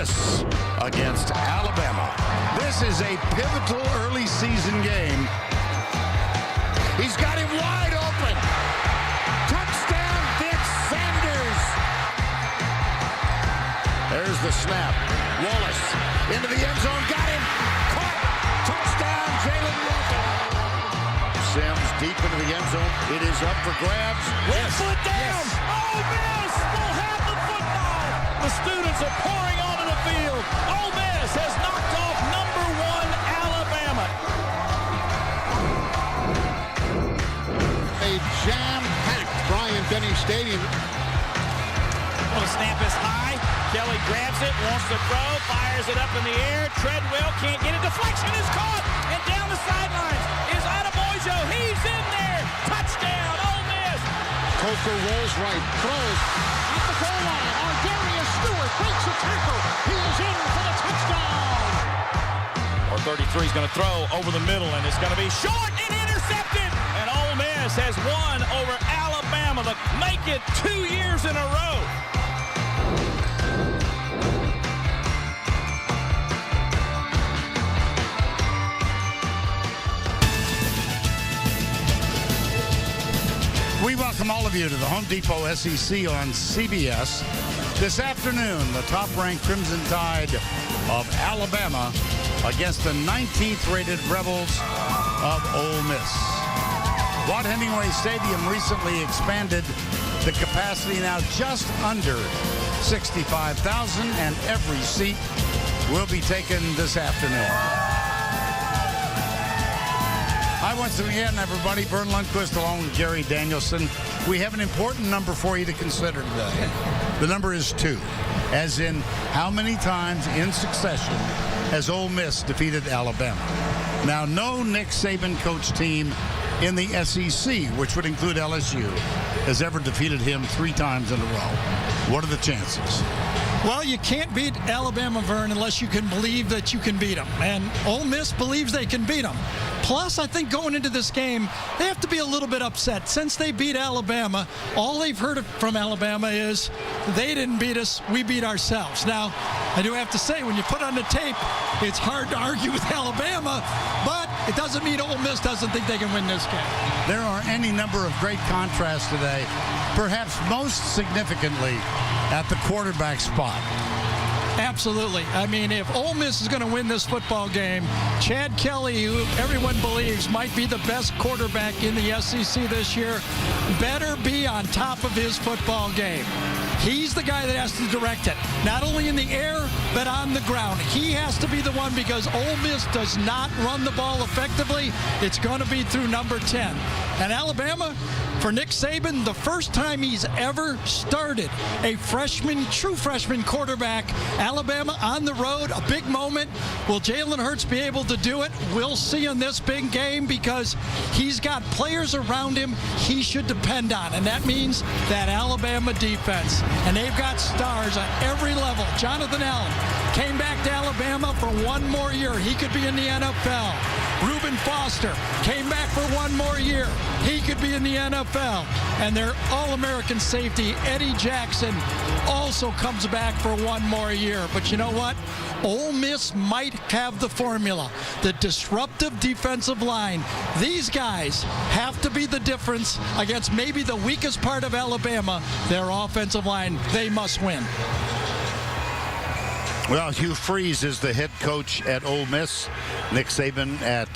Miss against Alabama. This is a pivotal early season game. He's got him wide open. Touchdown, Dick Sanders. There's the snap. Wallace into the end zone. Got him. Caught. Touchdown, Jalen Walker. Sims deep into the end zone. It is up for grabs. One foot down. Ole Miss will have the football. The students are pouring onto the field. Ole Miss has knocked off number 1 Alabama. A jam-packed Bryant-Denny Stadium. Well, the snap is high. Kelly grabs it, wants to throw, fires it up in the air. Treadwell can't get it. Deflection is caught, and down the sidelines is Ademojo. He's in there. Touchdown, Ole Miss. Coker rolls right, throws at the goal line. Ardarius Stewart breaks a tackle. He is in for the touchdown. Or 33 is going to throw over the middle, and it's going to be short and intercepted. And Ole Miss has won over Alabama to make it 2 years in a row. We welcome all of you to the Home Depot SEC on CBS. This afternoon, the top-ranked Crimson Tide of Alabama against the 19th-rated Rebels of Ole Miss. Watt Hemingway Stadium recently expanded the capacity, now just under 65,000, and every seat will be taken this afternoon. Hi, once again, everybody. Vern Lundquist along with Gary Danielson. We have an important number for you to consider today. The number is 2, as in how many times in succession has Ole Miss defeated Alabama. Now, no Nick Saban coach team in the SEC, which would include LSU, has ever defeated him 3 times in a row. What are the chances? Well, you can't beat Alabama, Vern, unless you can believe that you can beat them. And Ole Miss believes they can beat them. Plus, I think going into this game, they have to be a little bit upset. Since they beat Alabama, all they've heard from Alabama is, they didn't beat us, we beat ourselves. Now, I do have to say, when you put on the tape, it's hard to argue with Alabama, but it doesn't mean Ole Miss doesn't think they can win this game. There are any number of great contrasts today, perhaps most significantly at the quarterback spot. Absolutely. I mean, if Ole Miss is going to win this football game, Chad Kelly, who everyone believes might be the best quarterback in the SEC this year, better be on top of his football game. He's the guy that has to direct it, not only in the air, but on the ground. He has to be the one, because Ole Miss does not run the ball effectively. It's going to be through number 10. And Alabama, for Nick Saban, the first time he's ever started a true freshman quarterback. Alabama on the road, a big moment. Will Jalen Hurts be able to do it? We'll see in this big game, because he's got players around him he should depend on, and that means that Alabama defense. And they've got stars at every level. Jonathan Allen came back to Alabama for 1 more year. He could be in the NFL. Reuben Foster came back for 1 more year. He could be in the NFL. And their All-American safety, Eddie Jackson, also comes back for 1 more year. But you know what? Ole Miss might have the formula. The disruptive defensive line. These guys have to be the difference against maybe the weakest part of Alabama, their offensive line. They must win. Well, Hugh Freeze is the head coach at Ole Miss. Nick Saban at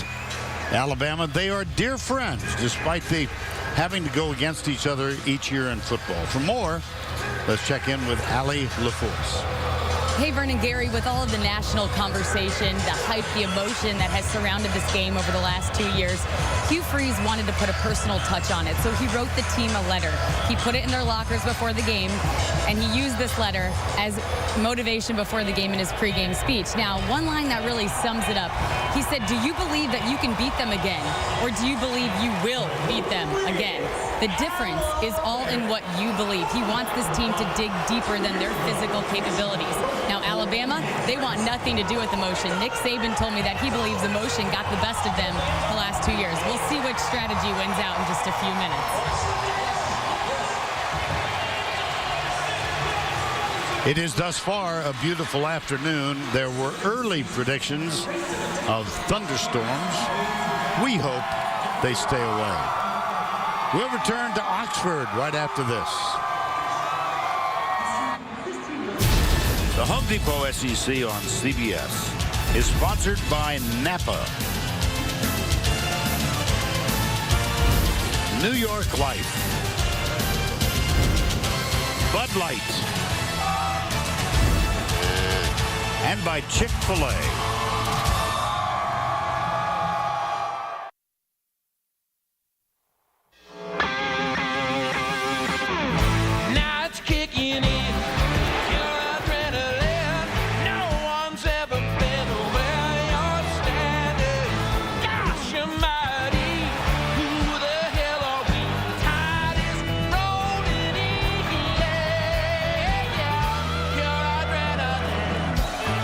Alabama. They are dear friends, despite the having to go against each other each year in football. For more, let's check in with Allie LaForce. Hey, Vernon, Gary, with all of the national conversation, the hype, the emotion that has surrounded this game over the last 2 years, Hugh Freeze wanted to put a personal touch on it. So he wrote the team a letter. He put it in their lockers before the game, and he used this letter as motivation before the game in his pregame speech. Now, one line that really sums it up. He said, "Do you believe that you can beat them again, or do you believe you will beat them again?" The difference is all in what you believe. He wants this team to dig deeper than their physical capabilities. Now, Alabama, they want nothing to do with emotion. Nick Saban told me that he believes emotion got the best of them the last 2 years. We'll see which strategy wins out in just a few minutes. It is thus far a beautiful afternoon. There were early predictions of thunderstorms. We hope they stay away. We'll return to Oxford right after this. The Home Depot SEC on CBS is sponsored by Napa, New York Life, Bud Light, and by Chick-fil-A. Now it's kicking in. Your adrenaline. No one's ever been where you're standing. Gosh almighty, who the hell are we? Tide is rolling in. Yeah. Your adrenaline.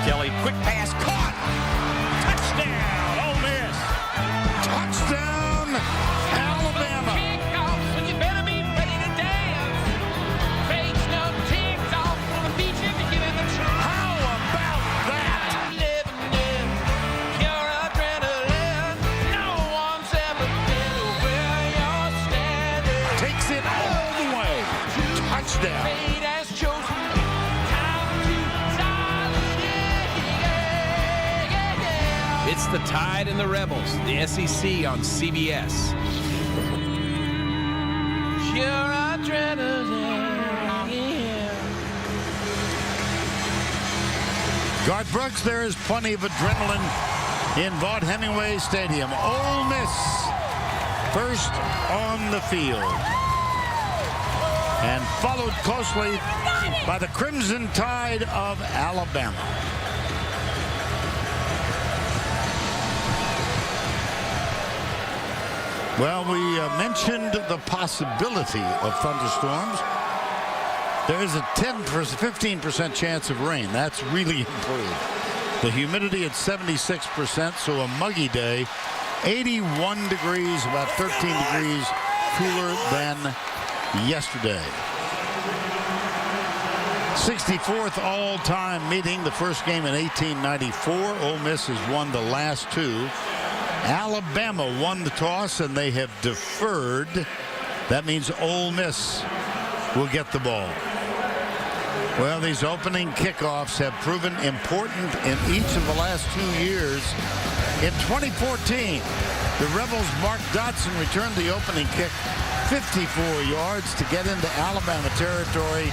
Kelly, quick pass, caught. Touchdown, Ole Miss. Touchdown, Alabama. Kickoff, and you better be ready to dance. Fakes no ticked off on the beach if you give it the chance. How about that? Living in your adrenaline. No one's ever been where you're standing. Takes it all the way. Touchdown. Fate has chosen time to dial it in. It's the Tide and the Rebels, the SEC on CBS. Your adrenaline. Garth Brooks, there is plenty of adrenaline in Vaught Hemingway Stadium. Ole Miss first on the field. And followed closely by the Crimson Tide of Alabama. Well, we mentioned the possibility of thunderstorms. There is a 15% chance of rain. That's really improved. The humidity at 76%, so a muggy day. 81 degrees, about 13 degrees cooler than yesterday. 64th all-time meeting, the first game in 1894. Ole Miss has won the last two. Alabama won the toss, and they have deferred. That means Ole Miss will get the ball. Well, these opening kickoffs have proven important in each of the last 2 years. In 2014, the Rebels' Mark Dotson returned the opening kick 54 yards to get into Alabama territory.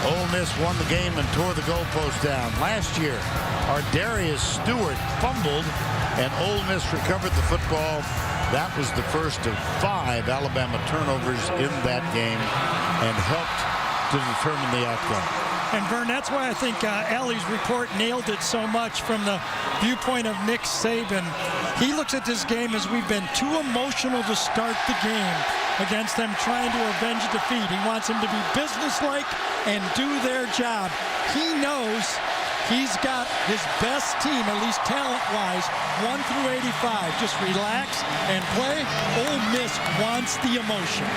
Ole Miss won the game and tore the goalpost down. Last year, Ardarius Stewart fumbled, and Ole Miss recovered the football. That was the first of 5 Alabama turnovers in that game and helped to determine the outcome. And Vern, that's why I think Ellie's report nailed it so much from the viewpoint of Nick Saban. He looks at this game as we've been too emotional to start the game against them trying to avenge defeat. He wants them to be businesslike and do their job. He knows he's got his best team, at least talent-wise, 1 through 85. Just relax and play. Ole Miss wants the emotion.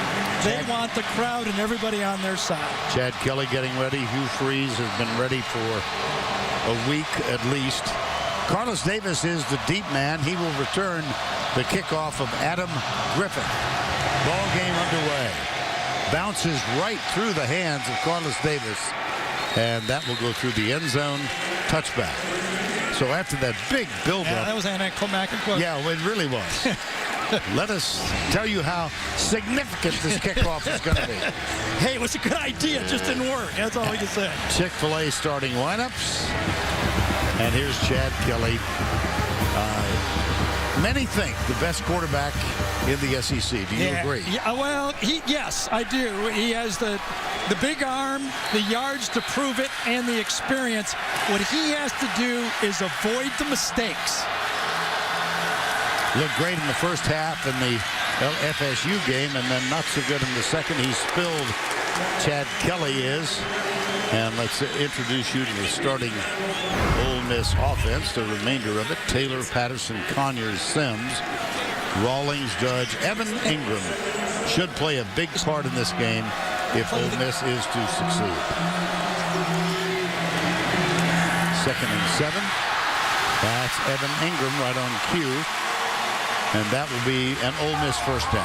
They want the crowd and everybody on their side. Chad Kelly getting ready. Hugh Freeze has been ready for a week at least. Carlos Davis is the deep man. He will return the kickoff of Adam Griffin. Ball game underway. Bounces right through the hands of Carlos Davis. And that will go through the end zone. Touchback. So after that big buildup. Yeah, that was anticlimactic. Yeah, it really was. Let us tell you how significant this kickoff is going to be. Hey, it was a good idea. It just didn't work. That's all we can say. Chick-fil-A starting lineups. And here's Chad Kelly. Many think the best quarterback in the SEC. Do you agree? Yeah, well, yes, I do. He has the big arm, the yards to prove it, and the experience. What he has to do is avoid the mistakes. Looked great in the first half in the FSU game, and then not so good in the second. He spilled. Chad Kelly is. And let's introduce you to the starting Ole Miss offense, the remainder of it. Taylor, Patterson, Conyers, Sims, Rawlings, Judge, Evan Ingram should play a big part in this game if Ole Miss is to succeed. 2nd and 7. That's Evan Ingram right on cue. And that will be an Ole Miss first down.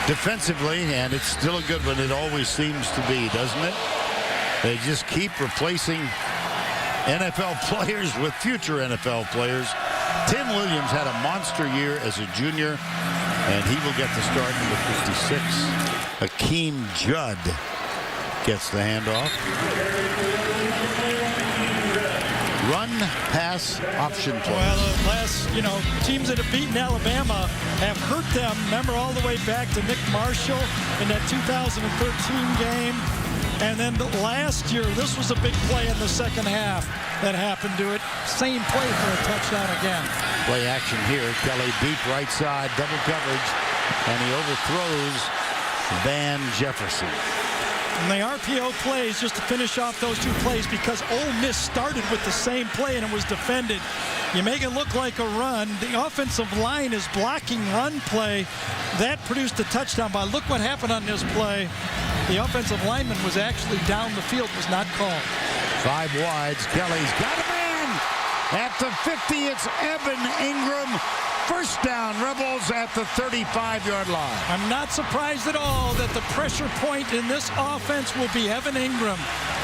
Defensively, and it's still a good one. It always seems to be, doesn't it? They just keep replacing NFL players with future NFL players. Tim Williams had a monster year as a junior, and he will get the start number 56. Akeem Judd gets the handoff. Run, pass, option play. Well, the last, teams that have beaten Alabama have hurt them. Remember all the way back to Nick Marshall in that 2013 game. And then last year, this was a big play in the second half that happened to it. Same play for a touchdown again. Play action here. Kelly deep right side, double coverage, and he overthrows Van Jefferson. And the RPO plays, just to finish off those two plays, because Ole Miss started with the same play and it was defended. You make it look like a run. The offensive line is blocking run play. That produced a touchdown. But look what happened on this play. The offensive lineman was actually down the field, was not called. 5 wides. Kelly's got a man at the 50. It's Evan Ingram. First down, Rebels at the 35-yard line. I'm not surprised at all that the pressure point in this offense will be Evan Ingram.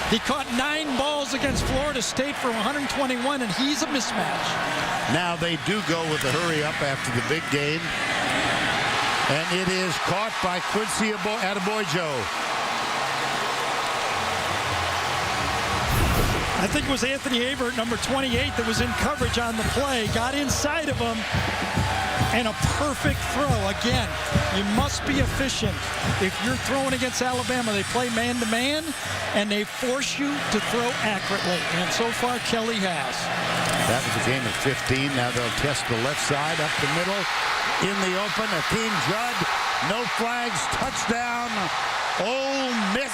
He caught 9 balls against Florida State for 121, and he's a mismatch. Now they do go with the hurry up after the big game. And it is caught by Quincy Adeboyo. I think it was Anthony Avert, number 28, that was in coverage on the play. Got inside of him, and a perfect throw. Again, you must be efficient. If you're throwing against Alabama, they play man-to-man, and they force you to throw accurately. And so far, Kelly has. That was a game of 15. Now they'll test the left side, up the middle, in the open. Akeem Judd, no flags, touchdown, Ole Miss.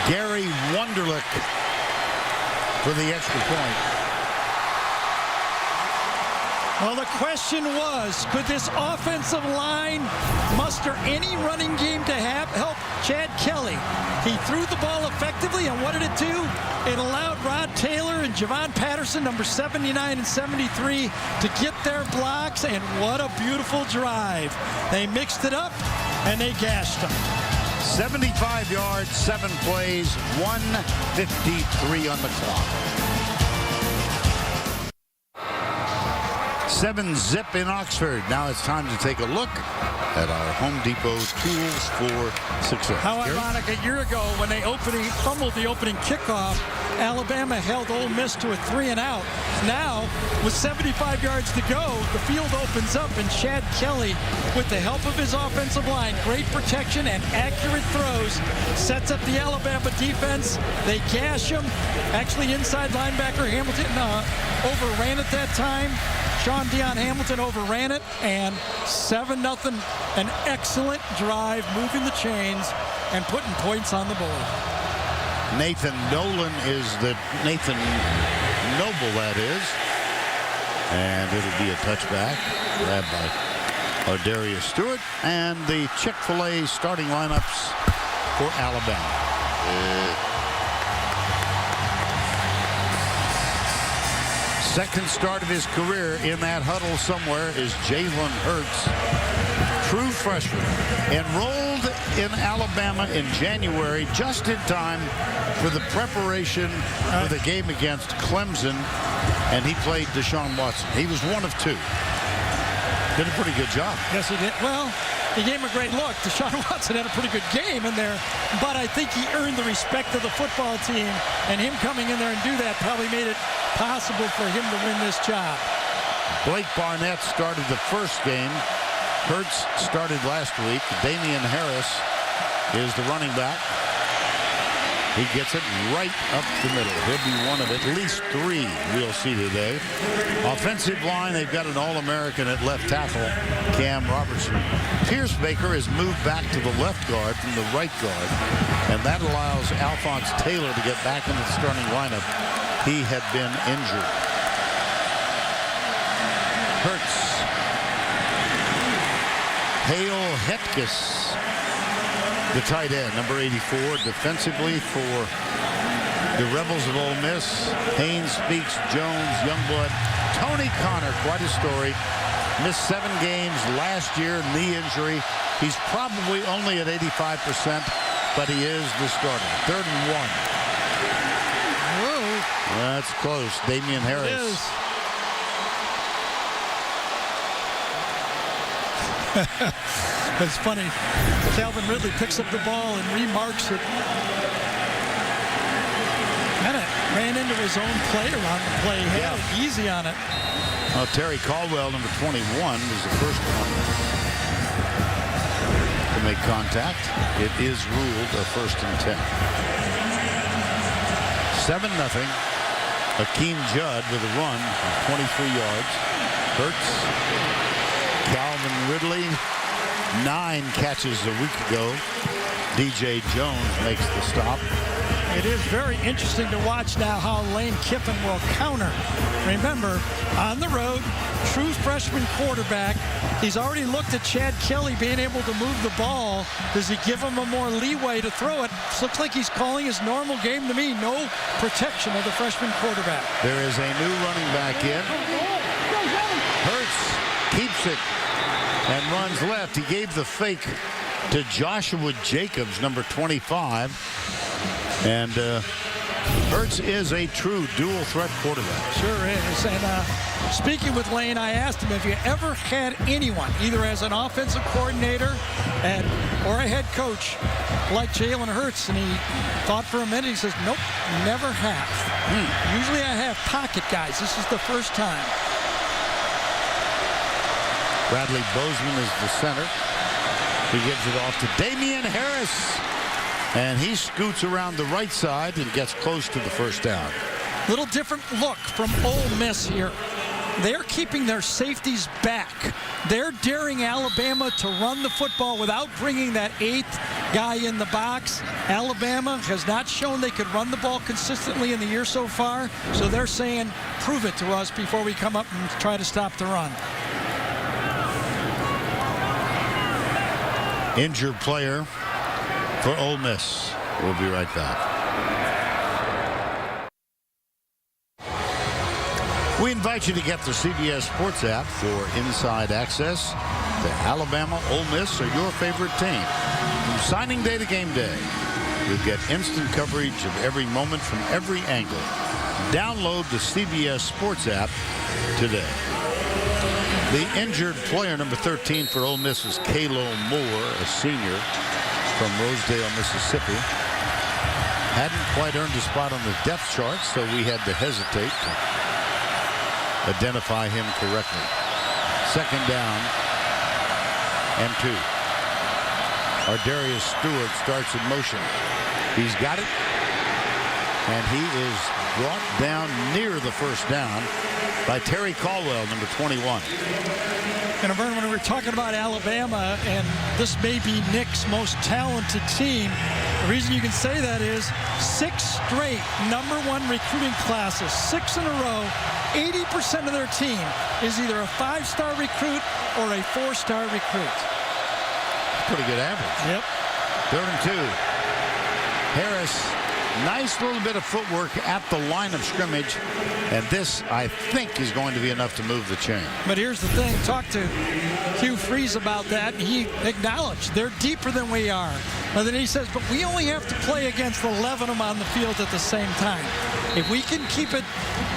Gary Wunderlich for the extra point. Well, the question was, could this offensive line muster any running game to help Chad Kelly? He threw the ball effectively, and what did it do? It allowed Rod Taylor and Javon Patterson, number 79 and 73, to get their blocks, and what a beautiful drive. They mixed it up, and they gashed them. 75 yards, 7 plays, 1:53 on the clock. 7-zip in Oxford. Now it's time to take a look at our Home Depot tools for success. How ironic, a year ago when they fumbled the opening kickoff, Alabama held Ole Miss to a 3-and-out. Now, with 75 yards to go, the field opens up, and Chad Kelly, with the help of his offensive line, great protection and accurate throws, sets up the Alabama defense. They gash him. Actually, inside linebacker Hamilton overran it that time. Sean Dion Hamilton overran it, and 7-0. An excellent drive, moving the chains and putting points on the board. Nathan Noble, that is. And it'll be a touchback, grabbed by Ardarius Stewart. And the Chick-fil-A starting lineups for Alabama. Second start of his career in that huddle somewhere is Jalen Hurts. True freshman, enrolled in Alabama in January, just in time for the preparation for the game against Clemson, and he played Deshaun Watson. He was one of 2. Did a pretty good job. Yes, he did. Well, he gave him a great look. Deshaun Watson had a pretty good game in there, but I think he earned the respect of the football team, and him coming in there and do that probably made it possible for him to win this job. Blake Barnett started the first game. Hurts started last week. Damian Harris is the running back. He gets it right up the middle. He'll be one of at least 3 we'll see today. Offensive line, they've got an All-American at left tackle, Cam Robertson. Pierce Baker has moved back to the left guard from the right guard, and that allows Alphonse Taylor to get back into the starting lineup. He had been injured. Hurts. Hale Hetkes, the tight end, number 84, defensively for the Rebels of Ole Miss. Haynes, Speaks, Jones, Youngblood, Tony Connor, quite a story. Missed 7 games last year, knee injury. He's probably only at 85%, but he is the starter. 3rd and 1. Whoa. That's close. Damian Harris. It is. It's funny. Calvin Ridley picks up the ball and remarks it. Kind of ran into his own player on the play. He had it easy on it. Well, Terry Caldwell, number 21, was the first one to make contact. It is ruled a 1st and 10. 7-0. Akeem Judd with a run, 23 yards. Hurts. Calvin Ridley, 9 catches a week ago. DJ Jones makes the stop. It is very interesting to watch now how Lane Kiffin will counter. Remember, on the road, true freshman quarterback. He's already looked at Chad Kelly being able to move the ball. Does he give him a more leeway to throw it? Looks like he's calling his normal game to me. No protection of the freshman quarterback. There is a new running back in. Hurts keeps it and runs left. He gave the fake to Joshua Jacobs, number 25. And Hurts is a true dual threat quarterback. Sure is. And speaking with Lane, I asked him, have you ever had anyone, either as an offensive coordinator or a head coach, like Jalen Hurts? And he thought for a minute. He says, nope, never have. Usually I have pocket guys. This is the first time. Bradley Bozeman is the center. He gives it off to Damian Harris. And he scoots around the right side and gets close to the first down. Little different look from Ole Miss here. They're keeping their safeties back. They're daring Alabama to run the football without bringing that 8th guy in the box. Alabama has not shown they could run the ball consistently in the year so far. So they're saying, prove it to us before we come up and try to stop the run. Injured player for Ole Miss. We'll be right back. We invite you to get the CBS Sports app for inside access to Alabama, Ole Miss, or your favorite team. From signing day to game day, you'll get instant coverage of every moment from every angle. Download the CBS Sports app today. The injured player, number 13 for Ole Miss, is Kalo Moore, a senior from Rosedale, Mississippi. Hadn't quite earned a spot on the depth chart, so we had to hesitate to identify him correctly. 2nd down and 2. Ardarius Stewart starts in motion. He's got it, and he is brought down near the first down by Terry Caldwell, number 21. And Vern, when we were talking about Alabama, and this may be Nick's most talented team, the reason you can say that is 6 straight #1 recruiting classes, 6 in a row. 80% of their team is either a 5-star recruit or a 4-star recruit. Pretty good average. Yep. 3rd and 2. Harris, nice little bit of footwork at the line of scrimmage. And this, I think, is going to be enough to move the chain. But here's the thing. Talk to Hugh Freeze about that. He acknowledged they're deeper than we are. But then he says, but we only have to play against 11 of them on the field at the same time. If we can keep it,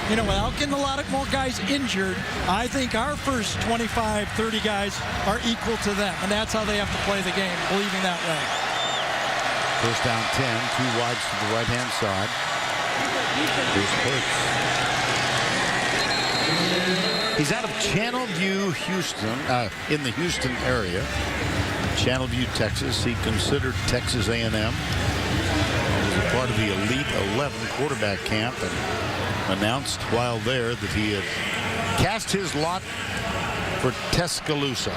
without getting a lot of more guys injured, I think our first 25, 30 guys are equal to them. And that's how they have to play the game, believing that way. 1st down 10, 2 wides to the right-hand side. Here's Hurts. He's out of Channelview, Houston, in the Houston area. Channelview, Texas. He considered Texas A&M. He was a part part of the Elite 11 quarterback camp, and announced while there that he had cast his lot for Tuscaloosa.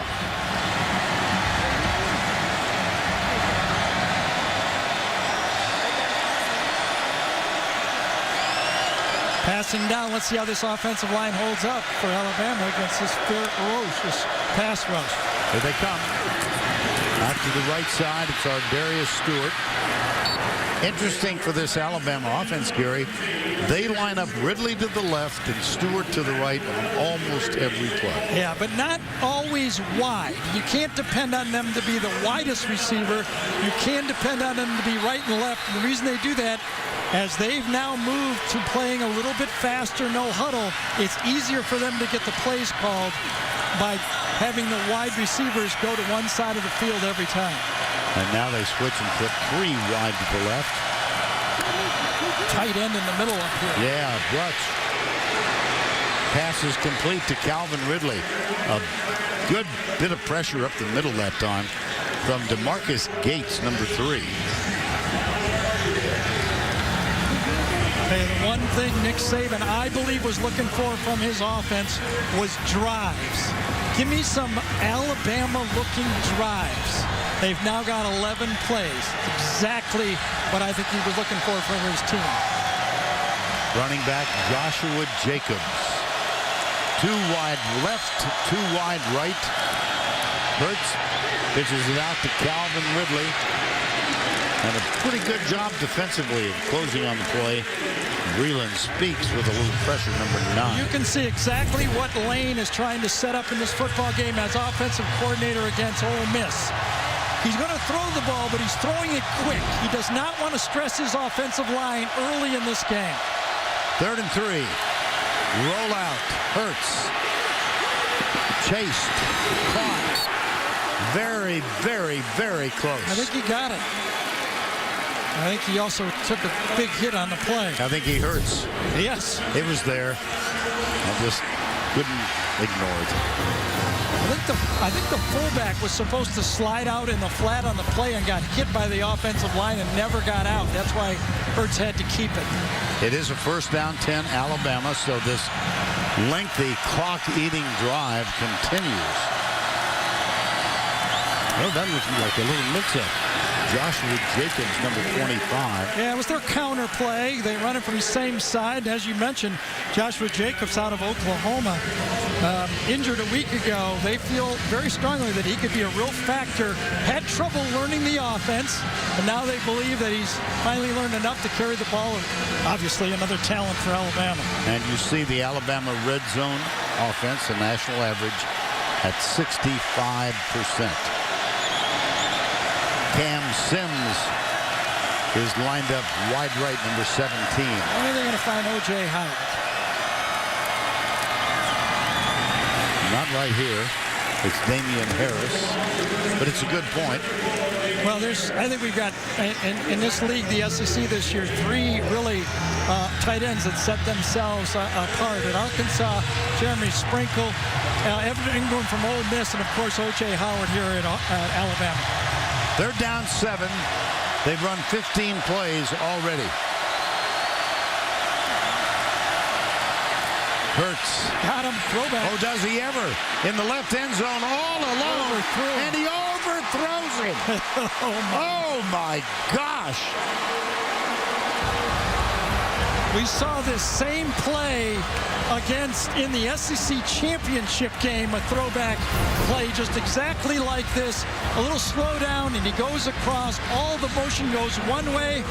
Passing down. Let's see how this offensive line holds up for Alabama against this ferocious pass rush. Here they come. Out to the right side, it's our Darius Stewart. Interesting for this Alabama offense, Gary. They line up Ridley to the left and Stewart to the right on almost every play. Yeah, but not always wide. You can't depend on them to be the widest receiver. You can depend on them to be right and left. And the reason they do that, as they've now moved to playing a little bit faster, no huddle, it's easier for them to get the plays called by having the wide receivers go to one side of the field every time. And now they switch and put 3 wide to the left. Tight end in the middle up here. Yeah, Brutch. Pass is complete to Calvin Ridley. A good bit of pressure up the middle that time from DeMarcus Gates, number 3. Hey, the one thing Nick Saban, I believe, was looking for from his offense was drives. Give me some Alabama-looking drives. They've now got 11 plays. Exactly what I think he was looking for from his team. Running back Joshua Jacobs. 2 wide left, 2 wide right. Hurts pitches it out to Calvin Ridley. And a pretty good job defensively of closing on the play. Breland Speaks with a little pressure, number 9. You can see exactly what Lane is trying to set up in this football game as offensive coordinator against Ole Miss. He's going to throw the ball, but he's throwing it quick. He does not want to stress his offensive line early in this game. 3rd and 3. Roll out. Hurts. Chased. Caught. Very, very, very close. I think he got it. I think he also took a big hit on the play. I think he hurts. Yes. It was there. I just couldn't ignore it. I think the fullback was supposed to slide out in the flat on the play and got hit by the offensive line and never got out. That's why Hurts had to keep it. It is a 1st down 10 Alabama, so this lengthy clock-eating drive continues. Well, that looks like a little mix-up. Joshua Jacobs, number 25. Yeah, it was their counter play. They run it from the same side. As you mentioned, Joshua Jacobs out of Oklahoma, injured a week ago. They feel very strongly that he could be a real factor. Had trouble learning the offense, and now they believe that he's finally learned enough to carry the ball. Obviously, another talent for Alabama. And you see the Alabama red zone offense, the national average, at 65%. Cam Sims is lined up wide right, number 17. When are they going to find O.J. Howard? Not right here. It's Damian Harris, but it's a good point. Well, I think we've got, in this league, the SEC this year, 3 really tight ends that set themselves apart. At Arkansas, Jeremy Sprinkle, Evan Ingram from Ole Miss, and, of course, O.J. Howard here at Alabama. They're down 7. They've run 15 plays already. Hurts. Got him. Throwback. Oh, does he ever? In the left end zone all alone. And he overthrows it. Oh, my gosh. We saw this same play in the SEC championship game, a throwback play just exactly like this. A little slowdown, and he goes across. All the motion goes one way.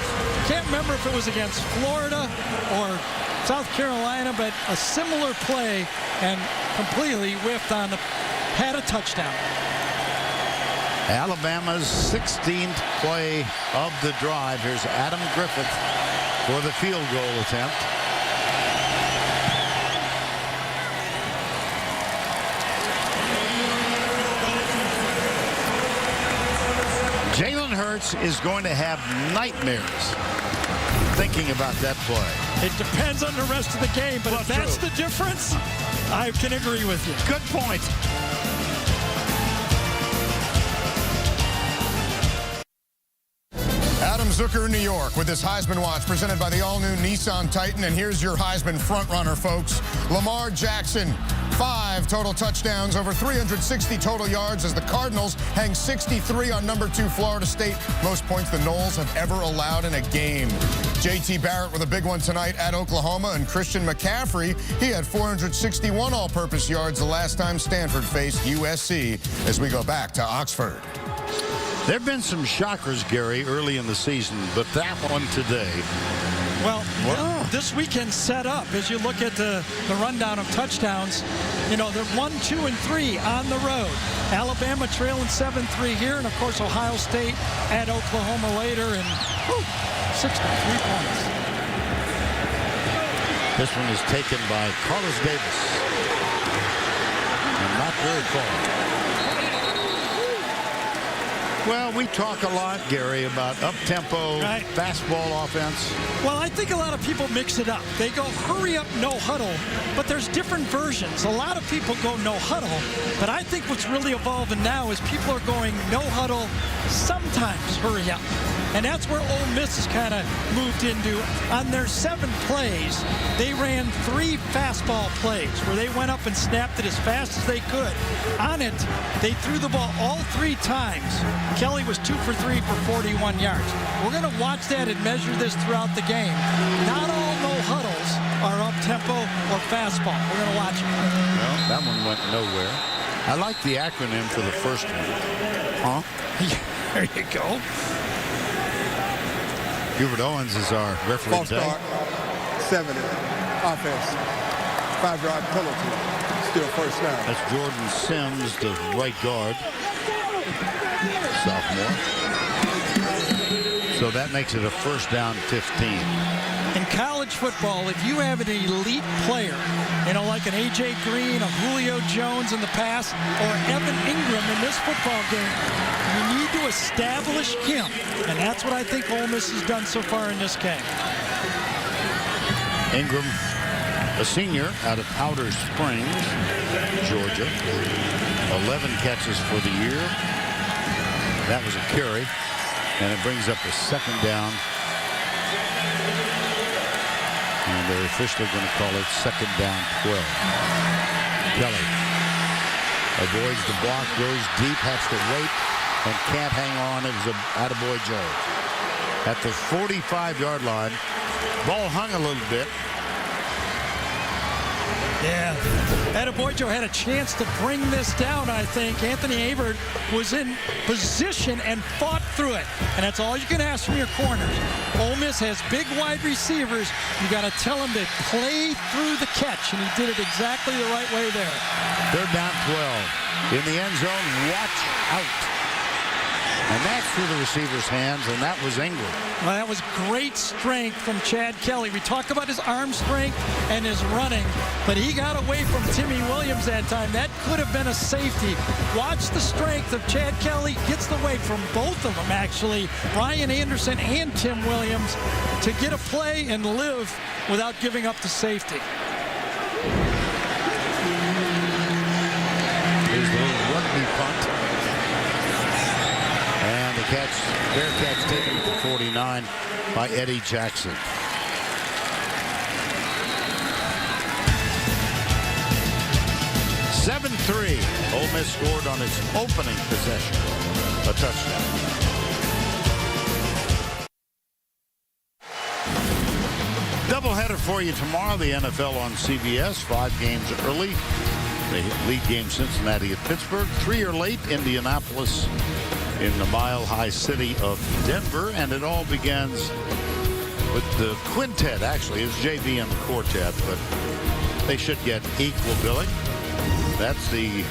Can't remember if it was against Florida or South Carolina, but a similar play, and completely whiffed on had a touchdown. Alabama's 16th play of the drive. Here's Adam Griffith for the field goal attempt. Jalen Hurts is going to have nightmares thinking about that play. It depends on the rest of the game, but if that's the difference, I can agree with you. Good point. Zucker in New York with this Heisman Watch presented by the all-new Nissan Titan. And here's your Heisman frontrunner, folks. Lamar Jackson, 5 total touchdowns, over 360 total yards as the Cardinals hang 63 on number 2 Florida State. Most points the Noles have ever allowed in a game. J.T. Barrett with a big one tonight at Oklahoma. And Christian McCaffrey, he had 461 all-purpose yards the last time Stanford faced USC as we go back to Oxford. There have been some shockers, Gary, early in the season, but that one today. Well, this weekend set up as you look at the rundown of touchdowns. You know, they're 1, 2, and 3 on the road. Alabama trailing 7-3 here, and of course Ohio State at Oklahoma later, and 63 points. This one is taken by Carlos Davis, and not very far. Well, we talk a lot, Gary, about up-tempo, fastball offense. Well, I think a lot of people mix it up. They go hurry up, no huddle, but there's different versions. A lot of people go no huddle, but I think what's really evolving now is people are going no huddle, sometimes hurry up. And that's where Ole Miss has kind of moved into. On their 7 plays, they ran 3 fastball plays where they went up and snapped it as fast as they could. On it, they threw the ball all 3 times. Kelly was 2 for 3 for 41 yards. We're going to watch that and measure this throughout the game. Not all no huddles are up-tempo or fastball. We're going to watch it. Well, that one went nowhere. I like the acronym for the first one. There you go. Hubert Owens is our referee False today. start, 7 offense, 5-yard penalty, still first down. That's Jordan Sims, the right guard, sophomore. So that makes it a first down 15. In college football, if you have an elite player, you know, like an A.J. Green, a Julio Jones in the past, or Evan Ingram in this football game, you need to establish him. And that's what I think Ole Miss has done so far in this game. Ingram, a senior out of Powder Springs, Georgia. 11 catches for the year. That was a carry. And it brings up a second down. And they're officially going to call it second down 12. Kelly avoids the block, goes deep, has to wait, and can't hang on. It was a attaboy Joe. At the 45-yard line, ball hung a little bit. Yeah, attaboy Joe had a chance to bring this down, I think. Anthony Avert was in position and fought through it. And that's all you can ask from your corners. Ole Miss has big wide receivers. You got to tell them to play through the catch, and he did it exactly the right way there. Third down 12. In the end zone, watch out. And that's through the receiver's hands, and that was Ingram. Well, that was great strength from Chad Kelly. We talk about his arm strength and his running, but he got away from Timmy Williams that time. That could have been a safety. Watch the strength of Chad Kelly. Gets the weight from both of them, actually, Ryan Anderson and Tim Williams, to get a play and live without giving up the safety. Here's the little rugby punt. And the catch, fair catch taken for 49 by Eddie Jackson. (7-3). Ole Miss scored on its opening possession, a touchdown. Doubleheader for you tomorrow. The NFL on CBS. 5 games early. The lead game Cincinnati at Pittsburgh. 3 are late. Indianapolis in the mile-high city of Denver, and it all begins with the quintet. Actually, it's JV and the quartet, but they should get equal billing. That's the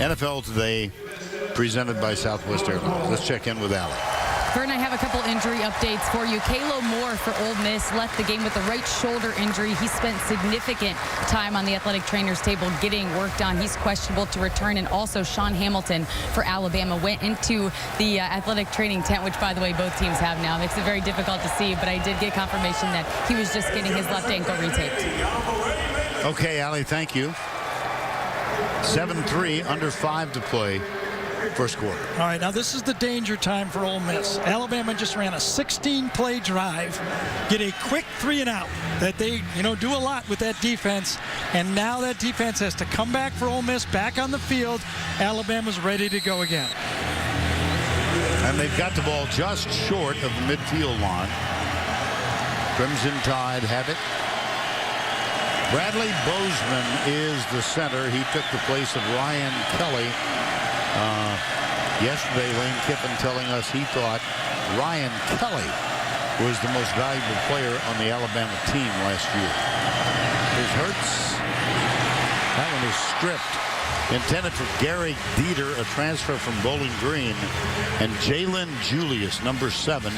NFL Today presented by Southwest Airlines. Let's check in with Allie. Vern, I have a couple injury updates for you. Kalo Moore for Ole Miss left the game with a right shoulder injury. He spent significant time on the athletic trainer's table getting worked on. He's questionable to return. And also Sean Hamilton for Alabama went into the athletic training tent, which, by the way, both teams have now. Makes it very difficult to see, but I did get confirmation that he was just getting his left ankle retaped. Okay, Allie, thank you. 7-3, under 5 to play first quarter. All right, now this is the danger time for Ole Miss. Alabama just ran a 16-play drive, get a quick 3-and-out that they, do a lot with that defense, and now that defense has to come back for Ole Miss, back on the field. Alabama's ready to go again. And they've got the ball just short of the midfield line. Crimson Tide have it. Bradley Bozeman is the center. He took the place of Ryan Kelly. Yesterday, Lane Kiffin telling us he thought Ryan Kelly was the most valuable player on the Alabama team last year. Here's Hurts. That one is stripped. Intended for Gary Dieter, a transfer from Bowling Green. And Jalen Julius, number 7.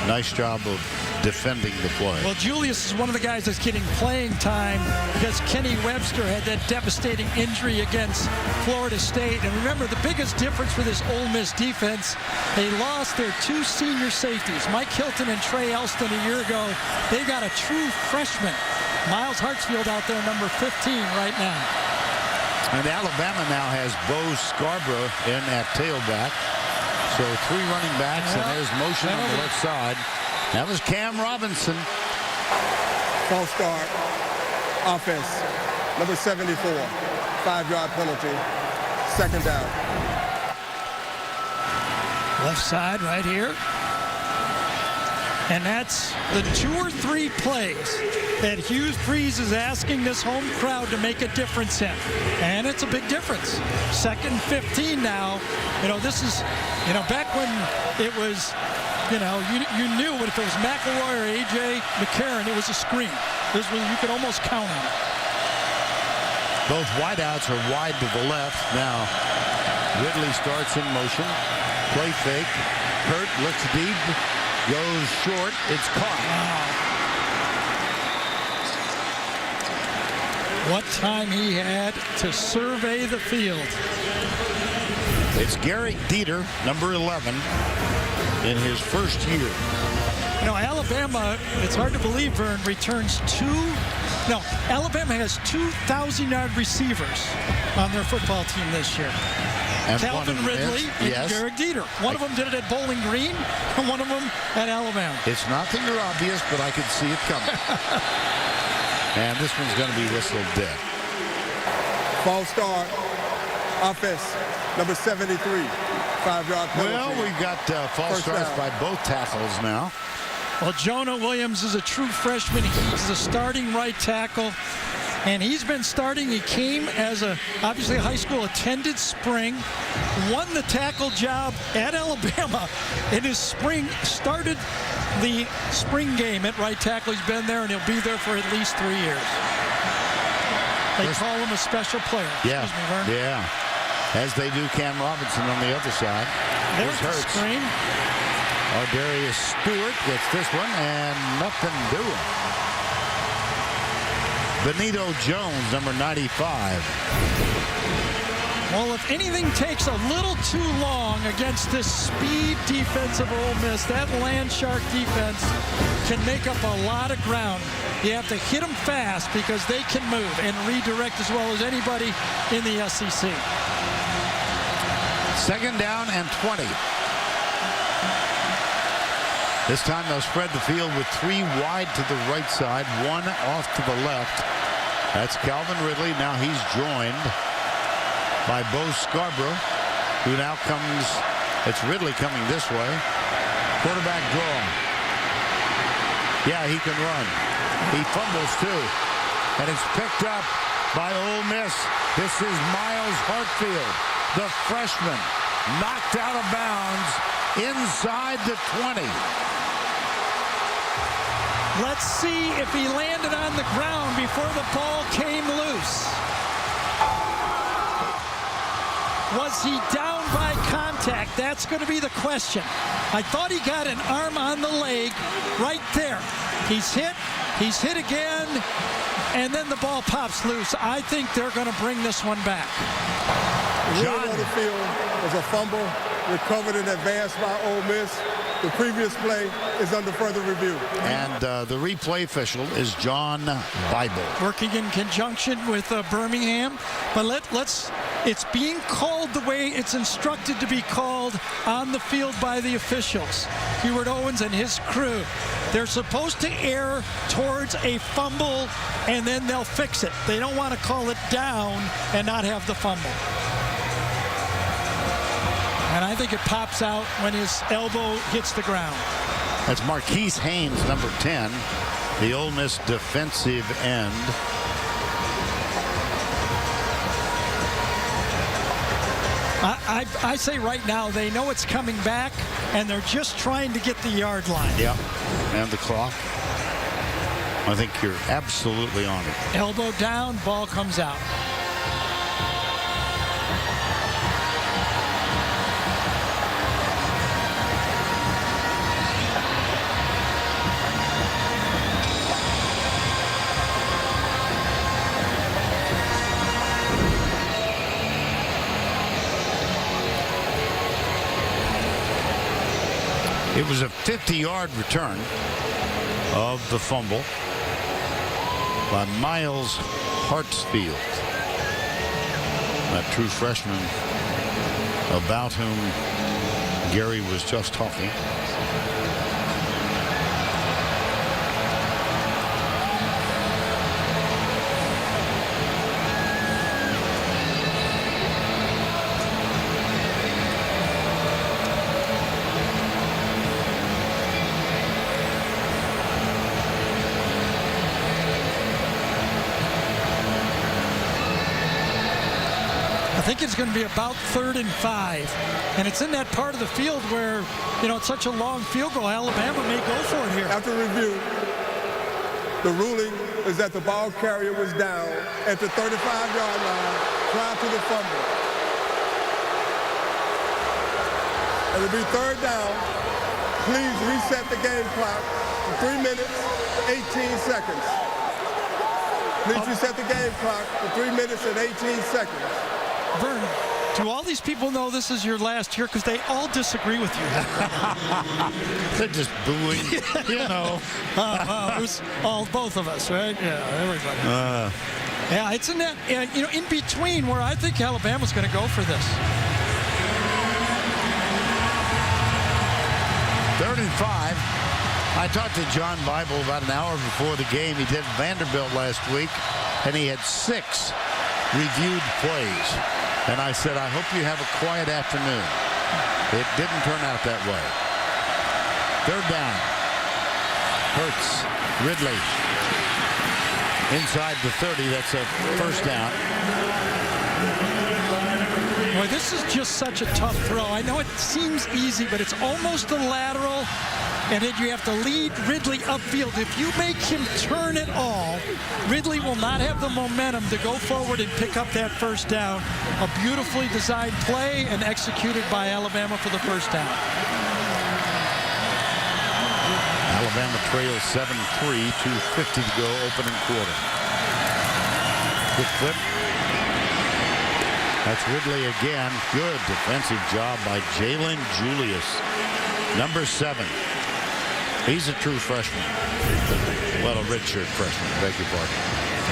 Nice job of defending the play. Well, Julius is one of the guys that's getting playing time because Kenny Webster had that devastating injury against Florida State. And remember, the biggest difference for this Ole Miss defense, they lost their 2 senior safeties, Mike Hilton and Trey Elston, a year ago. They got a true freshman, Miles Hartsfield, out there, number 15 right now. And Alabama now has Bo Scarborough in at tailback. So 3 running backs, and there's motion on the left side. That was Cam Robinson. False start. Offense. Number 74. 5-yard penalty. Second down. Left side right here. And that's the 2 or 3 plays that Hugh Freeze is asking this home crowd to make a difference in. And it's a big difference. 2nd and 15 now. This is, back when it was, you knew if it was McElroy or A.J. McCarron, it was a screen. This was, you could almost count on it. Both wideouts are wide to the left. Now, Ridley starts in motion. Play fake. Hurt looks deep. Goes short. It's caught. What time he had to survey the field. It's Gary Dieter, number 11, in his first year. Alabama, it's hard to believe, Vern, returns Alabama has 2,000-yard receivers on their football team this year. And Calvin Ridley and Gary Dieter. One of them did it at Bowling Green, and one of them at Alabama. It's not that you're obvious, but I could see it coming. And this one's going to be whistled dead. False start. Offense. Number 73. 5-yard penalty. Well, we've got false starts by both tackles now. Well, Jonah Williams is a true freshman. He's the starting right tackle. And he's been starting. He came as obviously a high school, attended spring, won the tackle job at Alabama in his spring, started the spring game at right tackle. He's been there, and he'll be there for at least 3 years. They call him a special player. Yeah, excuse me, Vern. yeah. As they do Cam Robinson on the other side. There's the screen. Darius Stewart gets this one, and nothing doing. Benito Jones, number 95. Well, if anything takes a little too long against this speed defense of Ole Miss, that Land Shark defense can make up a lot of ground. You have to hit them fast because they can move and redirect as well as anybody in the SEC. 2nd down and 20. This time they'll spread the field with 3 wide to the right side, 1 off to the left. That's Calvin Ridley. Now he's joined by Bo Scarborough, who now comes, it's Ridley coming this way. Quarterback draw. Yeah, he can run. He fumbles too. And it's picked up by Ole Miss. This is Miles Hartsfield, the freshman, knocked out of bounds inside the 20. Let's see if he landed on the ground before the ball came loose. Was he down by contact? That's going to be the question. I thought he got an arm on the leg right there. He's hit again, and then the ball pops loose. I think they're going to bring this one back. Rule on the field was a fumble recovered in advance by Ole Miss. The previous play is under further review. And the replay official is John Bible. Working in conjunction with Birmingham. But let's It's being called the way it's instructed to be called on the field by the officials. Heward Owens and his crew. They're supposed to err towards a fumble, and then they'll fix it. They don't want to call it down and not have the fumble. And I think it pops out when his elbow hits the ground. That's Marquise Haynes, number 10, the Ole Miss defensive end. I say right now they know it's coming back, and they're just trying to get the yard line. Yep, and the clock. I think you're absolutely on it. Elbow down, ball comes out. It was a 50-yard return of the fumble by Miles Hartsfield, that true freshman about whom Gary was just talking. I think it's going to be about 3rd and 5. And it's in that part of the field where, you know, it's such a long field goal. Alabama may go for it here. After review, the ruling is that the ball carrier was down at the 35-yard line prior to the fumble. It'll be 3rd down. Please reset the game clock to 3 minutes, 18 seconds. Please reset the game clock to 3 minutes and 18 seconds. Vern, do all these people know this is your last year? Because they all disagree with you. They're just booing, you know. It was both of us, right? Yeah, everybody. Yeah, it's in that, you know, in between where I think Alabama's going to go for this. 3rd and 5. I talked to John Bible about an hour before the game. He did Vanderbilt last week, and he had 6 reviewed plays. And I said, I hope you have a quiet afternoon. It didn't turn out that way. 3rd down. Hurts. Ridley. Inside the 30. That's a 1st down. Boy, this is just such a tough throw. I know it seems easy, but it's almost a lateral. And then you have to lead Ridley upfield. If you make him turn at all, Ridley will not have the momentum to go forward and pick up that 1st down. A beautifully designed play and executed by Alabama for the 1st down. Alabama trails 7-3, 2:50 to go, opening quarter. Good flip. That's Ridley again. Good defensive job by Jalen Julius, number 7. He's a true freshman. Well, a redshirt freshman, beg your pardon.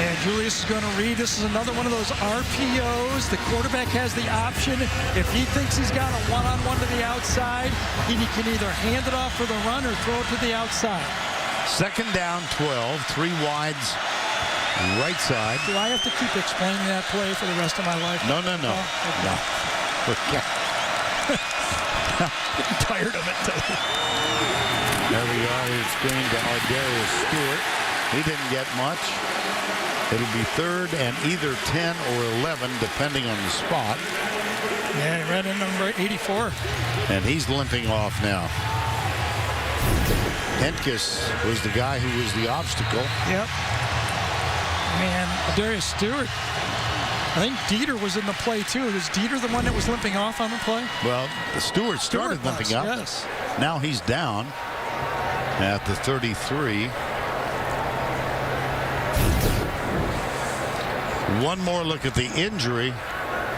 And Julius is going to read. This is another one of those RPOs. The quarterback has the option. If he thinks he's got a one-on-one to the outside, he can either hand it off for the run or throw it to the outside. 2nd down, 12, 3 wides, right side. Do I have to keep explaining that play for the rest of my life? No. Okay. No. Getting tired of it. There we are. It's going to Ardarius Stewart. He didn't get much. It'll be 3rd and either 10 or 11, depending on the spot. Yeah, he ran in number 84. And he's limping off now. Hentges was the guy who was the obstacle. Yep. Man, Ardarius Stewart. I think Dieter was in the play, too. Was Dieter the one that was limping off on the play? Well, Stewart started limping up. Yes. Now he's down at the 33. One more look at the injury.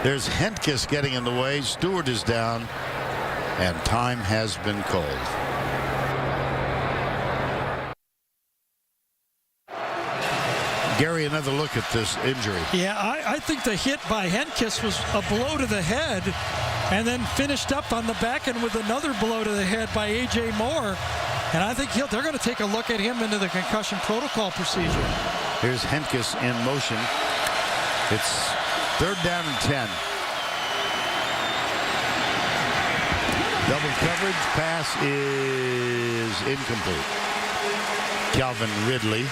There's Hentges getting in the way. Stewart is down, and time has been called. Gary, another look at this injury. Yeah, I think the hit by Henkes was a blow to the head and then finished up on the back end with another blow to the head by A.J. Moore. And I think they're going to take a look at him into the concussion protocol procedure. Here's Henkes in motion. It's 3rd down and 10. Double coverage. Pass is incomplete. Calvin Ridley.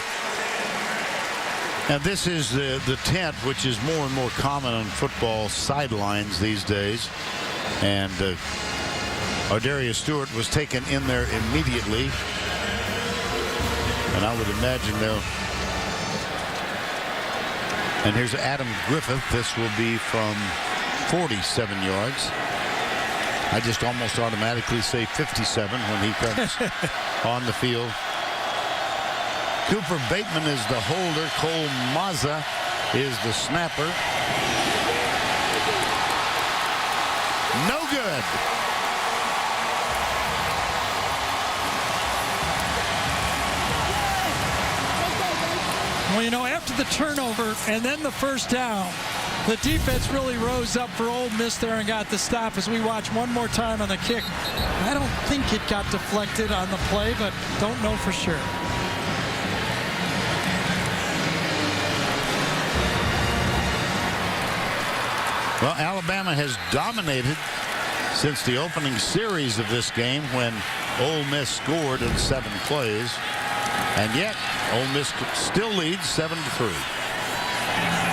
And this is the tent, which is more and more common on football sidelines these days. And Ardarius Stewart was taken in there immediately. And I would imagine they'll... And here's Adam Griffith. This will be from 47 yards. I just almost automatically say 57 when he comes on the field. Cooper Bateman is the holder. Cole Mazza is the snapper. No good. Well, you know, after the turnover and then the first down, the defense really rose up for Ole Miss there and got the stop. As we watch one more time on the kick, I don't think it got deflected on the play, but don't know for sure. Well, Alabama has dominated since the opening series of this game when Ole Miss scored in 7 plays. And yet, Ole Miss still leads 7-3.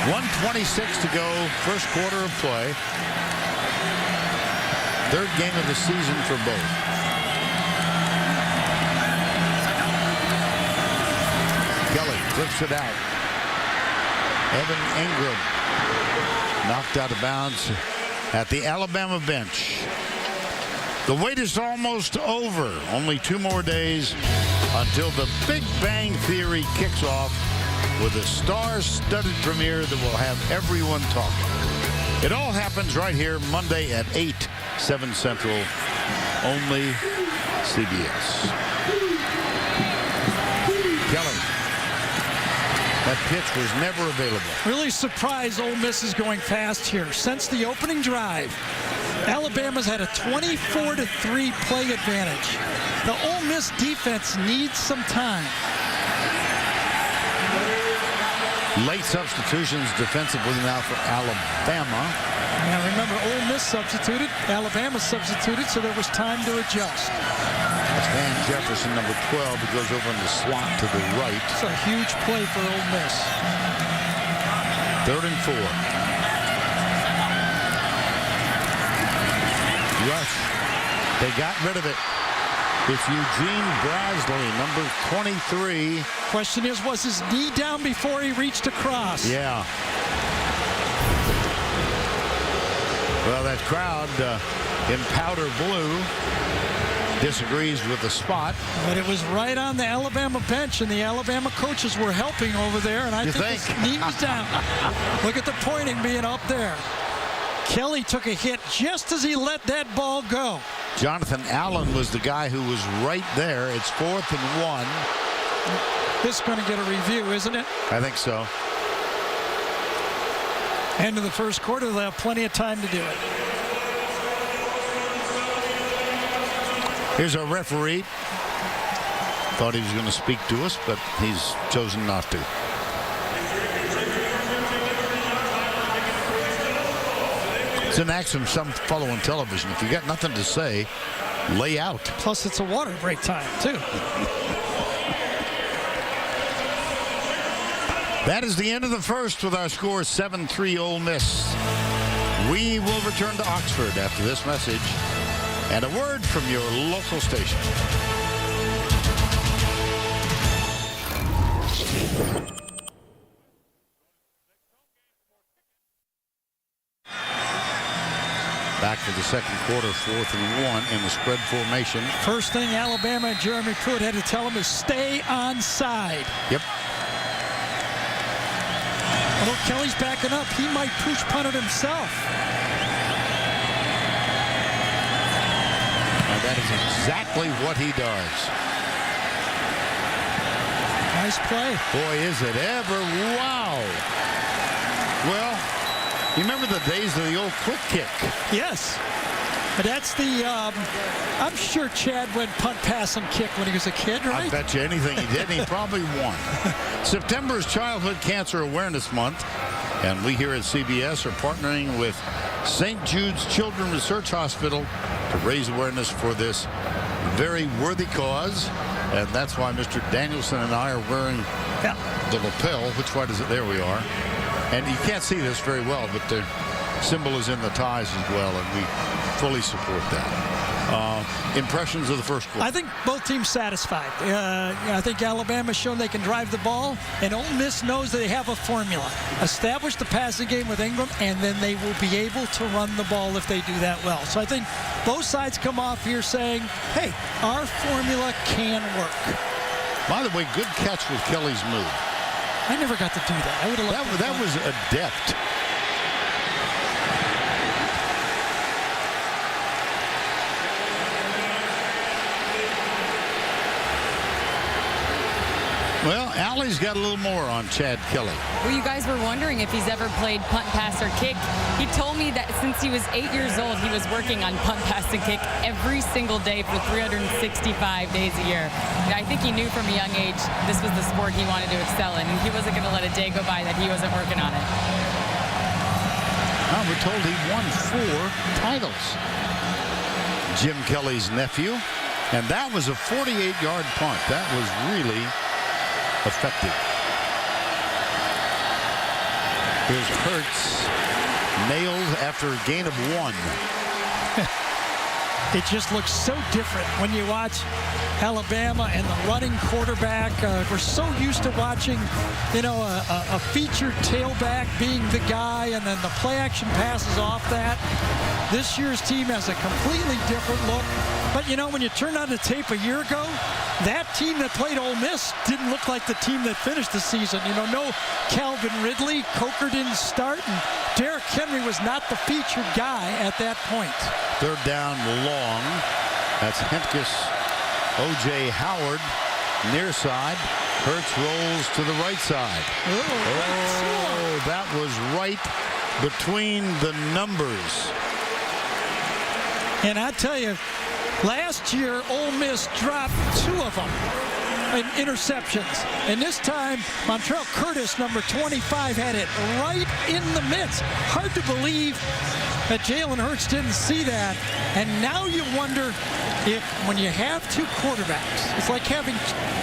1:26 to go, first quarter of play. 3rd game of the season for both. Kelly flips it out. Evan Ingram knocked out of bounds at the Alabama bench. The wait is almost over. Only 2 more days until the Big Bang Theory kicks off with a star-studded premiere that will have everyone talking. It all happens right here Monday at 8, 7 Central, only CBS. Kelly. That pitch was never available. Really surprised Ole Miss is going fast here. Since the opening drive, Alabama's had a 24-3 play advantage. The Ole Miss defense needs some time. Late substitutions defensively now for Alabama. Now remember, Ole Miss substituted, Alabama substituted, so there was time to adjust. That's Van Jefferson, number 12, who goes over in the slot to the right. It's a huge play for Ole Miss. 3rd and 4. Rush. They got rid of it. It's Eugene Brasley, number 23. Question is, was his knee down before he reached across? Yeah. Well, that crowd in powder blue disagrees with the spot. But it was right on the Alabama bench, and the Alabama coaches were helping over there, and I think his knee was down. Look at the pointing being up there. Kelly took a hit just as he let that ball go. Jonathan Allen was the guy who was right there. It's 4th and 1. This is going to get a review, isn't it? I think so. End of the first quarter, they'll have plenty of time to do it. Here's our referee. Thought he was going to speak to us, but he's chosen not to. It's an axiom some follow on television. If you got nothing to say, lay out. Plus, it's a water break time, too. That is the end of the first with our score 7-3 Ole Miss. We will return to Oxford after this message and a word from your local station. Back for the second quarter, 4th and 1 in the spread formation. First thing Alabama and Jeremy Pruitt had to tell him is stay onside. Yep. Although Kelly's backing up, he might push punt it himself. And that is exactly what he does. Now Nice play. Boy, is it ever. Wow. Well, you remember the days of the old quick kick? Yes. That's the, I'm sure Chad went punt, pass, and kick when he was a kid, right? I bet you anything he did, and he probably won. September is Childhood Cancer Awareness Month, and we here at CBS are partnering with St. Jude's Children's Research Hospital to raise awareness for this very worthy cause, and that's why Mr. Danielson and I are wearing the lapel. Which one is it? There we are. And you can't see this very well, but the symbol is in the ties as well, and we fully support that. Impressions of the first quarter? I think both teams satisfied. I think Alabama's shown they can drive the ball, and Ole Miss knows that they have a formula. Establish the passing game with Ingram, and then they will be able to run the ball if they do that well. So I think both sides come off here saying, hey, our formula can work. By the way, good catch with Kelly's move. I never got to do that. I would have that was adept. Well, Allie's got a little more on Chad Kelly. Well, you guys were wondering if he's ever played punt, pass, or kick. He told me that since he was 8 years old, he was working on punt, pass, and kick every single day for 365 days a year. And I think he knew from a young age this was the sport he wanted to excel in, and he wasn't going to let a day go by that he wasn't working on it. Well, we're told he won 4 titles. Jim Kelly's nephew. And that was a 48-yard punt. That was really effective. Here's Hurts, nailed after a gain of 1. It just looks so different when you watch Alabama and the running quarterback. We're so used to watching, a featured tailback being the guy, and then the play action passes off that. This year's team has a completely different look. But, when you turn on the tape a year ago, that team that played Ole Miss didn't look like the team that finished the season. No Calvin Ridley. Coker didn't start, and Derrick Henry was not the featured guy at that point. Third down long. That's Hentges. O.J. Howard, near side. Hurts rolls to the right side. Oh, that was right between the numbers. And I tell you, last year, Ole Miss dropped 2 of them in interceptions. And this time, Montrell Curtis, number 25, had it right in the midst. Hard to believe that Jalen Hurts didn't see that. And now you wonder if, when you have 2 quarterbacks, it's like having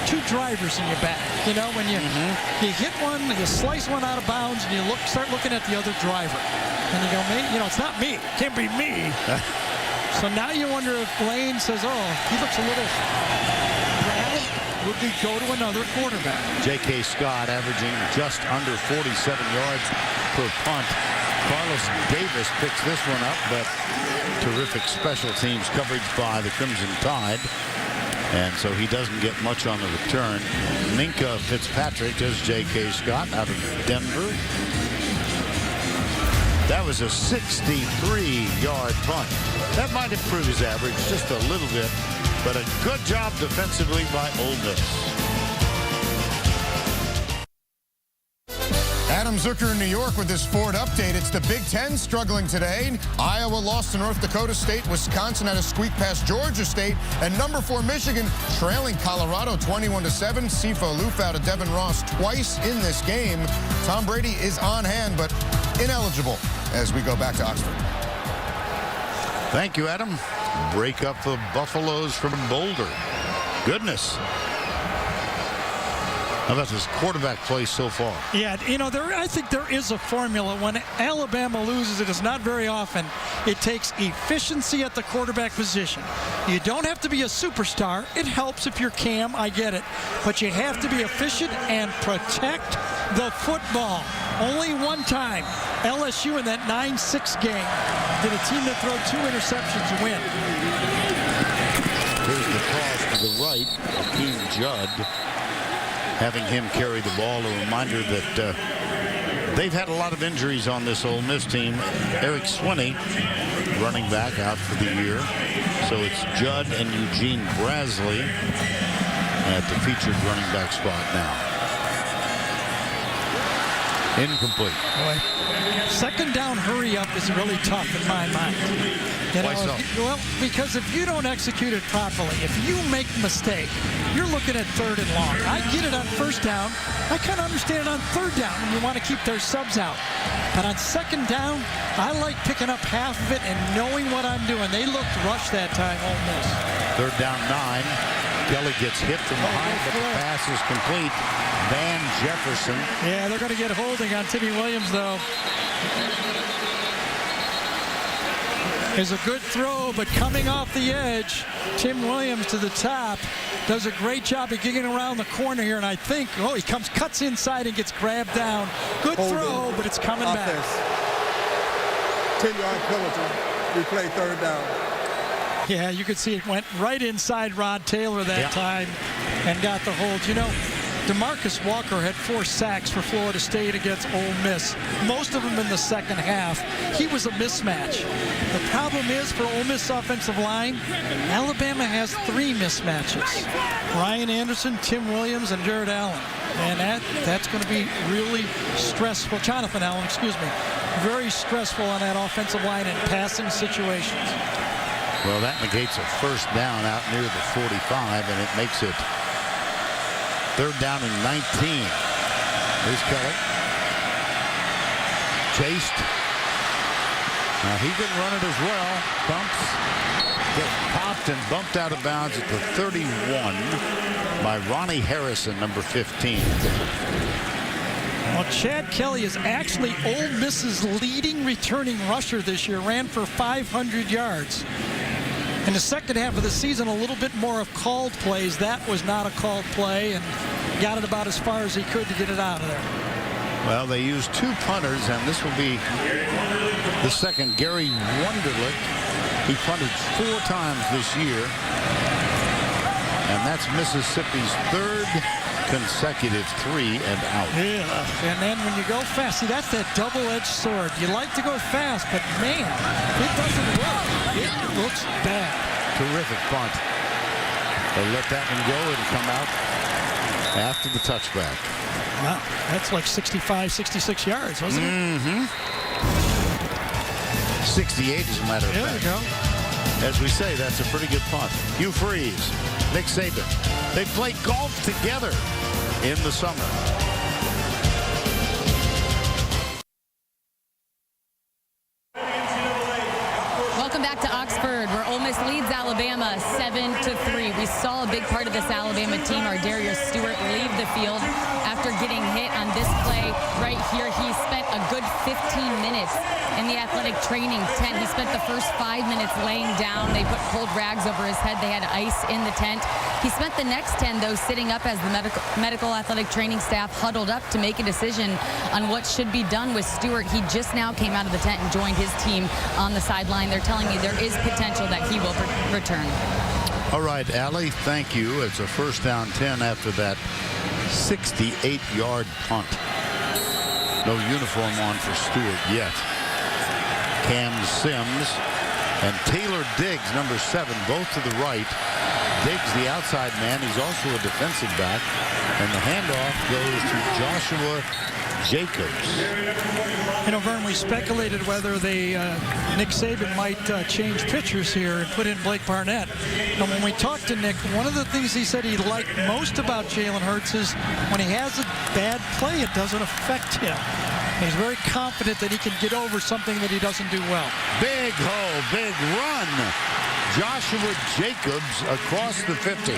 2 drivers in your back. When you hit one, you slice one out of bounds, and you start looking at the other driver. And you go, it's not me. It can't be me. So now you wonder if Lane says, he looks a little rattled. Would we go to another quarterback? J.K. Scott averaging just under 47 yards per punt. Carlos Davis picks this one up, but terrific special teams coverage by the Crimson Tide. And so he doesn't get much on the return. Minka Fitzpatrick does J.K. Scott out of Denver. That was a 63-yard punt. That might improve his average just a little bit, but a good job defensively by Ole Miss. Adam Zucker in New York with this Ford update. It's the Big Ten struggling today. Iowa lost to North Dakota State. Wisconsin had a squeak past Georgia State. And number 4 Michigan trailing Colorado 21-7. Sifo Loof out of Devin Ross twice in this game. Tom Brady is on hand, but ineligible as we go back to Oxford. Thank you, Adam. Break up the Buffaloes from Boulder. Goodness. How about this quarterback play so far? Yeah, I think there is a formula. When Alabama loses, it is not very often. It takes efficiency at the quarterback position. You don't have to be a superstar. It helps if you're Cam, I get it. But you have to be efficient and protect the football. Only one time, LSU in that 9-6 game, did a team that throw 2 interceptions win. Here's the cross to the right. Hakeem Judd, having him carry the ball. A reminder that they've had a lot of injuries on this Ole Miss team. Eric Swinney, running back, out for the year. So it's Judd and Eugene Brasley at the featured running back spot now. Incomplete. Boy. Second down hurry up is really tough in my mind. Why so? Well, because if you don't execute it properly, if you make a mistake, you're looking at third and long. I get it on first down. I kind of understand it on third down when you want to keep their subs out. But on second down, I like picking up half of it and knowing what I'm doing. They looked rushed that time, Ole Miss. Third down 9. Kelly gets hit from behind, but the pass is complete. Van Jefferson. Yeah, they're going to get holding on Timmy Williams, though. Is a good throw, but coming off the edge, Tim Williams to the top does a great job of getting around the corner here, and I think, he cuts inside and gets grabbed down. Good throw, but it's coming back. 10-yard penalty. We play third down. Yeah, you could see it went right inside Rod Taylor that time and got the hold. You know, DeMarcus Walker had 4 sacks for Florida State against Ole Miss, most of them in the second half. He was a mismatch. The problem is for Ole Miss offensive line, Alabama has 3 mismatches. Ryan Anderson, Tim Williams, and Jared Allen. And that's going to be really stressful. Jonathan Allen, excuse me. Very stressful on that offensive line in passing situations. Well, that negates a first down out near the 45, and it makes it third down and 19. Here's Kelly. Chased. Now he can run it as well. Bumps. Gets popped and bumped out of bounds at the 31 by Ronnie Harrison, number 15. Well, Chad Kelly is actually Ole Miss's leading returning rusher this year. Ran for 500 yards. In the second half of the season, a little bit more of called plays. That was not a called play, and got it about as far as he could to get it out of there. Well, they used 2 punters, and this will be the second. Gary Wunderlich, he punted 4 times this year, and that's Mississippi's 3rd consecutive 3 and out. Yeah, and then when you go fast, see, that's that double-edged sword. You like to go fast, but man, it doesn't work. It looks bad. Terrific punt. They let that one go and come out after the touchback. Wow, that's like 65, 66 yards, wasn't it? 68, as a matter of fact. There you go. As we say, that's a pretty good punt. Hugh Freeze, Nick Saban. They played golf together in the summer. Welcome back to Oxford, where Ole Miss leads Alabama 7-3. We saw a big part of this Alabama team, Ardarius Stewart, leave the field after getting hit on this play right here. He spent a good 15 minutes in the athletic training tent. He spent the first 5 minutes laying down. They put cold rags over his head. They had ice in the tent. He spent the next 10, though, sitting up as the medical athletic training staff huddled up to make a decision on what should be done with Stewart. He just now came out of the tent and joined his team on the sideline. They're telling me there is potential that he will return. All right, Allie, thank you. It's a first down 10 after that 68-yard punt. No uniform on for Stewart yet. Cam Sims and Taylor Diggs, number 7, both to the right. Diggs, the outside man. He's also a defensive back. And the handoff goes to Joshua Jacobs. You know, Vern, we speculated whether Nick Saban might change pitchers here and put in Blake Barnett. And when we talked to Nick, one of the things he said he liked most about Jalen Hurts is when he has a bad play, it doesn't affect him. He's very confident that he can get over something that he doesn't do well. Big hole, big run. Joshua Jacobs across the 50.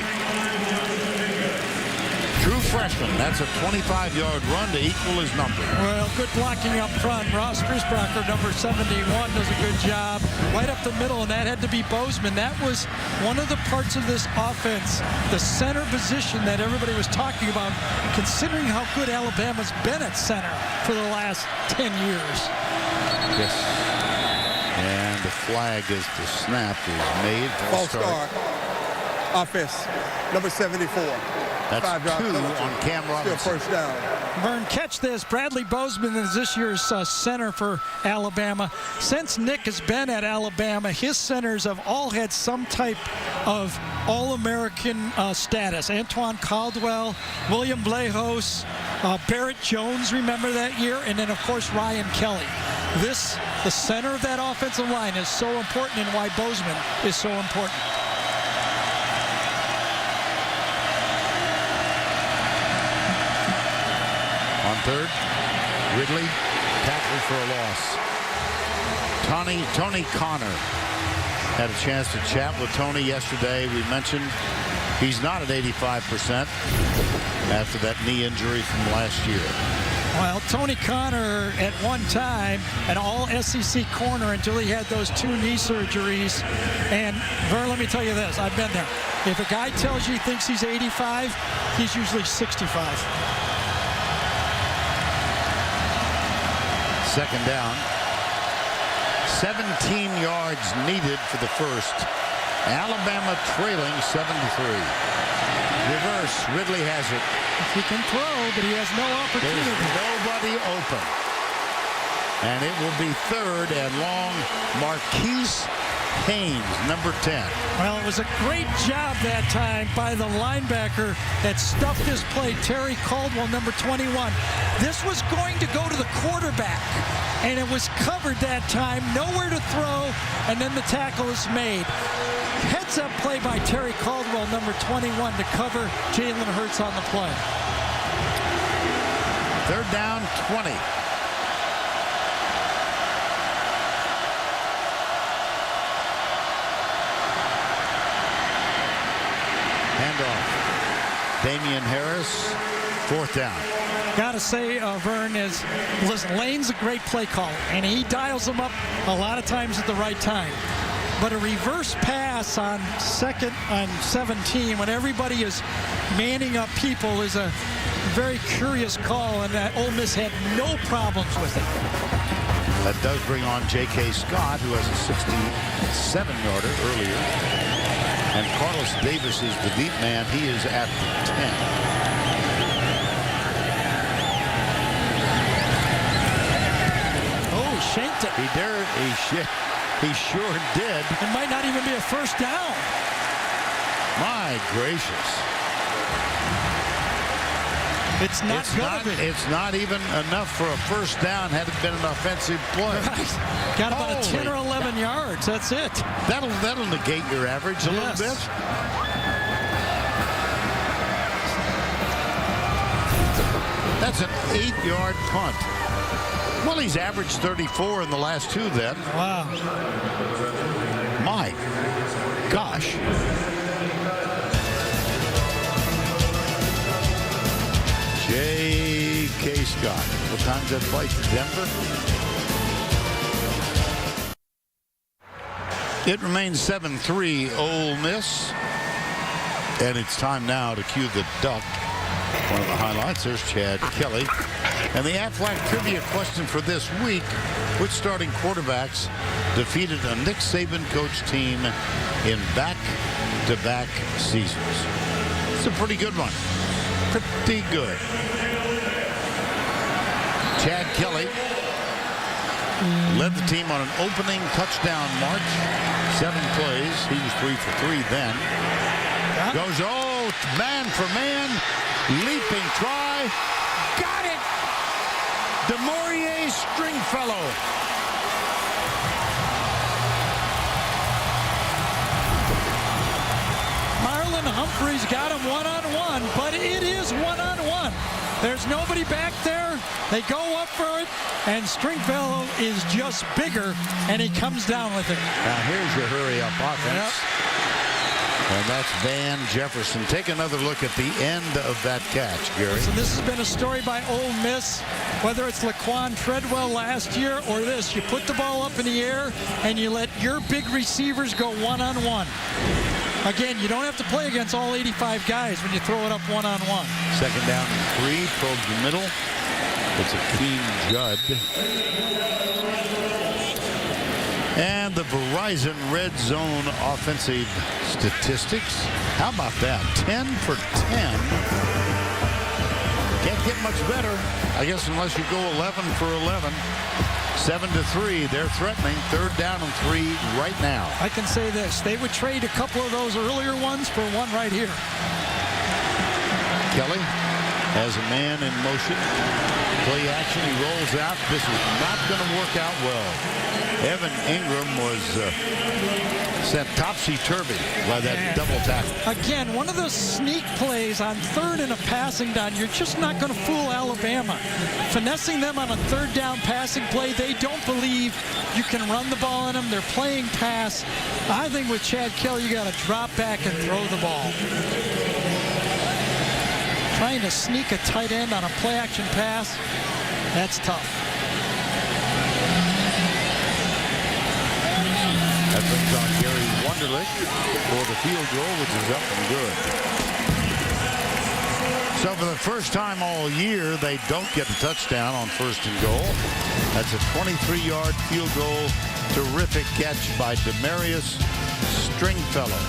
True freshman. That's a 25-yard run to equal his number. Well, good blocking up front. Ross Griesbracher, number 71, does a good job. Right up the middle, and that had to be Bozeman. That was one of the parts of this offense, the center position that everybody was talking about, considering how good Alabama's been at center for the last 10 years. Yes. And the flag as the snap is made. False start. Offense, number 74. That's 5-yard 2 penalty. on Cam Robinson. Still first down. Vern, catch this. Bradley Bozeman is this year's center for Alabama. Since Nick has been at Alabama, his centers have all had some type of All-American status. Antoine Caldwell, William Blahos, Barrett Jones, remember that year? And then, of course, Ryan Kelly. The center of that offensive line is so important, and why Bozeman is so important. On third, Ridley tackled for a loss. Tony Connor had a chance to chat with Tony yesterday. We mentioned he's not at 85% after that knee injury from last year. Well, Tony Connor at one time an all-SEC corner until he had those 2 knee surgeries. And Vern, let me tell you this, I've been there. If a guy tells you he thinks he's 85, he's usually 65. Second down. 17 yards needed for the first. Alabama trailing 7-3. Reverse. Ridley has it. He can throw, but he has no opportunity. There's nobody open. And it will be third and long. Marquise Haynes, number 10. Well, it was a great job that time by the linebacker that stuffed his play, Terry Caldwell, number 21. This was going to go to the quarterback, and it was covered that time, nowhere to throw, and then the tackle is made. Heads-up play by Terry Caldwell, number 21, to cover Jalen Hurts on the play. Third down, 20. Handoff. Damian Harris, fourth down. Gotta say, Vern, listen, Lane's a great play caller, and he dials them up a lot of times at the right time. But a reverse pass on 2nd and 17 when everybody is manning up people is a very curious call, and Ole Miss had no problems with it. That does bring on J.K. Scott, who has a 67-yarder earlier. And Carlos Davis is the deep man. He is at the 10. Oh, he shanked it. He sure did. It might not even be a first down. My gracious. It's not even enough for a first down had it been an offensive play. Right. Got about a 10 or 11 yards. That's it. That'll negate your average a little bit. That's an 8-yard punt. Well, he's averaged 34 in the last 2 then. Wow. My gosh. J.K. Scott. What time's that flight to Denver? It remains 7-3 Ole Miss. And it's time now to cue the duck. One of the highlights, there's Chad Kelly. And the Aflac trivia question for this week: which starting quarterbacks defeated a Nick Saban coach team in back-to-back seasons? It's a pretty good one. Pretty good. Chad Kelly led the team on an opening touchdown march. 7 plays. He was 3 for 3 then. Goes, man for man. Leaping try. Got it. DeMaurier Stringfellow. Marlon Humphreys got him one-on-one, but it is one-on-one. There's nobody back there. They go up for it, and Stringfellow is just bigger, and he comes down with it. Now here's your hurry-up offense. Yep. And that's Van Jefferson. Take another look at the end of that catch, Gary. So this has been a story by Ole Miss, whether it's Laquan Treadwell last year or this. You put the ball up in the air, and you let your big receivers go one-on-one. Again, you don't have to play against all 85 guys when you throw it up one-on-one. Second down and 3, probes the middle. It's Akeem Judd. And the Verizon Red Zone offensive statistics. How about that? 10 for 10 Can't get much better, I guess, unless you go 11 for 11. 7-3. They're threatening. 3rd down and 3 right now. I can say this. They would trade a couple of those earlier ones for one right here. Kelly has a man in motion. Play action. He rolls out. This is not going to work out well. Evan Ingram was sent topsy-turvy by that double tackle. Again, one of those sneak plays on 3rd and a passing down. You're just not going to fool Alabama. Finessing them on a 3rd down passing play. They don't believe you can run the ball on them. They're playing pass. I think with Chad Kelly, you got to drop back and throw the ball. Trying to sneak a tight end on a play-action pass, that's tough. That brings on Gary Wunderlich for the field goal, which is up and good. So for the first time all year, they don't get a touchdown on 1st and goal. That's a 23-yard field goal. Terrific catch by Demarius Stringfellow.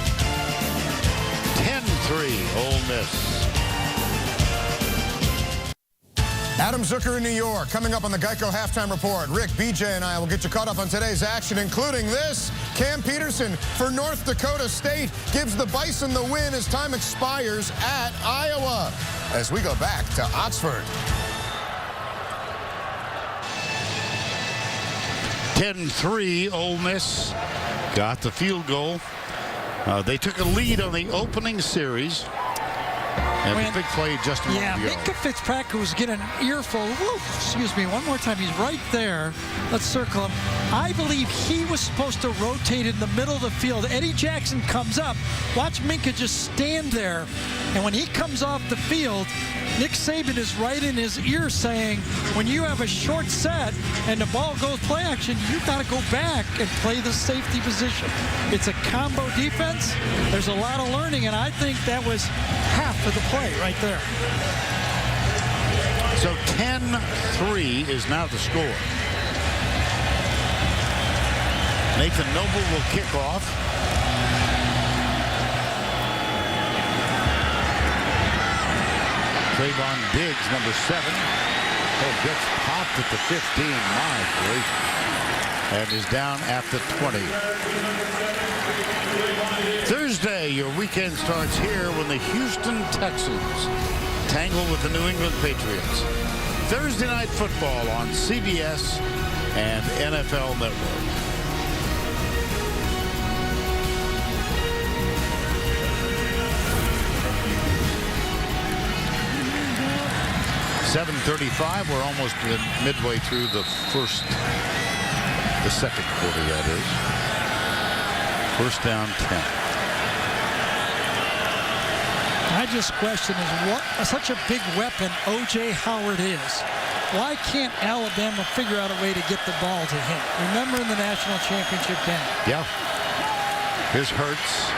10-3 Ole Miss. Adam Zucker in New York. Coming up on the Geico Halftime Report, Rick, BJ, and I will get you caught up on today's action, including this. Cam Peterson for North Dakota State gives the Bison the win as time expires at Iowa. As we go back to Oxford. 10-3, Ole Miss got the field goal. They took a lead on the opening series. And the big play, Justin. Yeah, Minka Fitzpatrick was getting an earful. Whoa, excuse me, one more time. He's right there. Let's circle him. I believe he was supposed to rotate in the middle of the field. Eddie Jackson comes up. Watch Minka just stand there. And when he comes off the field, Nick Saban is right in his ear saying, when you have a short set and the ball goes play action, you got to go back and play the safety position. It's a combo defense. There's a lot of learning, and I think that was half of the play right there. So 10-3 is now the score. Nathan Noble will kick off. Trayvon Diggs, number 7. Oh, gets popped at the 15. My gracious. And is down at the 20. Thursday, your weekend starts here when the Houston Texans tangle with the New England Patriots. Thursday night football on CBS and NFL Network. .35, we're almost midway through the second quarter, that is. 1st down 10. I just question is what such a big weapon O.J. Howard is. Why can't Alabama figure out a way to get the ball to him? Remember in the national championship game. Yeah. Here's Hurts.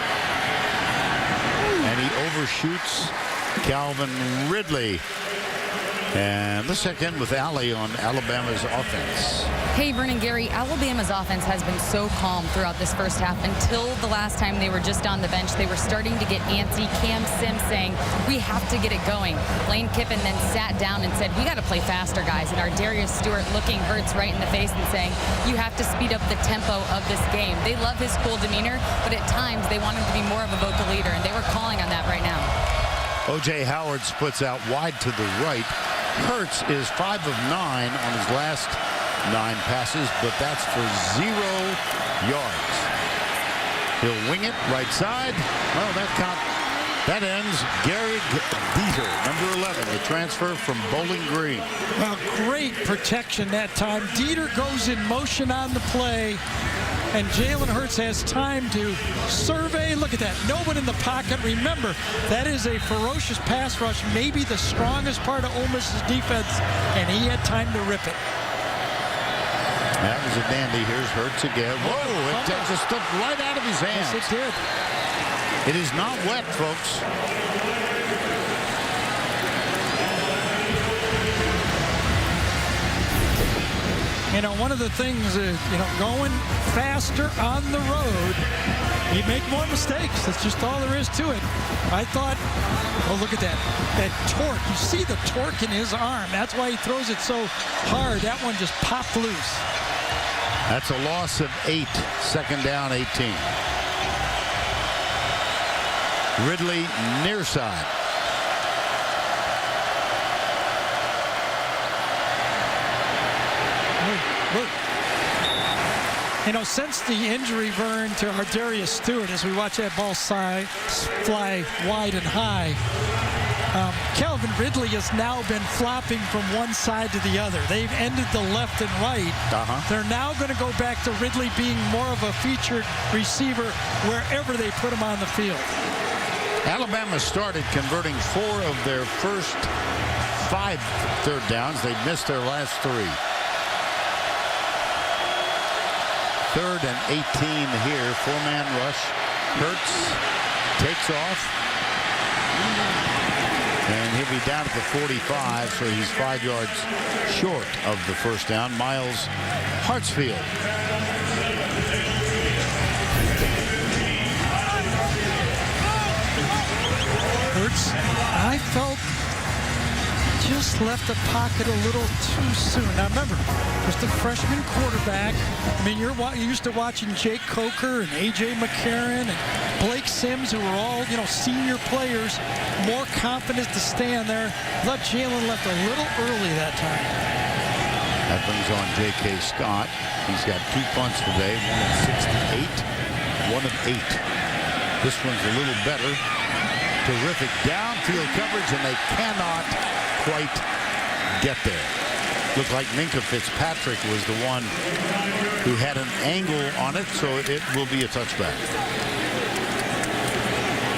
And he overshoots Calvin Ridley. And the second with Alley on Alabama's offense. Hey, Vernon, Gary, Alabama's offense has been so calm throughout this first half until the last time they were just on the bench. They were starting to get antsy. Cam Sims saying, we have to get it going. Lane Kiffin then sat down and said, we got to play faster, guys. And our Darius Stewart looking Hurts right in the face and saying, you have to speed up the tempo of this game. They love his cool demeanor, but at times they want him to be more of a vocal leader, and they were calling on that right now. O.J. Howard splits out wide to the right. Hurts is 5 of 9 on his last 9 passes, but that's for 0 yards. He'll wing it right side. Well, that ends Gary Dieter, number 11, the transfer from Bowling Green. Well, great protection that time. Dieter goes in motion on the play, and Jalen Hurts has time to survey. Look at that. No one in the pocket. Remember, that is a ferocious pass rush, maybe the strongest part of Ole Miss's defense, and he had time to rip it. That was a dandy. Here's Hurts again. Whoa, it just slipped right out of his hands. Yes, it did. It is not wet, folks. You know, one of the things is, going faster on the road You make more mistakes. That's just all there is to it. I thought, oh, look at that. That torque. You see the torque in his arm. That's why he throws it so hard. That one just popped loose. That's a loss of 8. Second down, 18. Ridley near side. Look. You know, since the injury, Vern, to Ardarius Stewart, as we watch that ball fly wide and high, Calvin Ridley has now been flopping from one side to the other. They've ended the left and right. They're now going to go back to Ridley being more of a featured receiver wherever they put him on the field. Alabama started converting 4 of their first 5 third downs. They missed their last 3. Third and 18 here. 4-man rush. Hurts takes off. And he'll be down at the 45, so he's 5 yards short of the first down. Miles Hartsfield. Hurts, I felt, just left the pocket a little too soon. Now remember, just a freshman quarterback. I mean, you're used to watching Jake Coker and A.J. McCarron and Blake Sims, who were all, you know, senior players, more confident to stand there. I thought Jalen left a little early that time. That brings on J.K. Scott. He's got 2 punts today, 1 of 68, 1 of 8. This one's a little better. Terrific downfield coverage, and they cannot quite get there. Looked like Minka Fitzpatrick was the one who had an angle on it, so it will be a touchback.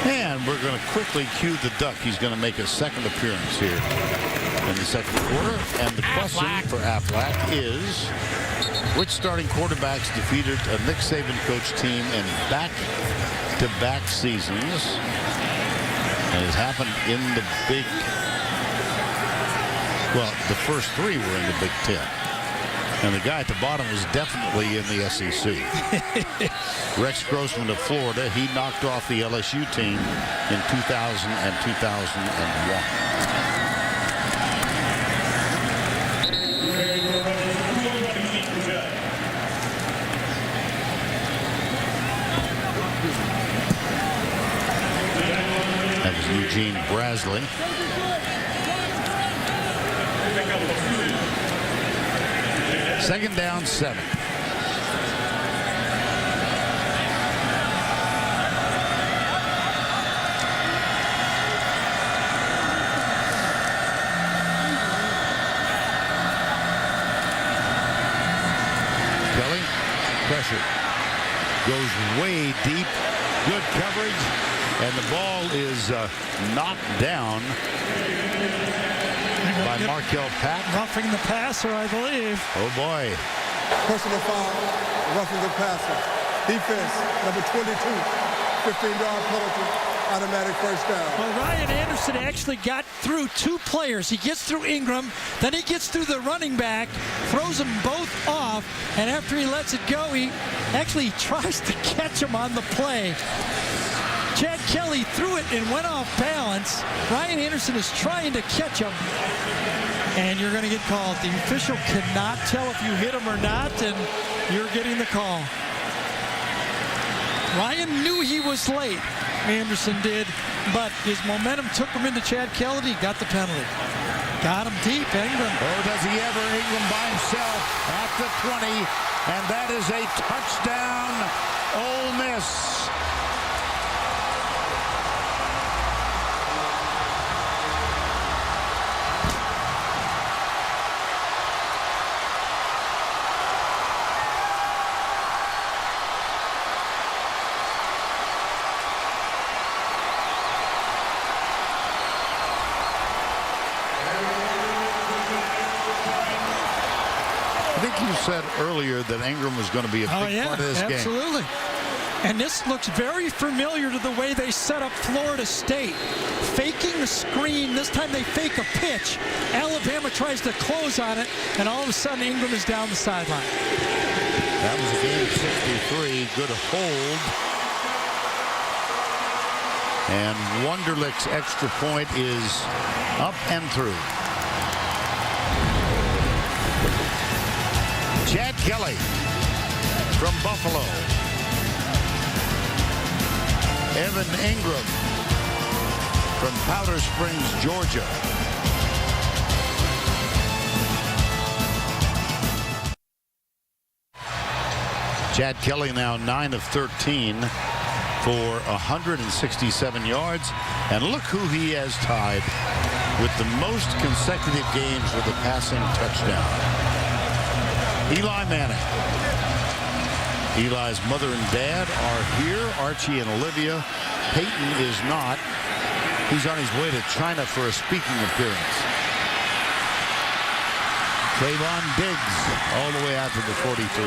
And we're going to quickly cue the duck. He's going to make a second appearance here in the second quarter. And the question for Aflac is, which starting quarterbacks defeated a Nick Saban coach team in back-to-back seasons? And it happened in the Big... Well, the first 3 were in the Big Ten. And the guy at the bottom was definitely in the SEC. Rex Grossman of Florida. He knocked off the LSU team in 2000 and 2001. That was Eugene Brasley. Second down, 7. Kelly, pressure. Goes way deep. Good coverage. And the ball is knocked down by Markel Patton. Roughing the passer, I believe. Oh, boy. Personal foul, roughing the passer. Defense, number 22, 15-yard penalty, automatic first down. Well, Ryan Anderson actually got through 2 players. He gets through Ingram, then he gets through the running back, throws them both off, and after he lets it go, he actually tries to catch him on the play. Chad Kelly threw it and went off balance. Ryan Anderson is trying to catch him, and you're going to get called. The official cannot tell if you hit him or not, and you're getting the call. Ryan knew he was late, Anderson did, but his momentum took him into Chad Kelly. He got the penalty. Got him deep, Ingram. Oh, does he ever? Ingram by himself at the 20, and that is a touchdown, Ole Miss. You said earlier that Ingram was going to be a big part of this game. Absolutely. And this looks very familiar to the way they set up Florida State. Faking the screen. This time they fake a pitch. Alabama tries to close on it, and all of a sudden Ingram is down the sideline. That was a game of 63. Good hold And Wunderlich's extra point is up and through. Chad Kelly from Buffalo. Evan Ingram from Powder Springs, Georgia. Chad Kelly now 9 of 13 for 167 yards. And look who he has tied with the most consecutive games with a passing touchdown. Eli Manning. Eli's mother and dad are here, Archie and Olivia. Peyton is not. He's on his way to China for a speaking appearance. Trayvon Diggs all the way out to the 43.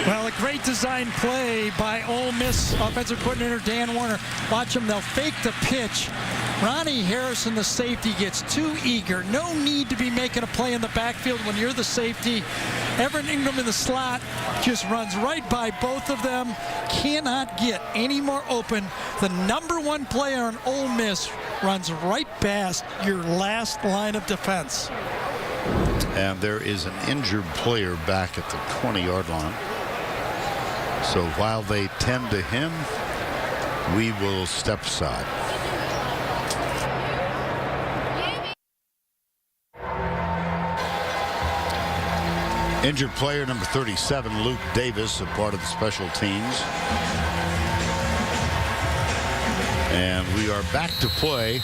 Well, a great design play by Ole Miss offensive coordinator Dan Warner. Watch them, they'll fake the pitch. Ronnie Harrison, the safety, gets too eager. No need to be making a play in the backfield when you're the safety. Evan Ingram in the slot just runs right by both of them. Cannot get any more open. The #1 player on Ole Miss runs right past your last line of defense. And there is an injured player back at the 20-yard line. So while they tend to him, we will step aside. Injured player number 37, Luke Davis, a part of the special teams. And we are back to play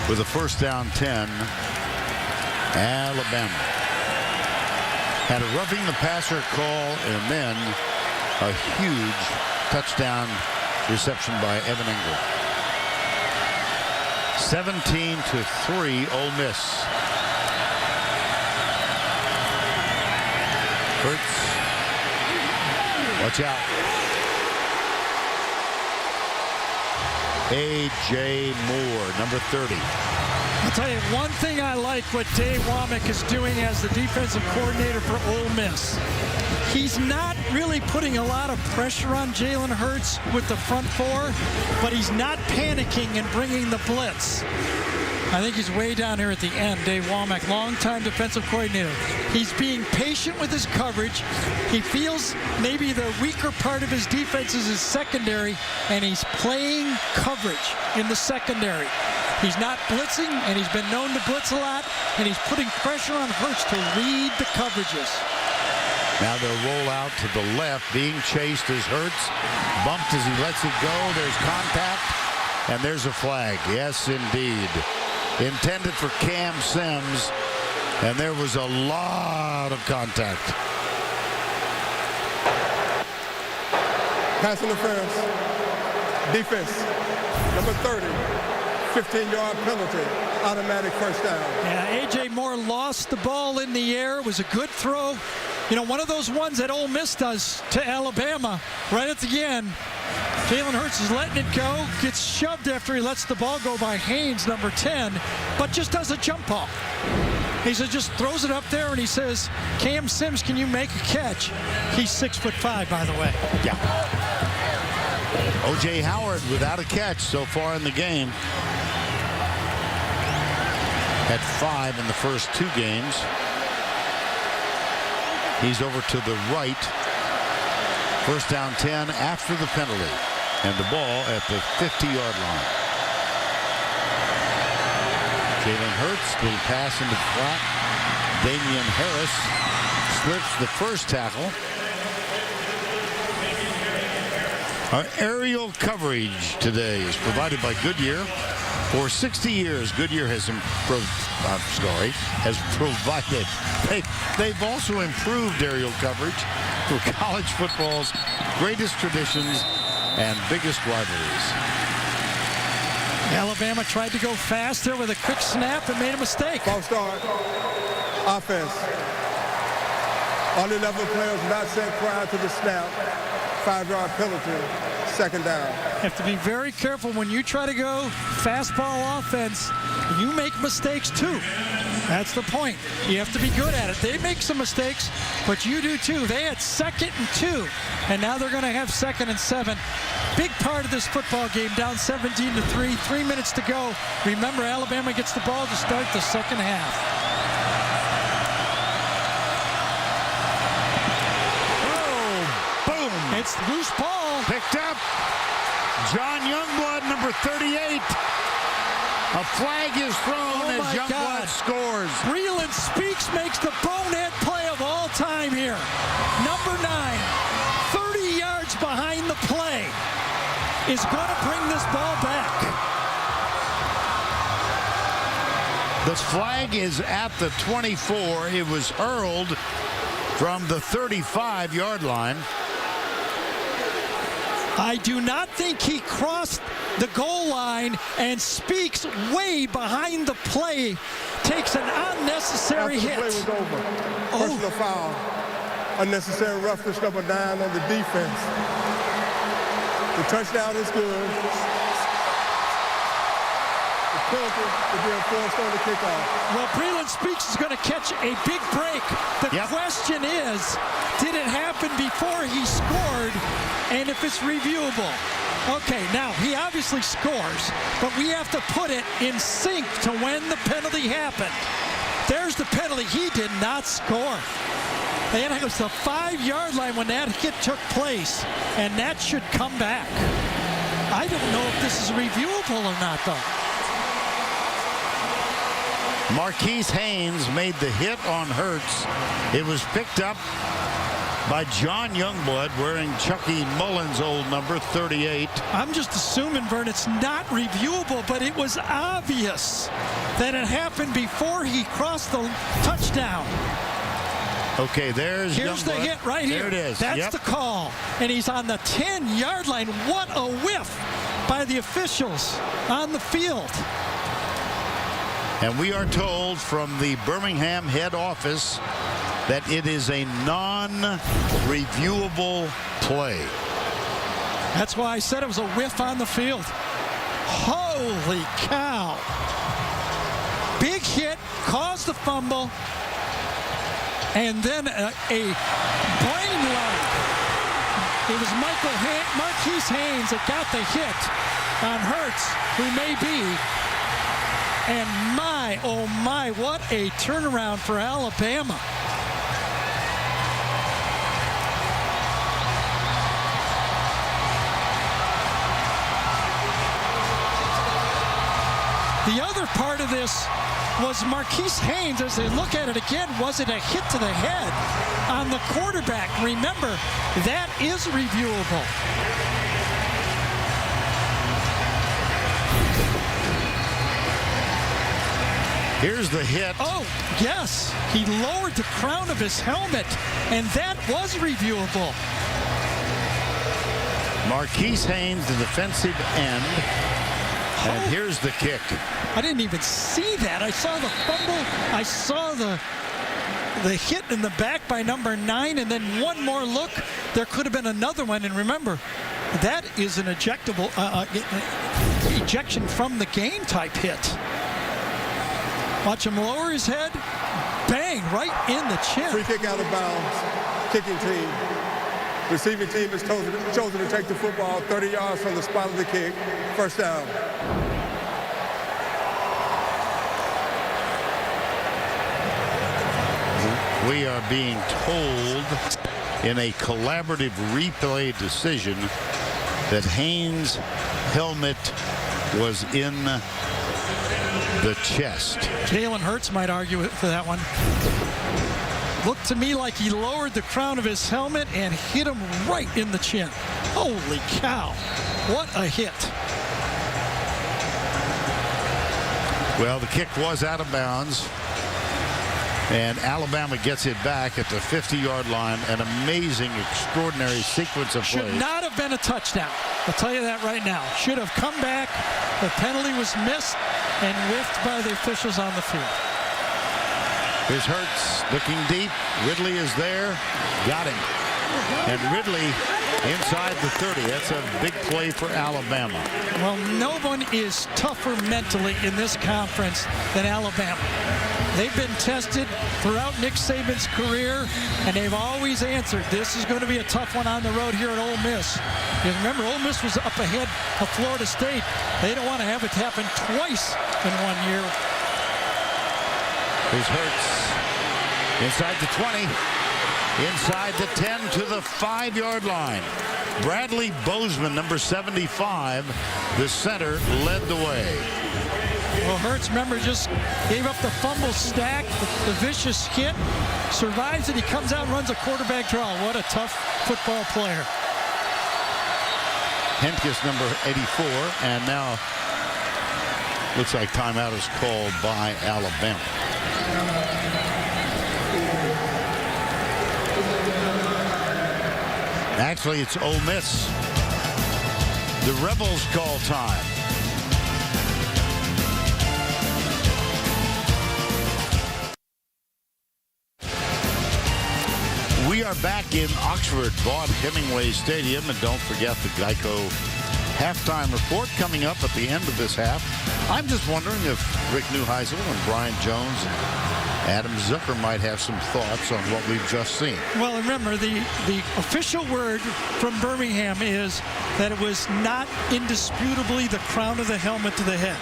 with a first down 10. Alabama had a roughing the passer call and then a huge touchdown reception by Evan Ingram. 17-3 Ole Miss. Hurts. Watch out. A.J. Moore, number 30. I'll tell you one thing I like what Dave Womack is doing as the defensive coordinator for Ole Miss. He's not really putting a lot of pressure on Jalen Hurts with the front four, but he's not panicking and bringing the blitz. I think he's way down here at the end. Dave Womack, longtime defensive coordinator. He's being patient with his coverage. He feels maybe the weaker part of his defense is his secondary, and he's playing coverage in the secondary. He's not blitzing, and he's been known to blitz a lot, and he's putting pressure on Hurts to read the coverages. Now they'll roll out to the left, being chased as Hurts bumped as he lets it go. There's contact, and there's a flag. Yes, indeed. Intended for Cam Sims, and there was a lot of contact. Pass interference. Defense. Number 30. 15-yard penalty. Automatic first down. Yeah, A.J. Moore lost the ball in the air. It was a good throw. You know, one of those ones that Ole Miss does to Alabama right at the end. Jalen Hurts is letting it go, gets shoved after he lets the ball go by Haynes, number 10, but just does a jump ball. He says, just throws it up there, and he says, Cam Sims, can you make a catch? He's 6'5", by the way. Yeah. O.J. Howard without a catch so far in the game. Had 5 in the first 2 games. He's over to the right. First down 10 after the penalty. And the ball at the 50-yard line. Jalen Hurts, little pass into the flat. Damian Harris slips the first tackle. Our aerial coverage today is provided by Goodyear. For 60 years, Goodyear has provided. They've also improved aerial coverage for college football's greatest traditions and biggest rivalries. Alabama tried to go fast there with a quick snap and made a mistake. False start. Offense. All 11 players not sent prior to the snap. 5-yard penalty. Second down. You have to be very careful when you try to go fastball offense. You make mistakes too. That's the point. You have to be good at it. They make some mistakes, but you do too. They had 2nd and 2, and now they're going to have 2nd and 7. Big part of this football game, down 17-3, 3 minutes to go. Remember, Alabama gets the ball to start the second half. Oh, boom. It's loose ball. Picked up. John Youngblood, number 38. A flag is thrown as Youngblood scores. Breland Speaks makes the bonehead play of all time here. Number 9, 30 yards behind the play, is going to bring this ball back. The flag is at the 24. It was hurled from the 35-yard line. I do not think he crossed the goal line, and Speaks way behind the play takes an unnecessary hit. After the play was over, personal foul, unnecessary roughness, number 9 on the defense. The touchdown is good. The penalty is being forced on the kickoff. Well, Breland Speaks is going to catch a big break. The question is, did it happen before he scored, and if it's reviewable? Okay, now, he obviously scores, but we have to put it in sync to when the penalty happened. There's the penalty. He did not score. And it was the 5-yard line when that hit took place, and that should come back. I don't know if this is reviewable or not, though. Marquise Haynes made the hit on Hurts. It was picked up by John Youngblood, wearing Chucky Mullins' old number, 38. I'm just assuming, Vern, it's not reviewable, but it was obvious that it happened before he crossed the touchdown. Okay, here's the hit right here. There it is. That's the call. And he's on the 10-yard line. What a whiff by the officials on the field. And we are told from the Birmingham head office that it is a non-reviewable play. That's why I said it was a whiff on the field. Holy cow. Big hit, caused the fumble, and then a brain run. It was Marquise Haynes that got the hit on Hurts, who may be. And my, oh my, what a turnaround for Alabama. The other part of this was Marquise Haynes, as they look at it again, was it a hit to the head on the quarterback? Remember, that is reviewable. Here's the hit. Oh, yes. He lowered the crown of his helmet, and that was reviewable. Marquise Haynes, the defensive end. And here's the kick. I didn't even see that. I saw the fumble. I saw the hit in the back by number 9, and then one more look. There could have been another one. And remember, that is an ejectable ejection from the game type hit. Watch him lower his head. Bang, right in the chin. Free kick out of bounds. Kicking team. Receiving team has chosen to take the football 30 yards from the spot of the kick. First down. We are being told in a collaborative replay decision that Haynes' helmet was in the chest. Jalen Hurts might argue for that one. Looked to me like he lowered the crown of his helmet and hit him right in the chin. Holy cow. What a hit. Well, the kick was out of bounds. And Alabama gets it back at the 50-yard line. An amazing, extraordinary sequence of plays. Should not have been a touchdown. I'll tell you that right now. Should have come back. The penalty was missed and whiffed by the officials on the field. Here's Hurts looking deep. Ridley is there. Got him. And Ridley inside the 30. That's a big play for Alabama. Well, no one is tougher mentally in this conference than Alabama. They've been tested throughout Nick Saban's career, and they've always answered. This is going to be a tough one on the road here at Ole Miss. Because remember, Ole Miss was up ahead of Florida State. They don't want to have it happen twice in 1 year. Here's Hurts inside the 20, inside the 10 to the 5-yard line. Bradley Bozeman, number 75, the center, led the way. Well, Hurts, remember, just gave up the fumble stack, the vicious hit, survives it. He comes out and runs a quarterback draw. What a tough football player. Hentges, number 84, and now looks like timeout is called by Alabama. Actually, it's Ole Miss. The Rebels call time. We are back in Oxford, Vaught-Hemingway Stadium, and don't forget the Geico halftime report coming up at the end of this half. I'm just wondering if Rick Neuheisel and Brian Jones and Adam Zucker might have some thoughts on what we've just seen. Well, remember, the official word from Birmingham is that it was not indisputably the crown of the helmet to the head.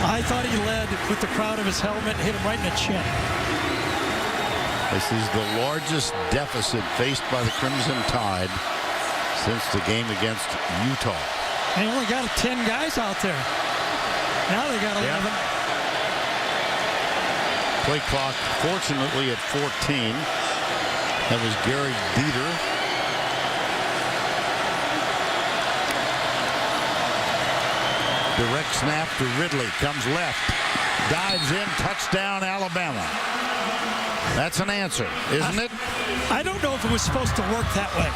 I thought he led with the crown of his helmet, hit him right in the chin. This is the largest deficit faced by the Crimson Tide since the game against Utah. They only got 10 guys out there. Now they got 11. Yeah. Play clock, fortunately, at 14. That was Gary Dieter. Direct snap to Ridley. Comes left. Dives in. Touchdown, Alabama. That's an answer, isn't it? I don't know if it was supposed to work that way.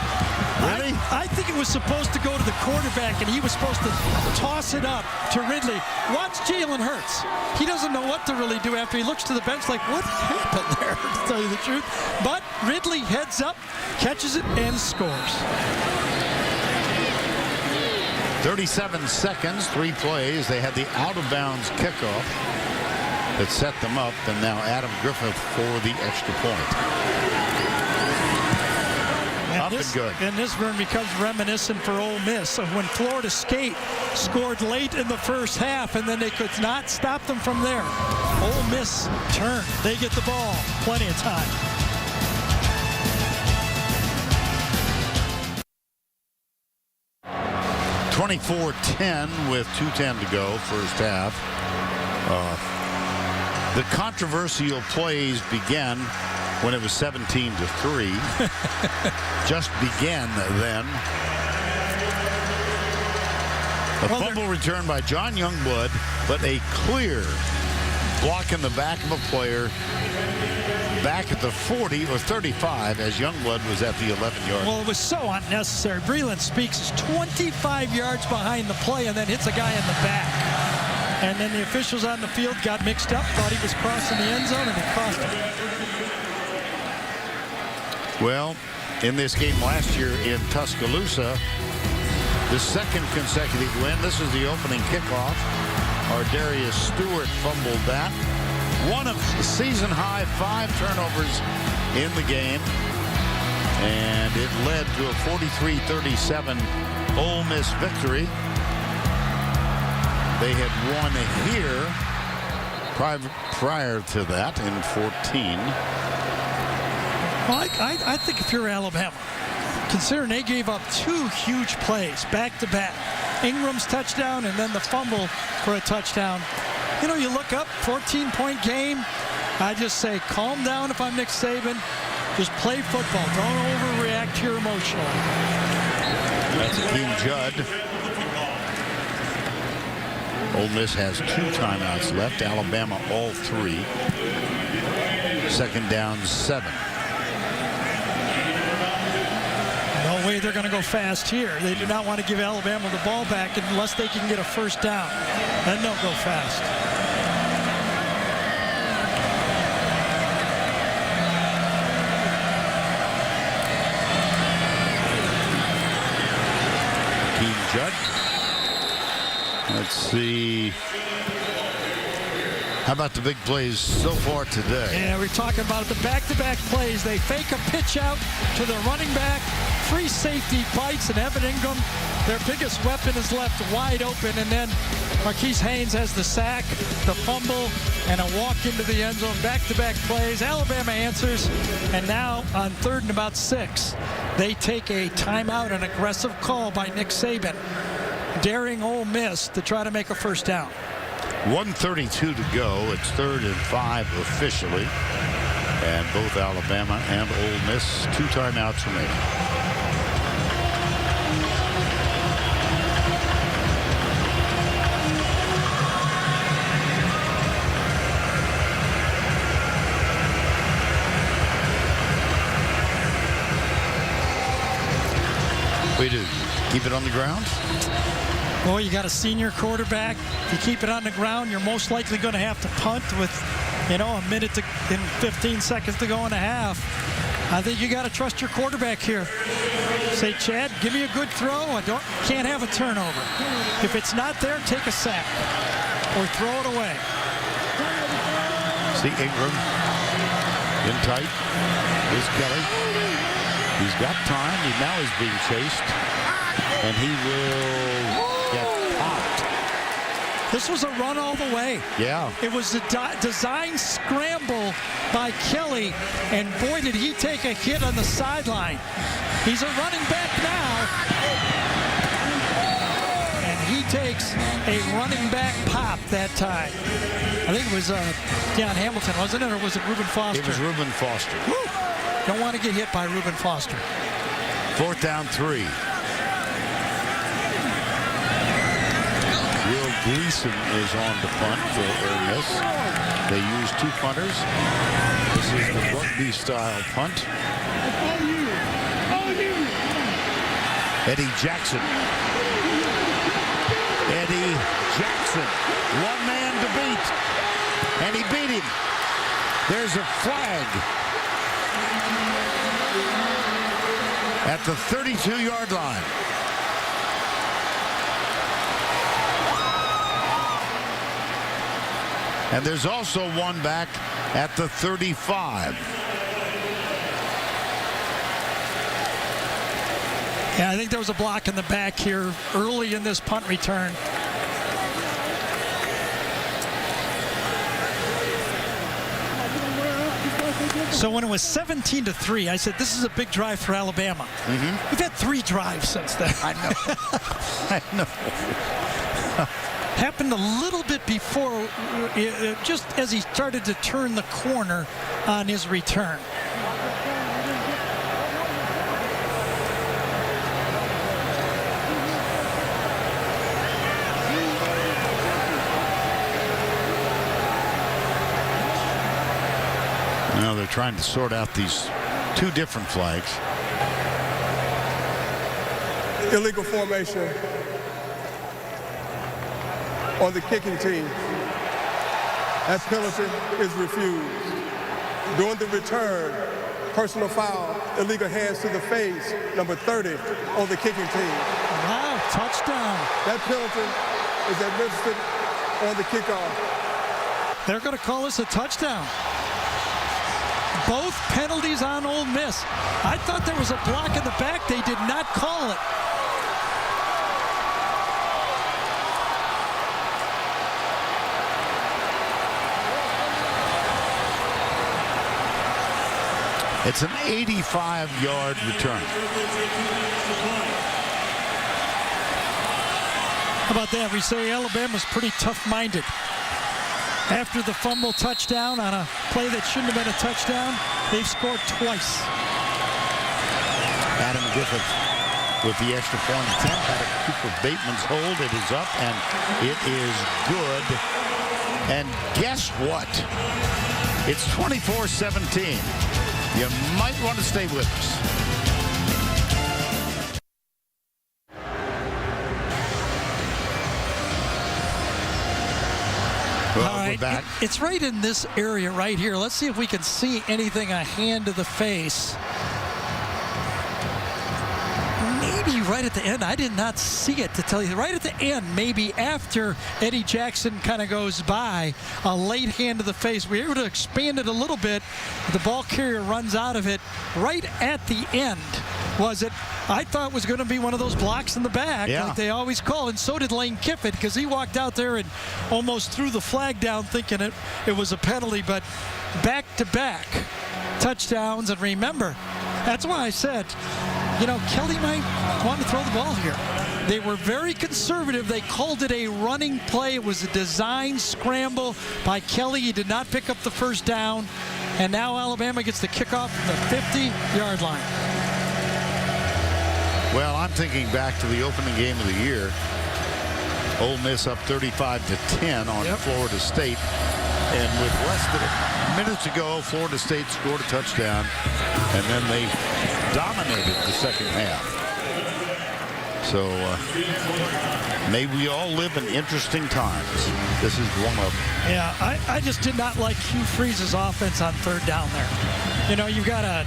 Really? I think it was supposed to go to the quarterback, and he was supposed to toss it up to Ridley. Watch Jalen Hurts. He doesn't know what to really do after he looks to the bench like, what happened there, to tell you the truth. But Ridley heads up, catches it, and scores. 37 seconds, 3 plays. They had the out-of-bounds kickoff that set them up, and now Adam Griffith for the extra point. Up and good. And this one becomes reminiscent for Ole Miss of when Florida State scored late in the first half, and then they could not stop them from there. Ole Miss turned. They get the ball. Plenty of time. (24-10) with 2:10 to go, first half. The controversial plays began when it was 17-3. Just began then. A fumble return by John Youngblood, but a clear block in the back of a player back at the 40 or 35 as Youngblood was at the 11-yard. Well, it was so unnecessary. Breland Speaks is 25 yards behind the play and then hits a guy in the back. And then the officials on the field got mixed up, thought he was crossing the end zone, and it cost him. Well, in this game last year in Tuscaloosa, the second consecutive win. This is the opening kickoff. Ardarius Stewart fumbled that. One of the season-high 5 turnovers in the game. And it led to a 43-37 Ole Miss victory. They had won here prior to that in 14. Well, I think if you're Alabama, considering they gave up 2 huge plays back-to-back, Ingram's touchdown and then the fumble for a touchdown. You know, you look up, 14-point game. I just say, calm down if I'm Nick Saban. Just play football. Don't overreact here emotionally. That's Akeem Judd. Ole Miss has 2 timeouts left. Alabama all 3. Second down, 7. No way they're going to go fast here. They do not want to give Alabama the ball back unless they can get a first down. Then they'll go fast. Team Judd. Let's see. How about the big plays so far today? Yeah, we're talking about the back-to-back plays. They fake a pitch out to the running back. Free safety bites, and Evan Ingram, their biggest weapon, is left wide open. And then Marquise Haynes has the sack, the fumble, and a walk into the end zone. Back-to-back plays. Alabama answers. And now on 3rd and about 6, they take a timeout, an aggressive call by Nick Saban, daring Ole Miss to try to make a first down. 1:32 to go. It's 3rd and 5 officially. And both Alabama and Ole Miss, 2 timeouts remaining. We do. Keep it on the ground. Boy, you got a senior quarterback. If you keep it on the ground, you're most likely going to have to punt with, a minute and 15 seconds to go in a half. I think you got to trust your quarterback here. Say, Chad, give me a good throw. Can't have a turnover. If it's not there, take a sack or throw it away. See Ingram in tight. Here's Kelly. He's got time. He now is being chased, and he will get popped. This was a run all the way. Yeah. It was a design scramble by Kelly, and boy, did he take a hit on the sideline. He's a running back now, and he takes a running back pop that time. I think it was Deion Hamilton, wasn't it, or was it Reuben Foster? It was Reuben Foster. Woo! Don't want to get hit by Reuben Foster. 4th down 3. Will Gleason is on the punt for Ole Miss. They use 2 punters. This is the rugby-style punt. Eddie Jackson. Eddie Jackson. 1 man to beat. And he beat him. There's a flag at the 32-yard line. And there's also one back at the 35. Yeah, I think there was a block in the back here early in this punt return. So when it was 17-3, I said, this is a big drive for Alabama. We've had 3 drives since then. I know. I know. Happened a little bit before, just as he started to turn the corner on his return. Now they're trying to sort out these 2 different flags. Illegal formation on the kicking team. That penalty is refused. During the return, personal foul, illegal hands to the face, number 30 on the kicking team. Wow, touchdown. That penalty is administered on the kickoff. They're going to call this a touchdown. Both penalties on Ole Miss. I thought there was a block in the back. They did not call it. It's an 85-yard return. How about that? We say Alabama's pretty tough-minded. After the fumble touchdown on a play that shouldn't have been a touchdown, they've scored twice. Adam Griffith with the extra point attempt out of Cooper Bateman's hold. It is up, and it is good. And guess what? It's 24-17. You might want to stay with us. Well, all right, we're back. It's right in this area right here. Let's see if we can see anything, a hand to the face. maybe right at the end, I did not see it to tell you. Right at the end, maybe after Eddie Jackson kind of goes by, a late hand to the face. We were able to expand it a little bit. The ball carrier runs out of it. Right at the end was it. I thought was going to be one of those blocks in the back, like they always call, and so did Lane Kiffin, because he walked out there and almost threw the flag down thinking it was a penalty. But back-to-back touchdowns, and remember, that's why I said, Kelly might want to throw the ball here. They were very conservative. They called it a running play. It was a design scramble by Kelly. He did not pick up the first down, and now Alabama gets the kickoff from the 50-yard line. Well, I'm thinking back to the opening game of the year. Ole Miss up 35-10 on Florida State. And with less than minutes to go, Florida State scored a touchdown. And then they dominated the second half. So may we all live in interesting times. This is one of them. Yeah, I just did not like Hugh Freeze's offense on third down there. You've got a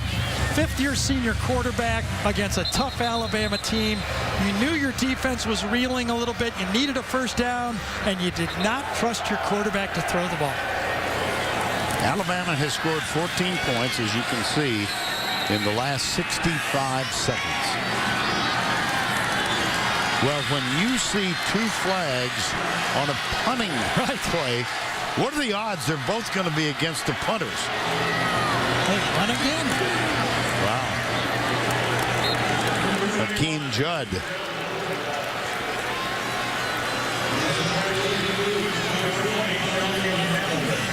fifth-year senior quarterback against a tough Alabama team. You knew your defense was reeling a little bit. You needed a first down, and you did not trust your quarterback to throw the ball. Alabama has scored 14 points, as you can see, in the last 65 seconds. Well, when you see two flags on a punting play, what are the odds they're both going to be against the punters? They run again. Wow. Hakeem Judd.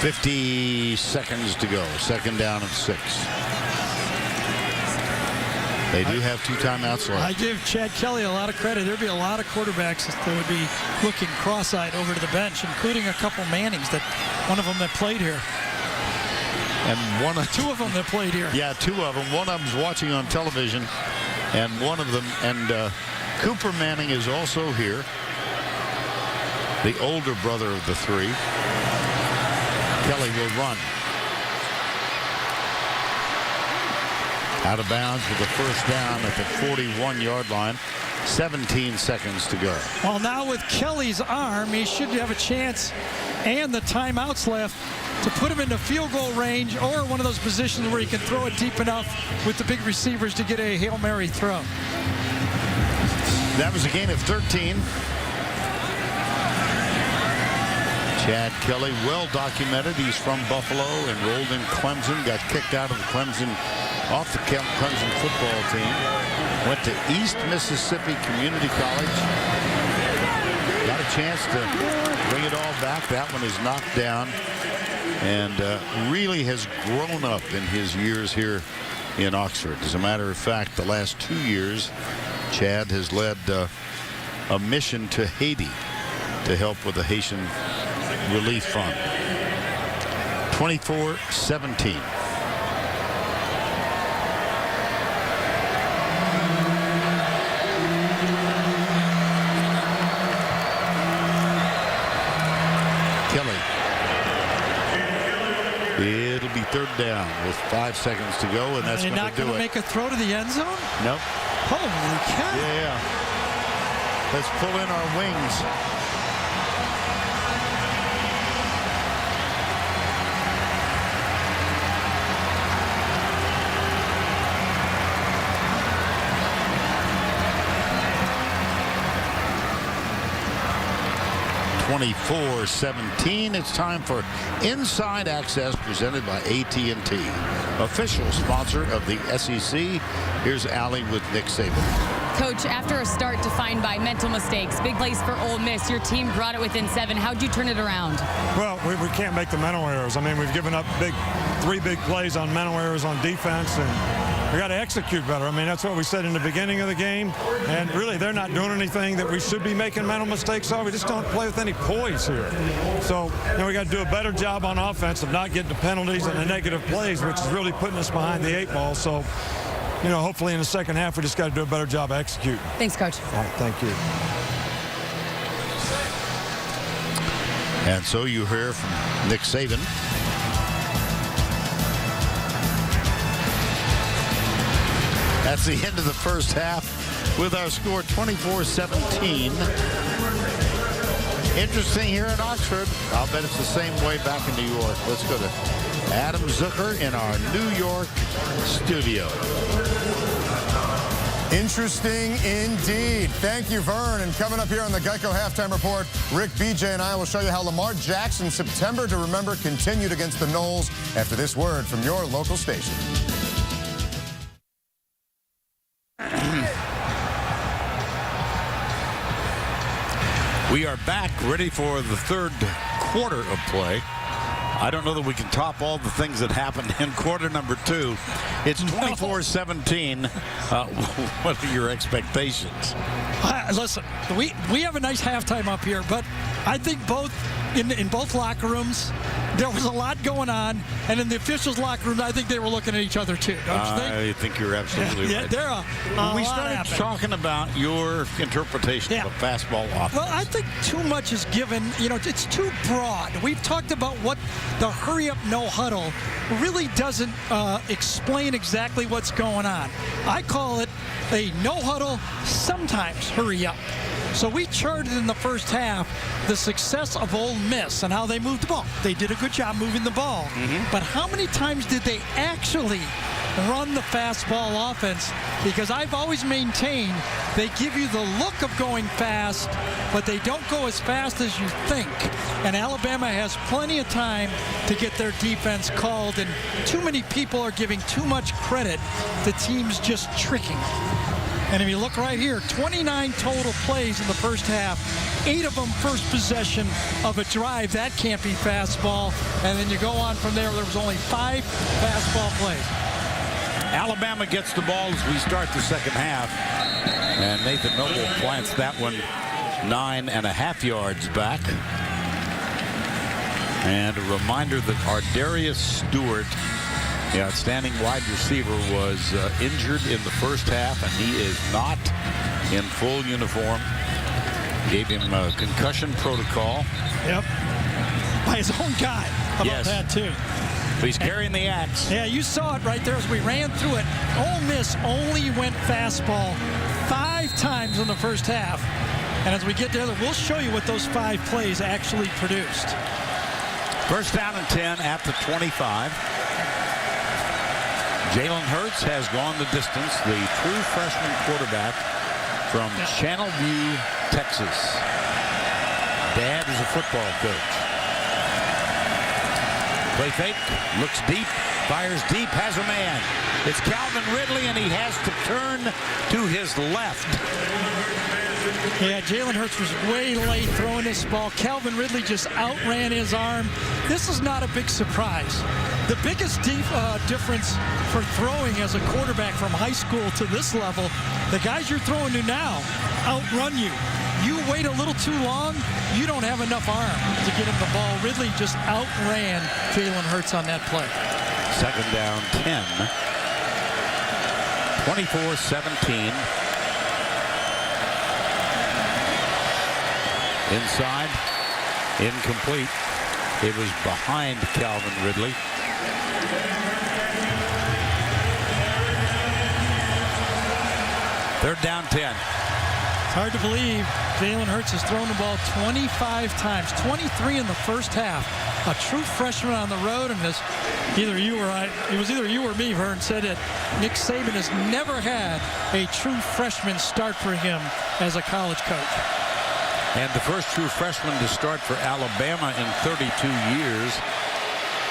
$50 seconds to go. Second down and 6. They do have 2 timeouts left. I give Chad Kelly a lot of credit. There'd be a lot of quarterbacks that would be looking cross-eyed over to the bench, including a couple Mannings, one of them that played here. And two of them that played here. Yeah, 2 of them. One of them's watching on television, and one of them, and Cooper Manning is also here, the older brother of the 3. Kelly will run. Out of bounds with the first down at the 41-yard line. 17 seconds to go. Well, now with Kelly's arm, he should have a chance, and the timeouts left, to put him into field goal range or one of those positions where he can throw it deep enough with the big receivers to get a Hail Mary throw. That was a gain of 13. Chad Kelly, well documented. He's from Buffalo, enrolled in Clemson, got kicked out of the off the Clemson football team. Went to East Mississippi Community College. Got a chance to bring it all back. That one is knocked down. And really has grown up in his years here in Oxford. As a matter of fact, the last 2 years, Chad has led a mission to Haiti to help with the Haitian Relief Fund. 24-17. Kelly. It'll be third down with 5 seconds to go, and that's going to do it. Not going to make a throw to the end zone? Nope. Holy cow. Yeah. Let's pull in our wings. (24-17). It's time for Inside Access presented by AT&T, official sponsor of the SEC. Here's Allie with Nick Saban. Coach, after a start defined by mental mistakes, big plays for Ole Miss, your team brought it within 7. How'd you turn it around? Well, we can't make the mental errors. I mean, we've given up 3 big plays on mental errors on defense, and we got to execute better. I mean, that's what we said in the beginning of the game. And really, they're not doing anything that we should be making mental mistakes on. We just don't play with any poise here. So, we got to do a better job on offense of not getting the penalties and the negative plays, which is really putting us behind the 8 ball. So, hopefully in the second half, we just got to do a better job of executing. Thanks, Coach. All right, thank you. And so you hear from Nick Saban. That's the end of the first half. with our score 24-17. Interesting here in Oxford. I'll bet it's the same way back in New York. Let's go to Adam Zucker in our New York studio. Interesting indeed. Thank you, Vern. And coming up here on the Geico Halftime Report, Rick, BJ, and I will show you how Lamar Jackson's September to Remember continued against the Knowles after this word from your local station. We are back, ready for the third quarter of play. I don't know that we can top all the things that happened in quarter number 2. It's 24-17. What are your expectations? Listen, we have a nice halftime up here, but I think in both locker rooms, there was a lot going on, and in the officials' locker rooms, I think they were looking at each other too. Don't you think? I think you're absolutely right. We started talking about your interpretation of a fastball offense. Well, I think too much is given. It's too broad. We've talked about what the hurry-up, no huddle really doesn't explain exactly what's going on. I call it a no huddle, sometimes hurry up. So we charted in the first half the success of Ole Miss and how they moved the ball. They did a good job moving the ball. But how many times did they actually run the fastball offense? Because I've always maintained they give you the look of going fast, but they don't go as fast as you think. And Alabama has plenty of time to get their defense called, and too many people are giving too much credit to teams just tricking. And if you look right here, 29 total plays in the first half, 8 of them first possession of a drive. That can't be fastball. And then you go on from there. There was only 5 fastball plays. Alabama gets the ball as we start the second half. And Nathan Noble plants that one 9.5 yards back. And a reminder that Ardarius Stewart, the outstanding wide receiver, was injured in the first half, and he is not in full uniform. Gave him a concussion protocol. Yep. By his own guy. How about that, too? But he's carrying the axe. Yeah, you saw it right there as we ran through it. Ole Miss only went fastball 5 times in the first half. And as we get there, we'll show you what those 5 plays actually produced. First down and 10 at the 25. Jalen Hurts has gone the distance, the true freshman quarterback from Channelview, Texas. Dad is a football coach. Play fake, looks deep, fires deep, has a man. It's Calvin Ridley, and he has to turn to his left. Yeah, Jalen Hurts was way late throwing this ball. Calvin Ridley just outran his arm. This is not a big surprise. The biggest difference for throwing as a quarterback from high school to this level, the guys you're throwing to now outrun you. You wait a little too long, you don't have enough arm to get him the ball. Ridley just outran Jalen Hurts on that play. Second down, 10. 24-17. Inside, incomplete. It was behind Calvin Ridley. Third down, 10. It's hard to believe Jalen Hurts has thrown the ball 25 times, 23 in the first half. A true freshman on the road, and as either you or I, it was either you or me, Vern, said it, Nick Saban has never had a true freshman start for him as a college coach. And the first true freshman to start for Alabama in 32 years.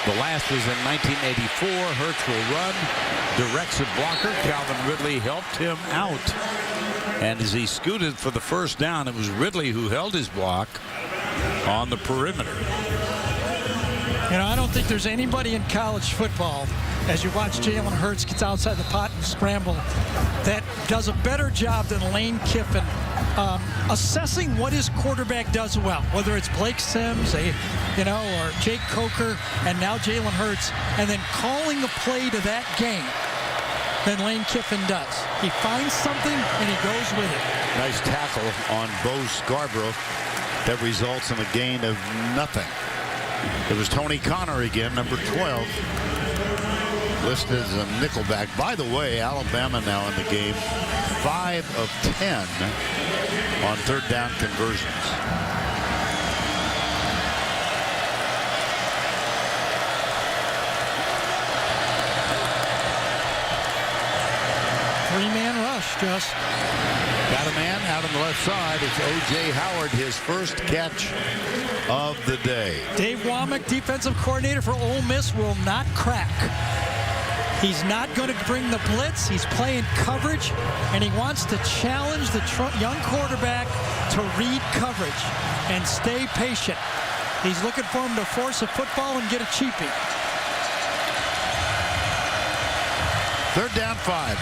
The last was in 1984. Hurts will run, directs a blocker. Calvin Ridley helped him out. And as he scooted for the first down, it was Ridley who held his block on the perimeter. You know, I don't think there's anybody in college football, as you watch Jalen Hurts gets outside the pot and scramble, that does a better job than Lane Kiffin assessing what his quarterback does well, whether it's Blake Sims, or Jake Coker, and now Jalen Hurts, and then calling the play to that game than Lane Kiffin does. He finds something and he goes with it. Nice tackle on Bo Scarborough that results in a gain of nothing. It was Tony Connor again, number 12, listed as a nickelback. By the way, Alabama now in the game 5 of 10 on third down conversions. Three-man rush, just. Got a man out on the left side. It's O.J. Howard, his first catch of the day. Dave Womack, defensive coordinator for Ole Miss, will not crack. He's not going to bring the blitz. He's playing coverage, and he wants to challenge the young quarterback to read coverage and stay patient. He's looking for him to force a football and get a cheapie. Third down, 5.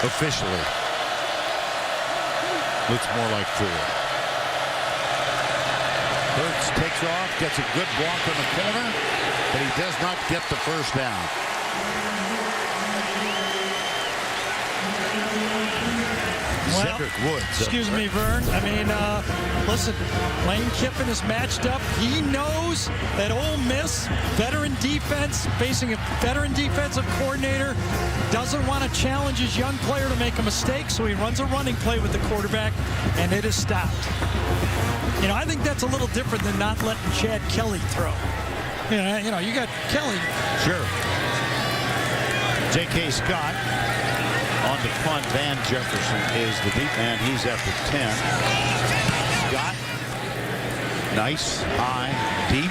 Officially. Looks more like 4. Hurts takes off, gets a good block in the corner, but he does not get the first down. Well, Cedric Woods. Excuse me, Vern. I mean, listen, Lane Kiffin is matched up. He knows that Ole Miss, veteran defense, facing a veteran defensive coordinator, doesn't want to challenge his young player to make a mistake, so he runs a running play with the quarterback, and it is stopped. You know, I think that's a little different than not letting Chad Kelly throw. You know, you got Kelly. Sure. J.K. Scott on the punt. Van Jefferson is the deep man. He's at the 10. Scott. Nice, high, deep.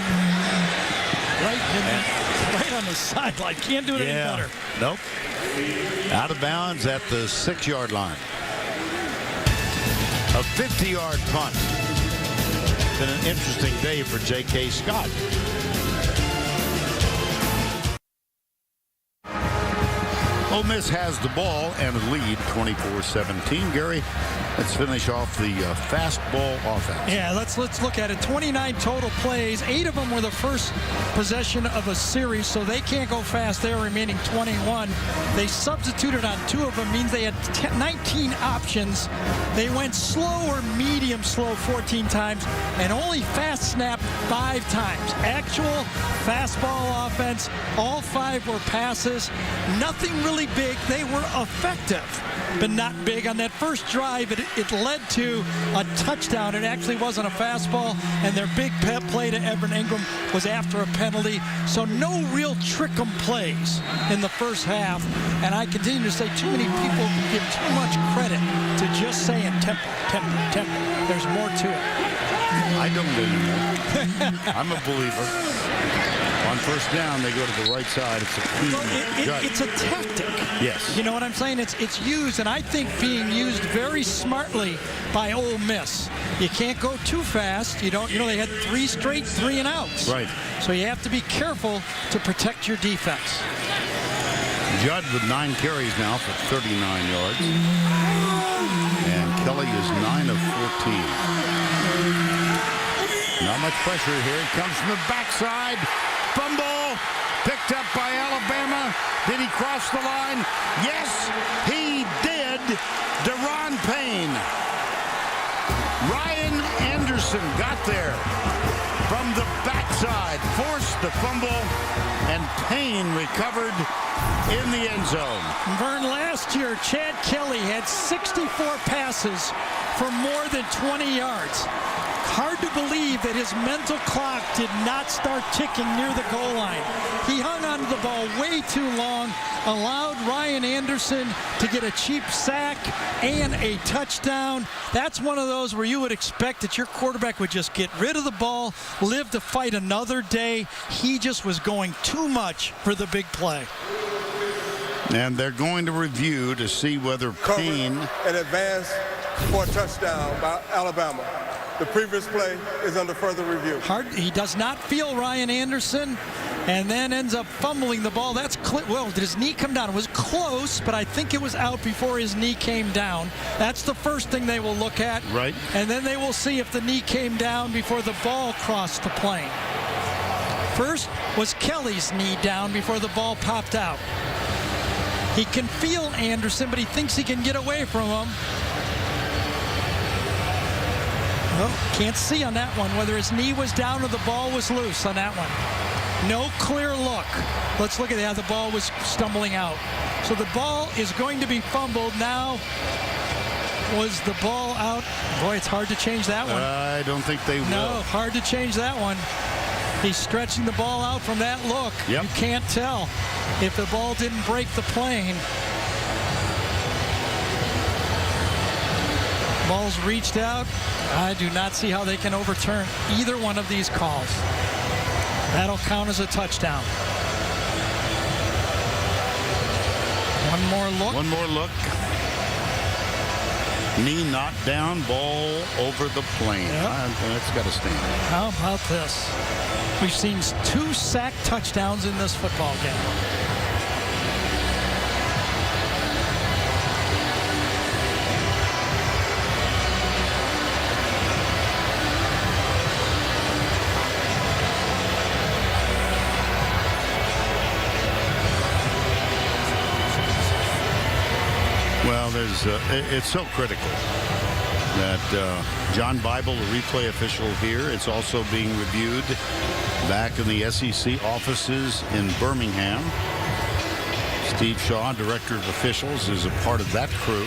Right on the sideline. Can't do it any better. Nope. Out of bounds at the 6-yard line. A 50-yard punt. Been an interesting day for J.K. Scott. Ole Miss has the ball and a lead 24-17. Gary, let's finish off the fastball offense. Yeah, let's look at it. 29 total plays. 8 of them were the first possession of a series, so they can't go fast. They're remaining 21. They substituted on 2 of them, means they had 19 options. They went slow or medium slow 14 times and only fast snap 5 times. Actual fastball offense, all 5 were passes. Nothing really big. They were effective, but not big. On that first drive, it led to a touchdown. It actually wasn't a fastball, and their big play to Evan Ingram was after a penalty. So no real trick-em plays in the first half. And I continue to say too many people give too much credit to just saying tempo, tempo, tempo. There's more to it. I don't anymore. I'm a believer. On first down, they go to the right side. It's a key. It's a tactic. Yes. You know what I'm saying? It's used, and I think being used very smartly by Ole Miss. You can't go too fast. You know, they had 3 straight 3-and-outs. Right. So you have to be careful to protect your defense. Judd with 9 carries now for 39 yards. And Kelly is 9 of 14. Not much pressure here. He comes from the backside. Fumble picked up by Alabama. Did he cross the line? Yes, he did. Deron Payne. Ryan Anderson got there from the backside, forced the fumble, and Payne recovered in the end zone. Vern, last year, Chad Kelly had 64 passes for more than 20 yards. Hard to believe that his mental clock did not start ticking near the goal line. He hung onto the ball way too long, allowed Ryan Anderson to get a cheap sack and a touchdown. That's one of those where you would expect that your quarterback would just get rid of the ball, live to fight another day. He just was going too much for the big play. And they're going to review to see whether Payne... An advance for a touchdown by Alabama. The previous play is under further review. He does not feel Ryan Anderson and then ends up fumbling the ball. That's well, did his knee come down? It was close, but I think it was out before his knee came down. That's the first thing they will look at. Right. And then they will see if the knee came down before the ball crossed the plane. First was Kelly's knee down before the ball popped out. He can feel Anderson, but he thinks he can get away from him. Well, can't see on that one whether his knee was down or the ball was loose on that one. No clear look. Let's look at that. The ball was stumbling out. So the ball is going to be fumbled. Now, was the ball out? Boy, it's hard to change that one. I don't think they will. No, hard to change that one. He's stretching the ball out from that look. Yep. You can't tell if the ball didn't break the plane. Ball's reached out. I do not see how they can overturn either one of these calls. That'll count as a touchdown. One more look. One more look. Knee knocked down, ball over the plane. Yep. That's got to stand. How about this? We've seen 2 sack touchdowns in this football game. Well, it's so critical that John Bible, the replay official here, it's also being reviewed back in the SEC offices in Birmingham. Steve Shaw, director of officials, is a part of that crew.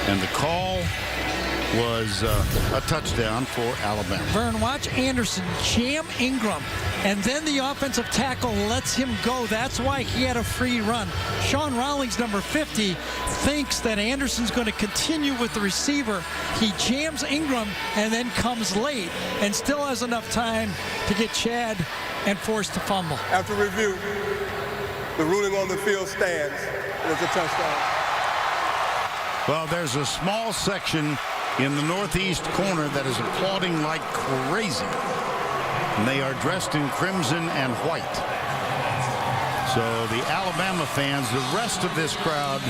And the call was a touchdown for Alabama. Vern, watch Anderson jam Ingram, and then the offensive tackle lets him go. That's why he had a free run. Sean Rawlings, number 50, thinks that Anderson's going to continue with the receiver. He jams Ingram and then comes late and still has enough time to get Chad and forced to fumble. After review, the ruling on the field stands. It was a touchdown. Well, there's a small section in the northeast corner that is applauding like crazy. And they are dressed in crimson and white. So the Alabama fans, the rest of this crowd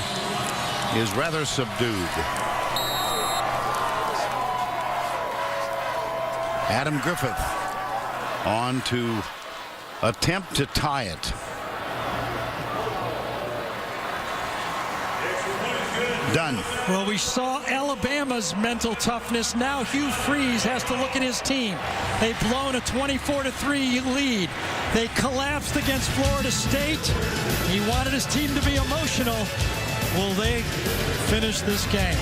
is rather subdued. Adam Griffith on to attempt to tie it. Done. Well, we saw Alabama's mental toughness. Now Hugh Freeze has to look at his team. They've blown a 24-3 lead. They collapsed against Florida State. He wanted his team to be emotional. Will they finish this game?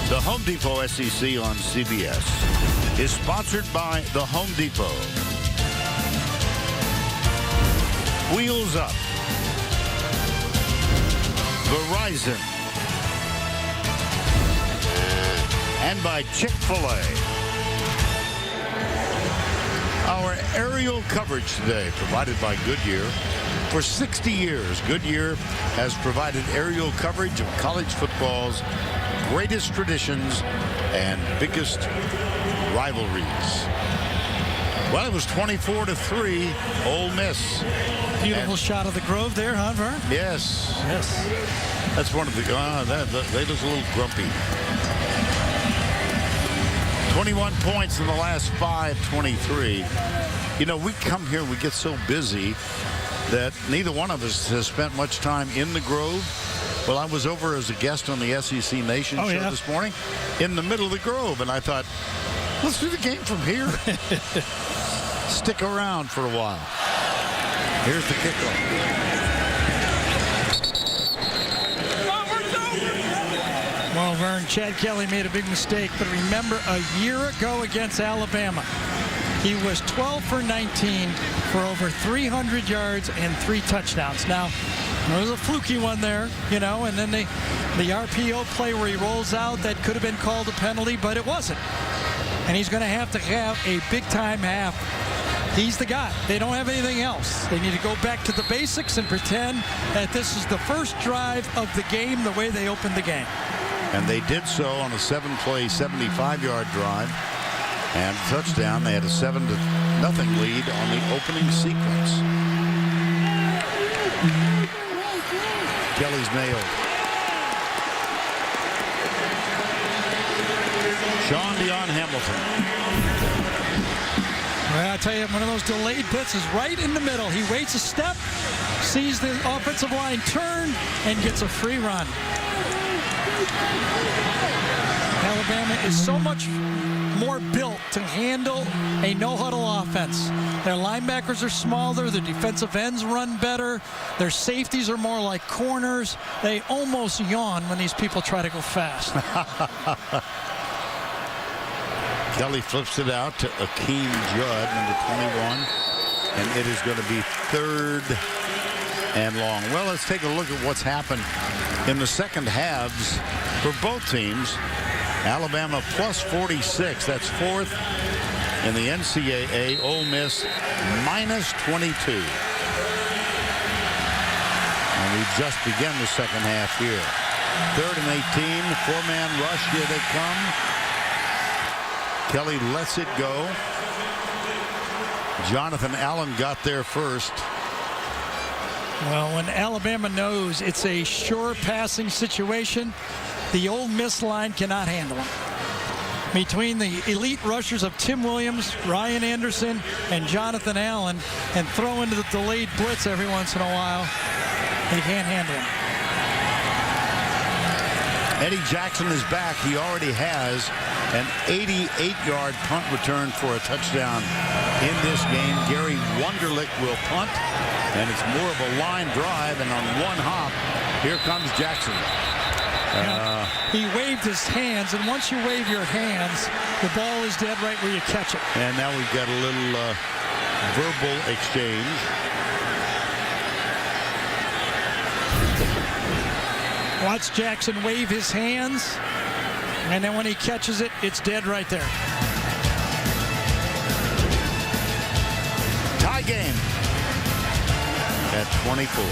The Home Depot SEC on CBS is sponsored by the Home Depot. Wheels Up, Verizon, and by Chick-fil-A. Our aerial coverage today provided by Goodyear. For 60 years, Goodyear has provided aerial coverage of college football's greatest traditions and biggest rivalries. Well, it was 24-3, Ole Miss. Beautiful shot of the Grove there, huh, Vern? Yes. Yes. That's one of the, they look a little grumpy. 21 points in the last 5-23. You know, we come here, we get so busy that neither one of us has spent much time in the Grove. Well, I was over as a guest on the SEC Nation show this morning in the middle of the Grove, and I thought, let's do the game from here. Stick around for a while. Here's the kickoff. Well, Vern, Chad Kelly made a big mistake, but remember a year ago against Alabama, he was 12 for 19 for over 300 yards and 3 touchdowns. Now, there was a fluky one there, you know, and then the RPO play where he rolls out, that could have been called a penalty, but it wasn't. And he's going to have a big-time half. He's the guy. They don't have anything else. They need to go back to the basics and pretend that this is the first drive of the game the way they opened the game. And they did so on a 7-play, 75-yard drive. And touchdown. They had a 7-0 lead on the opening sequence. Kelly's nailed. Sean Dion Hamilton. Well, I tell you, one of those delayed blitzes right in the middle. He waits a step, sees the offensive line turn, and gets a free run. Alabama is so much more built to handle a no-huddle offense. Their linebackers are smaller. Their defensive ends run better. Their safeties are more like corners. They almost yawn when these people try to go fast. Kelly flips it out to Akeem Judd, number 21. And it is going to be 3rd and long. Well, let's take a look at what's happened in the second halves for both teams. Alabama plus 46. That's 4th in the NCAA. Ole Miss minus 22. And we just began the second half here. 3rd and 18. 4-man rush. Here they come. Kelly lets it go. Jonathan Allen got there first. Well, when Alabama knows it's a sure passing situation, the Ole Miss line cannot handle them. Between the elite rushers of Tim Williams, Ryan Anderson, and Jonathan Allen, and throw into the delayed blitz every once in a while, they can't handle them. Eddie Jackson is back. He already has an 88-yard punt return for a touchdown in this game. Gary Wunderlich will punt, and it's more of a line drive, and on one hop, here comes Jackson. He waved his hands, and once you wave your hands, the ball is dead right where you catch it. And now we've got a little verbal exchange. Watch Jackson wave his hands, and then when he catches it, it's dead right there. Tie game at 24.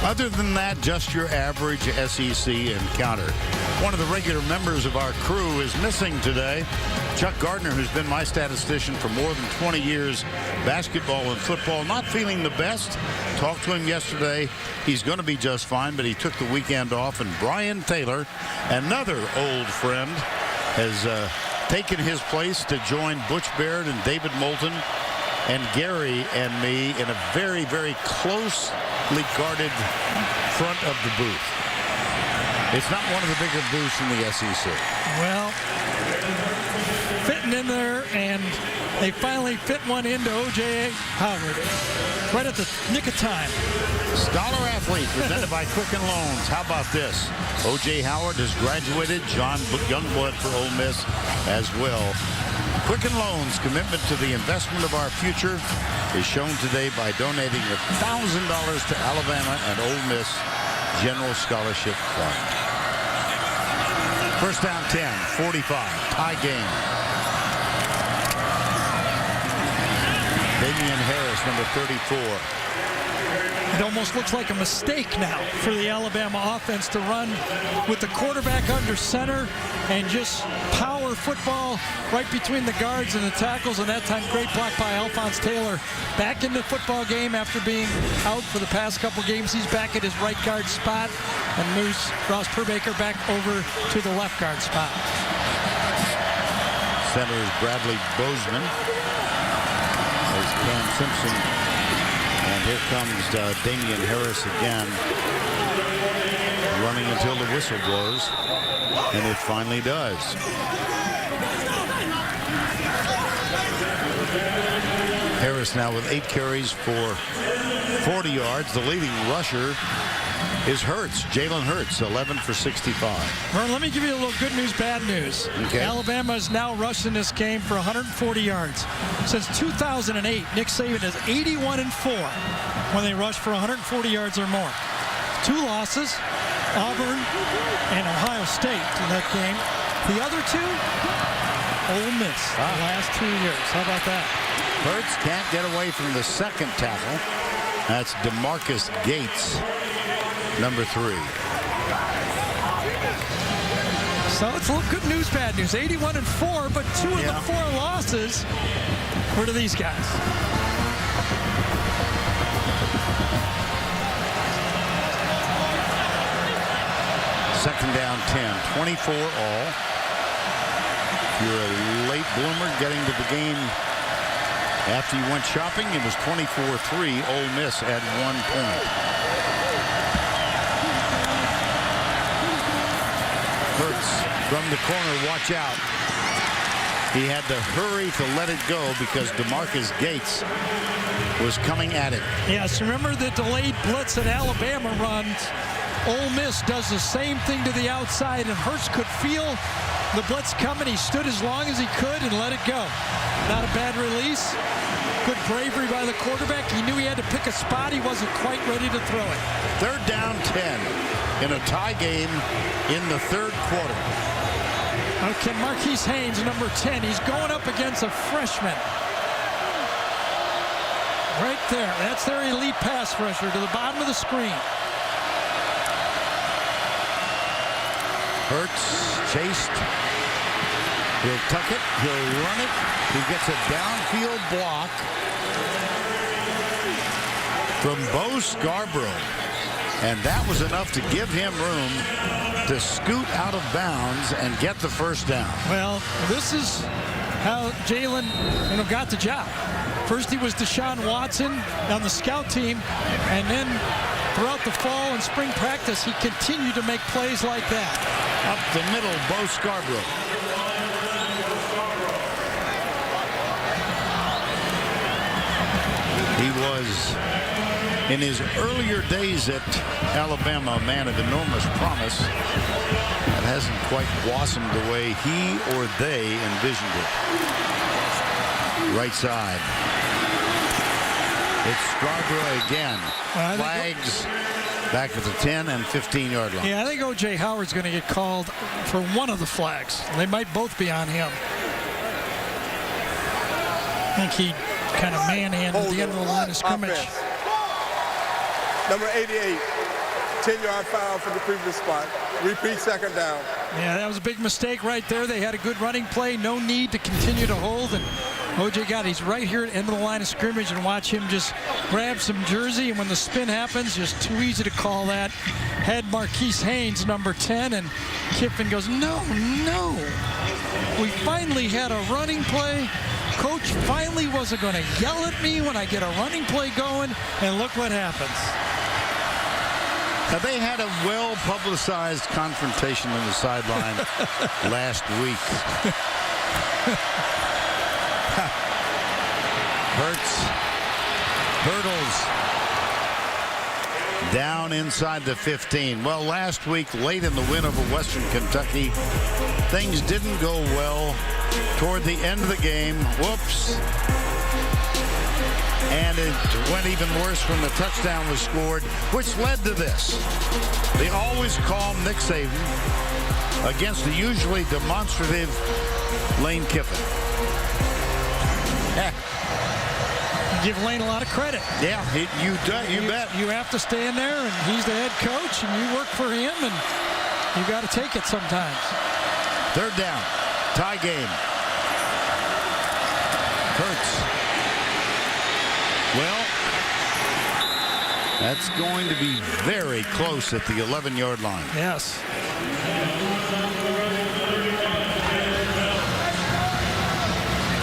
Other than that, just your average SEC encounter. One of the regular members of our crew is missing today. Chuck Gardner, who's been my statistician for more than 20 years, basketball and football, not feeling the best. Talked to him yesterday. He's going to be just fine, but he took the weekend off. And Brian Taylor, another old friend, has taken his place to join Butch Baird and David Moulton and Gary and me in a very, very closely guarded front of the booth. It's not one of the bigger booths in the SEC. Well, fitting in there, and they finally fit one into O.J. Howard right at the nick of time. Scholar Athlete presented by Quicken Loans. How about this? O.J. Howard has graduated. John Youngblood for Ole Miss as well. Quicken Loans' commitment to the investment of our future is shown today by donating $1,000 to Alabama and Ole Miss General Scholarship Fund. First down 10, 45, tie game. Damian Harris, number 34. It almost looks like a mistake now for the Alabama offense to run with the quarterback under center and just power football right between the guards and the tackles. And that time, great block by Alphonse Taylor. Back in the football game after being out for the past couple games. He's back at his right guard spot and moves Ross Perbaker back over to the left guard spot. Center is Bradley Bozeman. There's Cam Simpson. And here comes Damian Harris again, running until the whistle blows, and it finally does. Harris now with 8 carries for 40 yards. The leading rusher is Hurts, Jalen Hurts, 11 for 65. Vern, let me give you a little good news, bad news. Okay. Alabama is now rushed in this game for 140 yards. Since 2008, Nick Saban is 81-4 when they rush for 140 yards or more. 2 losses, Auburn and Ohio State in that game. The other 2, Ole Miss, the last 2 years. How about that? Hurts can't get away from the second tackle. That's DeMarcus Gates, number 3. So it's a little good news, bad news. 81-4, but 2 of the 4 losses were to these guys. Second down 10, 24 all. If you're a late bloomer getting to the game after you went shopping, it was 24-3. Ole Miss at 1 point. Hurts from the corner, watch out. He had to hurry to let it go because DeMarcus Gates was coming at him. Yes, remember the delayed blitz that Alabama runs. Ole Miss does the same thing to the outside, and Hurts could feel the blitz coming. He stood as long as he could and let it go. Not a bad release. Good bravery by the quarterback. He knew he had to pick a spot. He wasn't quite ready to throw it. Third down 10 in a tie game in the third quarter. Okay, Marquise Haynes, number 10. He's going up against a freshman. Right there. That's their elite pass rusher to the bottom of the screen. Hurts chased. He'll tuck it. He'll run it. He gets a downfield block from Bo Scarborough. And that was enough to give him room to scoot out of bounds and get the first down. Well, this is how Jalen got the job. First he was Deshaun Watson on the scout team, and then throughout the fall and spring practice, he continued to make plays like that. Up the middle, Bo Scarborough. He was, in his earlier days at Alabama, a man of enormous promise that hasn't quite blossomed the way he or they envisioned it. Right side. It's Scarborough again. Flags back at the 10 and 15-yard line. Yeah, I think O.J. Howard's going to get called for one of the flags. They might both be on him. I think he kind of manhandled the end of the line of scrimmage. Offense. Number 88, 10-yard foul for the previous spot. Repeat second down. Yeah, that was a big mistake right there. They had a good running play. No need to continue to hold. And O.J. got, he's right here at the end of the line of scrimmage, and watch him just grab some jersey. And when the spin happens, just too easy to call that. Had Marquise Haynes, number 10, and Kiffin goes, no. We finally had a running play. Coach finally wasn't going to yell at me when I get a running play going, and look what happens. Now, they had a well-publicized confrontation on the sideline last week. Hurts hurdles down inside the 15. Well, last week, late in the win over Western Kentucky, things didn't go well toward the end of the game. Whoops. And it went even worse when the touchdown was scored, which led to this. The always calm Nick Saban against the usually demonstrative Lane Kiffin. Give Lane a lot of credit. Yeah, you bet. You have to stand there, and he's the head coach, and you work for him, and you got to take it sometimes. Third down, tie game. Hurts. Well, that's going to be very close at the 11-yard line. Yes.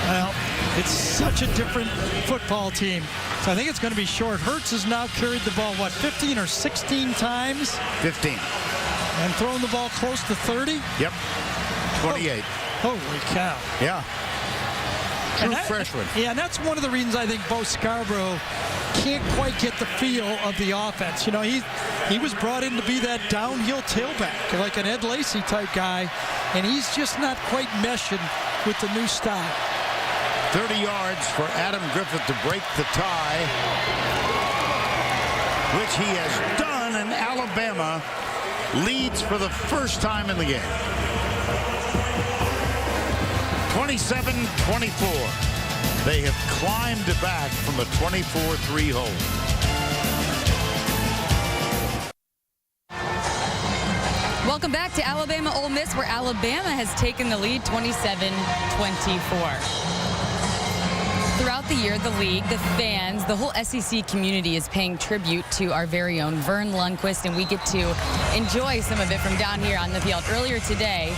Well, it's such a different football team. So I think it's going to be short. Hurts has now carried the ball, 15 or 16 times? 15. And thrown the ball close to 30? Yep. 28. Holy cow. Yeah. True freshman. Yeah, and that's one of the reasons I think Bo Scarborough can't quite get the feel of the offense. He was brought in to be that downhill tailback, like an Ed Lacy type guy, and he's just not quite meshing with the new style. 30 yards for Adam Griffith to break the tie, which he has done, and Alabama leads for the first time in the game. 27-24. They have climbed back from a 24-3 hold. Welcome Welcome back to Alabama Ole Miss, where Alabama has taken the lead 27-24. Throughout the year, the league, the fans, the whole SEC community is paying tribute to our very own Vern Lundquist, and we get to enjoy some of it from down here on the field. Earlier today,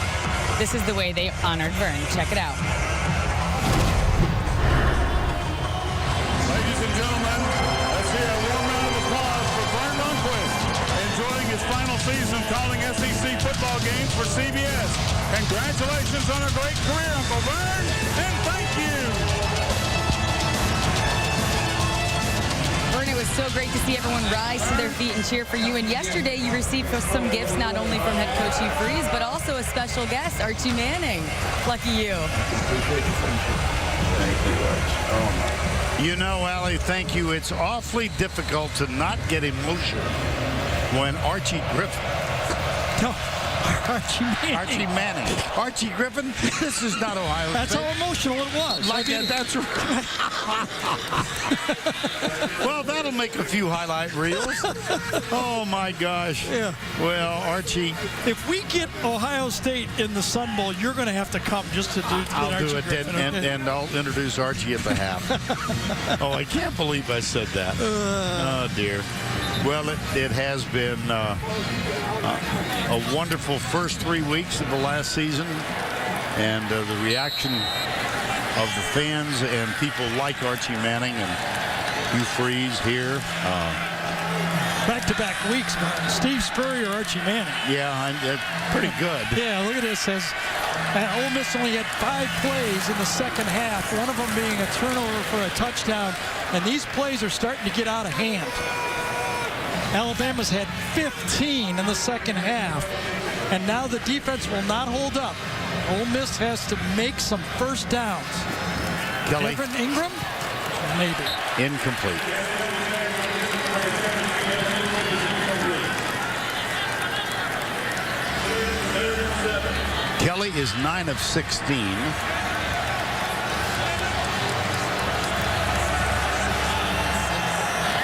this is the way they honored Vern. Check it out. Ladies and gentlemen, let's hear a warm round of applause for Vern Lundquist, enjoying his final season calling SEC football games for CBS. Congratulations on a great career, Uncle Vern, and thank you. Vern, it was so great to see everyone rise to their feet and cheer for you. And yesterday, you received some gifts not only from head coach Hugh Freeze, but also a special guest, Archie Manning. Lucky you. Thank you, Arch. Oh, my. You know, Allie, thank you. It's awfully difficult to not get emotional when Archie Griffin. No, Archie Manning. Archie Manning. Archie Griffin, this is not Ohio That's State. how emotional it was. Like that's right. Well, that'll make a few highlight reels. Oh, my gosh. Yeah. Well, Archie. If we get Ohio State in the Sun Bowl, you're going to have to come just to do I'll Archie do it, Griffin, and I'll introduce Archie at the half. Oh, I can't believe I said that. Oh, dear. Well, it has been a wonderful first 3 weeks of the last season, and the reaction of the fans and people like Archie Manning and Hugh Freeze here. Back-to-back weeks, man. Steve Spurrier, Archie Manning. Yeah, pretty good. Yeah, look at this. Ole Miss only had 5 plays in the second half, one of them being a turnover for a touchdown, and these plays are starting to get out of hand. Alabama's had 15 in the second half, and now the defense will not hold up. Ole Miss has to make some first downs. Kelly. Evan Ingram? Maybe. Incomplete. Kelly is 9 of 16.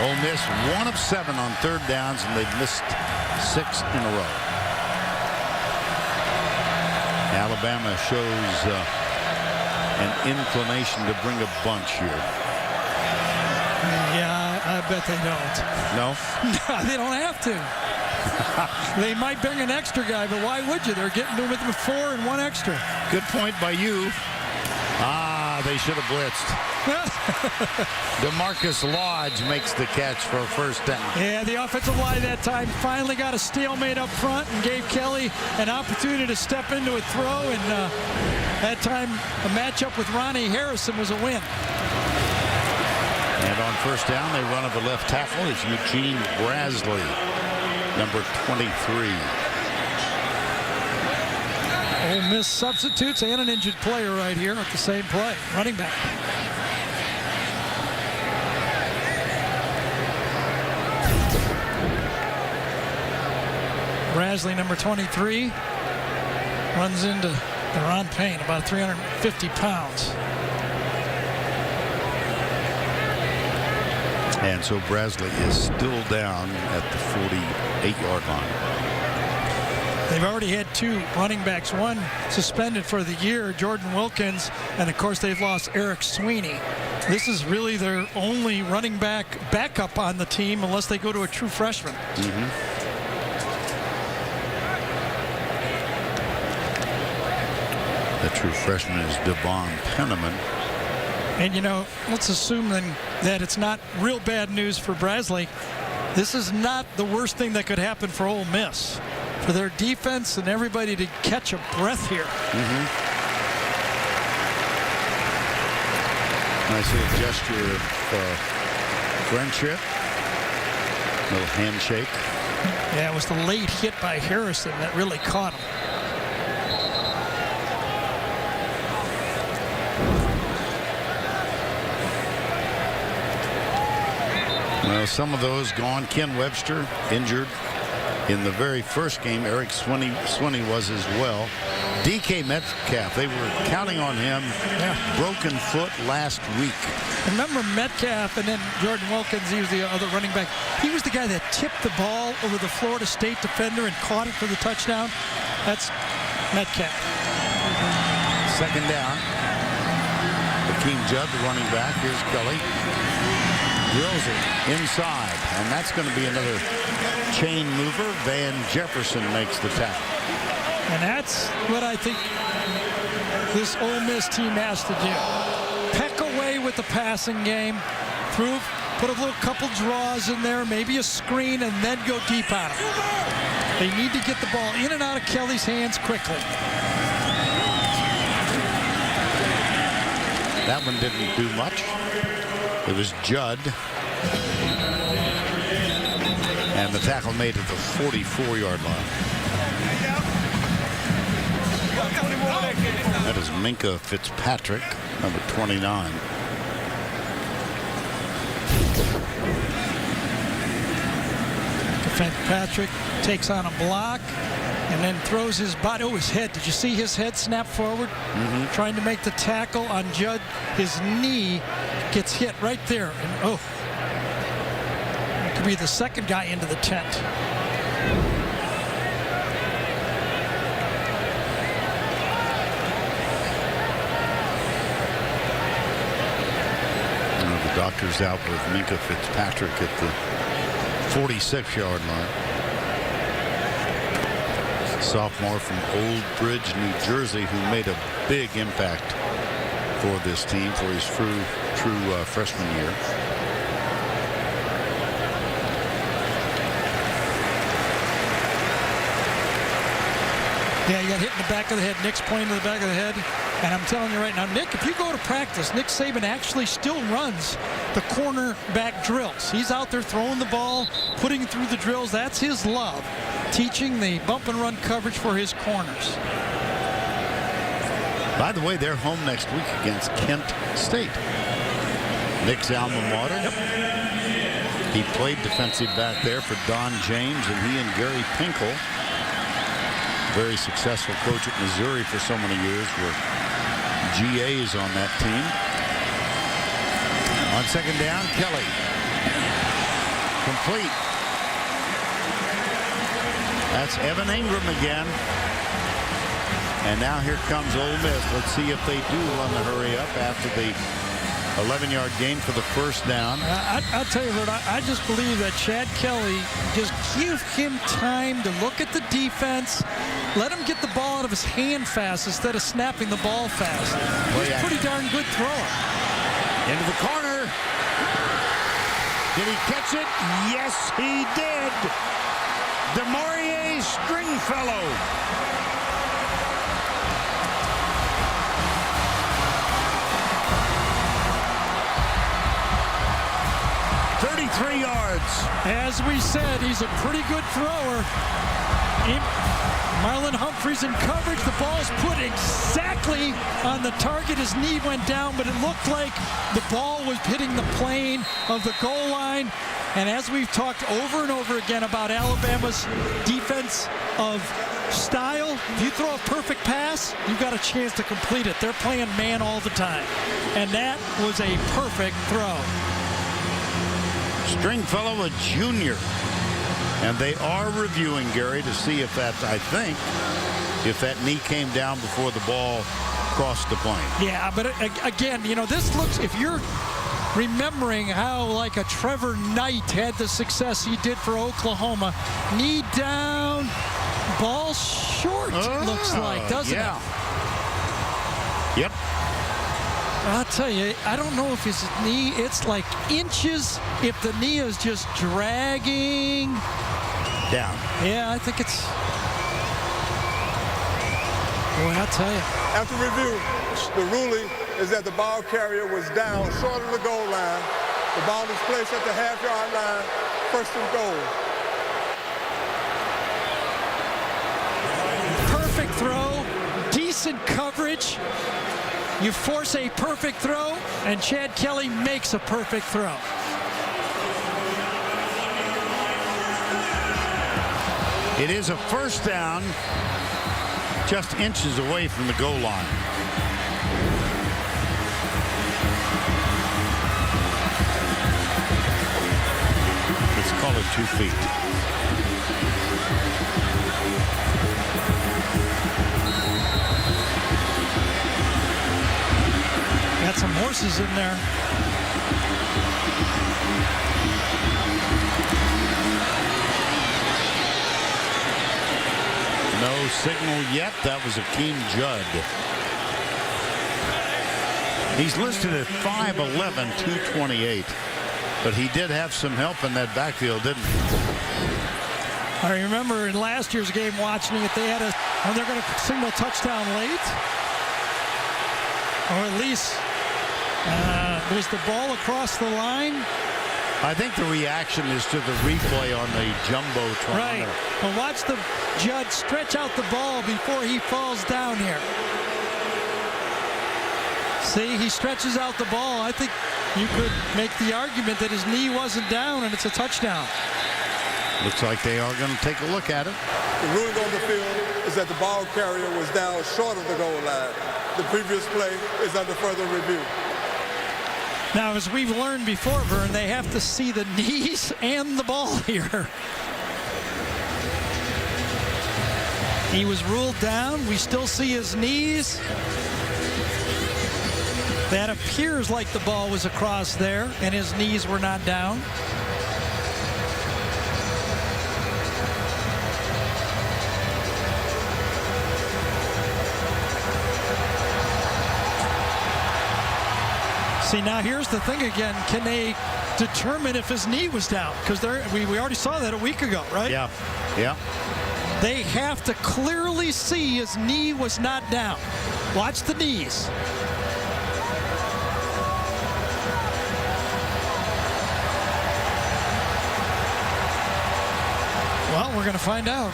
Ole Miss 1 of 7 on third downs, and they've missed 6 in a row. Alabama shows an inclination to bring a bunch here. Yeah, I bet they don't. No? No, they don't have to. They might bring an extra guy, but why would you? They're getting to him with 4 and 1 extra. Good point by you. They should have blitzed. DeMarcus Lodge makes the catch for a first down. Yeah, the offensive line that time finally got a stalemate up front and gave Kelly an opportunity to step into a throw, and that time a matchup with Ronnie Harrison was a win. And on first down, they run of a left tackle. It's Eugene Brasley, number 23. Ole Miss substitutes and an injured player right here at the same play. Running back. Brasley, number 23, runs into Deron Payne, about 350 pounds. And so Brasley is still down at the 48-yard line. They've already had 2 running backs, one suspended for the year, Jordan Wilkins, and of course they've lost Eric Sweeney. This is really their only running back backup on the team unless they go to a true freshman. The true freshman is Devon Penniman. And, you know, let's assume then that it's not real bad news for Brasley. This is not the worst thing that could happen for Ole Miss. For their defense and everybody to catch a breath here. Nice little gesture of friendship. Little handshake. Yeah, it was the late hit by Harrison that really caught him. Well, some of those gone. Ken Webster injured in the very first game. Eric Sweeney was as well. DK Metcalf, they were counting on him. Broken foot last week. Remember Metcalf and then Jordan Wilkins, he was the other running back. He was the guy that tipped the ball over the Florida State defender and caught it for the touchdown. That's Metcalf. Second down. Hakeem Judd, the running back. Here's Kelly. Drills it inside, and that's going to be another chain mover. Van Jefferson makes the tackle. And that's what I think this Ole Miss team has to do. Peck away with the passing game. Put a little couple draws in there, maybe a screen, and then go deep on it. They need to get the ball in and out of Kelly's hands quickly. That one didn't do much. It was Judd. And the tackle made at the 44-yard line. That is Minka Fitzpatrick, number 29. Fitzpatrick takes on a block and then throws his body. Oh, his head. Did you see his head snap forward? Trying to make the tackle on Judd. His knee gets hit right there. And oh, it could be the second guy into the tent. The doctor's out with Minka Fitzpatrick at the 46-yard line. Sophomore from Old Bridge, New Jersey, who made a big impact for this team for his true freshman year. Yeah, he got hit in the back of the head. Nick's pointing to the back of the head. And I'm telling you right now, Nick, if you go to practice, Nick Saban actually still runs the cornerback drills. He's out there throwing the ball, putting it through the drills. That's his love, teaching the bump and run coverage for his corners. By the way, they're home next week against Kent State. Nick's alma mater. He played defensive back there for Don James, and he and Gary Pinkel, very successful coach at Missouri for so many years, were GAs on that team. On second down, Kelly. Complete. That's Evan Ingram again. And now here comes Ole Miss. Let's see if they do run the hurry up after the 11-yard gain for the first down. I'll tell you what, I just believe that Chad Kelly, just give him time to look at the defense. Let him get the ball out of his hand fast instead of snapping the ball fast. He's a pretty darn good thrower. Into the corner. Did he catch it? Yes, he did. DeMaurier Stringfellow. As we said, he's a pretty good thrower. Marlon Humphreys in coverage. The ball's put exactly on the target. His knee went down, but it looked like the ball was hitting the plane of the goal line. And as we've talked over and over again about Alabama's defense of style, if you throw a perfect pass, you've got a chance to complete it. They're playing man all the time. And that was a perfect throw. Stringfellow, a junior. And they are reviewing, Gary, to see if that, I think, if that knee came down before the ball crossed the plane. Yeah, but again, you know, this looks, if you're remembering how like a Trevor Knight had the success he did for Oklahoma, knee down, ball short, looks like, doesn't it? Yep. I'll tell you, I don't know if his knee, it's like inches if the knee is just dragging down. Yeah, I think it's, boy, I'll tell you. After review, the ruling is that the ball carrier was down short of the goal line. The ball is placed at the half-yard line, first and goal. Perfect throw, decent coverage. You force a perfect throw, and Chad Kelly makes a perfect throw. It is a first down just inches away from the goal line. Let's call it 2 feet. Got some horses in there. No signal yet. That was Akeem Judd. He's listed at 5'11", 228. But he did have some help in that backfield, didn't he? I remember in last year's game watching it, they had when they're going to signal touchdown late. Or at least was the ball across the line? I think the reaction is to the replay on the Jumbotron. Right. Well, watch the Judd stretch out the ball before he falls down here. See, he stretches out the ball. I think you could make the argument that his knee wasn't down and it's a touchdown. Looks like they are going to take a look at it. The ruling on the field is that the ball carrier was down short of the goal line. The previous play is under further review. Now, as we've learned before, Vern, they have to see the knees and the ball here. He was ruled down. We still see his knees. That appears like the ball was across there and his knees were not down. See, now here's the thing again. Can they determine if his knee was down? Because we already saw that a week ago, right? Yeah. Yeah. They have to clearly see his knee was not down. Watch the knees. Well, we're going to find out.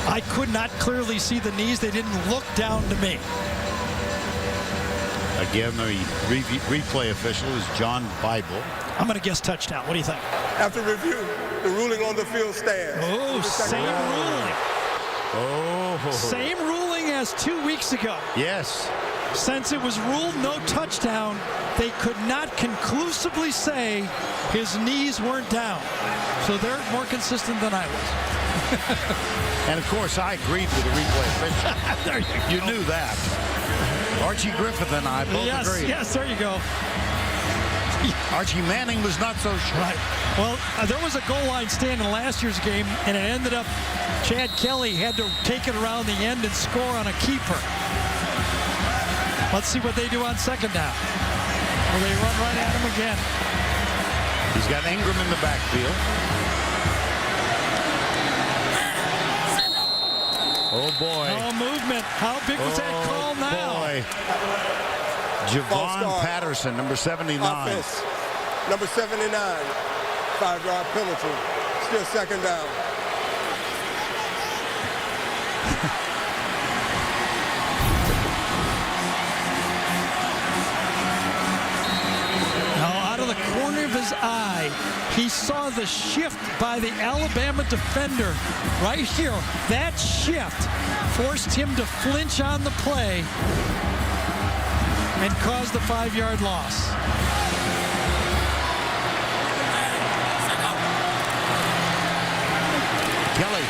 I could not clearly see the knees. They didn't look down to me. Again, the replay official is John Bible. I'm going to guess touchdown. What do you think? After review, the ruling on the field stands. Oh, same ruling. Oh. Same ruling as 2 weeks ago. Yes. Since it was ruled no touchdown, they could not conclusively say his knees weren't down. So they're more consistent than I was. And of course, I agreed with the replay official. There you go. You knew that. Archie Griffith and I both agreed. Yes, there you go. Archie Manning was not so sure. Right. Well, there was a goal line stand in last year's game, and it ended up Chad Kelly had to take it around the end and score on a keeper. Let's see what they do on second down. Will they run right at him again? He's got Ingram in the backfield. Oh, boy. No movement. How big was that call now? Boy. Javon Patterson, number 79. Offense, number 79. 5-yard penalty. Still second down. The corner of his eye, he saw the shift by the Alabama defender right here. That shift forced him to flinch on the play and caused the 5-yard loss. Kelly.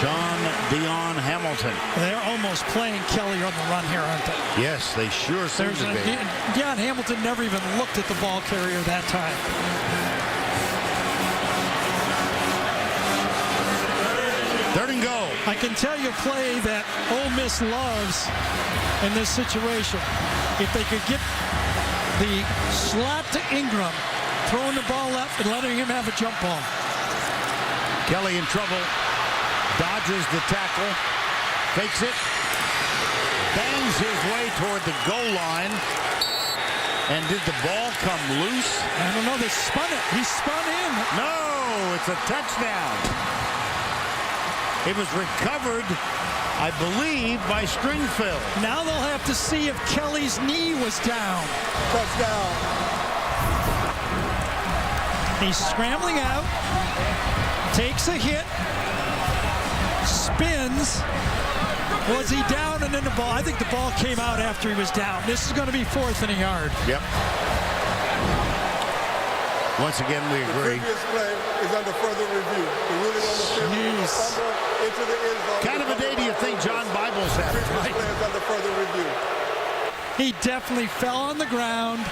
Sean Dion Hamilton. They're almost playing Kelly on the run here, aren't they? Yes, they sure seem to be. Dion Hamilton never even looked at the ball carrier that time. Third and goal. I can tell you a play that Ole Miss loves in this situation. If they could get the slot to Ingram, throwing the ball up and letting him have a jump ball. Kelly in trouble. Dodges the tackle, fakes it, bangs his way toward the goal line. And did the ball come loose? I don't know. They spun it. He spun in. No, it's a touchdown. It was recovered, I believe, by Stringfield. Now they'll have to see if Kelly's knee was down. Touchdown. He's scrambling out, takes a hit, spins. Was he down and then the ball? I think the ball came out after he was down. This is going to be 4th and a yard. Yep. Once again, we agree. The previous play is under further review. The ruling on the field into the end zone. Kind of a day do you think John Bible's had? The previous play is under further review. He definitely fell on the ground.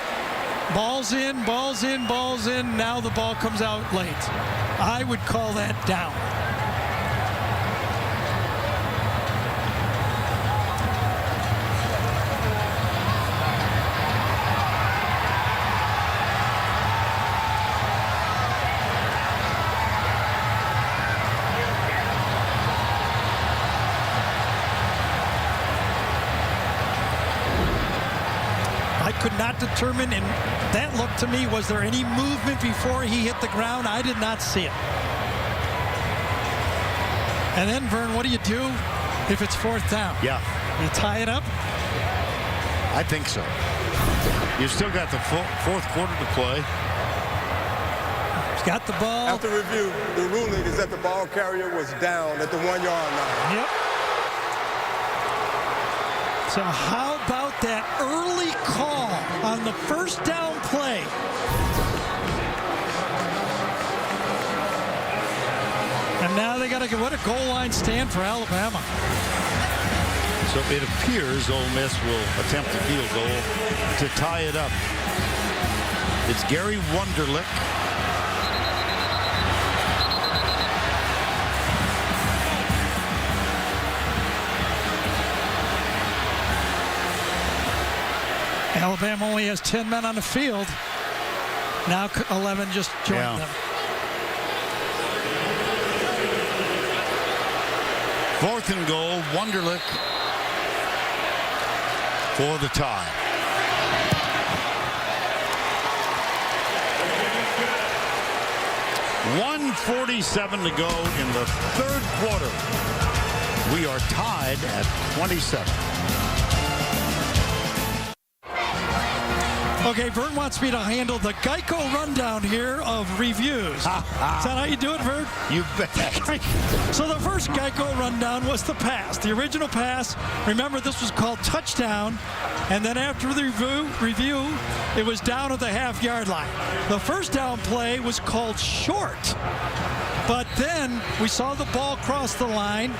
Ball's in, ball's in, ball's in. Now the ball comes out late. I would call that down. Could not determine, and that looked to me, was there any movement before he hit the ground? I did not see it. And then, Vern, what do you do if it's 4th down? Yeah. You tie it up? I think so. You've still got the 4th quarter to play. He's got the ball. After review, the ruling is that the ball carrier was down at the 1 yard line. Yep. So how about that early call on the 1st down play? And now they got to get, what a goal line stand for Alabama. So it appears Ole Miss will attempt a field goal to tie it up. It's Gary Wunderlich. Alabama only has 10 men on the field. Now 11 just joined them. 4th and goal, Wunderlich for the tie. .147 to go in the 3rd quarter. We are tied at 27. Okay, Vern wants me to handle the Geico rundown here of reviews. Is that how you do it, Vern? You bet. So the first Geico rundown was the pass, the original pass. Remember, this was called touchdown, and then after the review, it was down at the half-yard line. The first down play was called short, but then we saw the ball cross the line,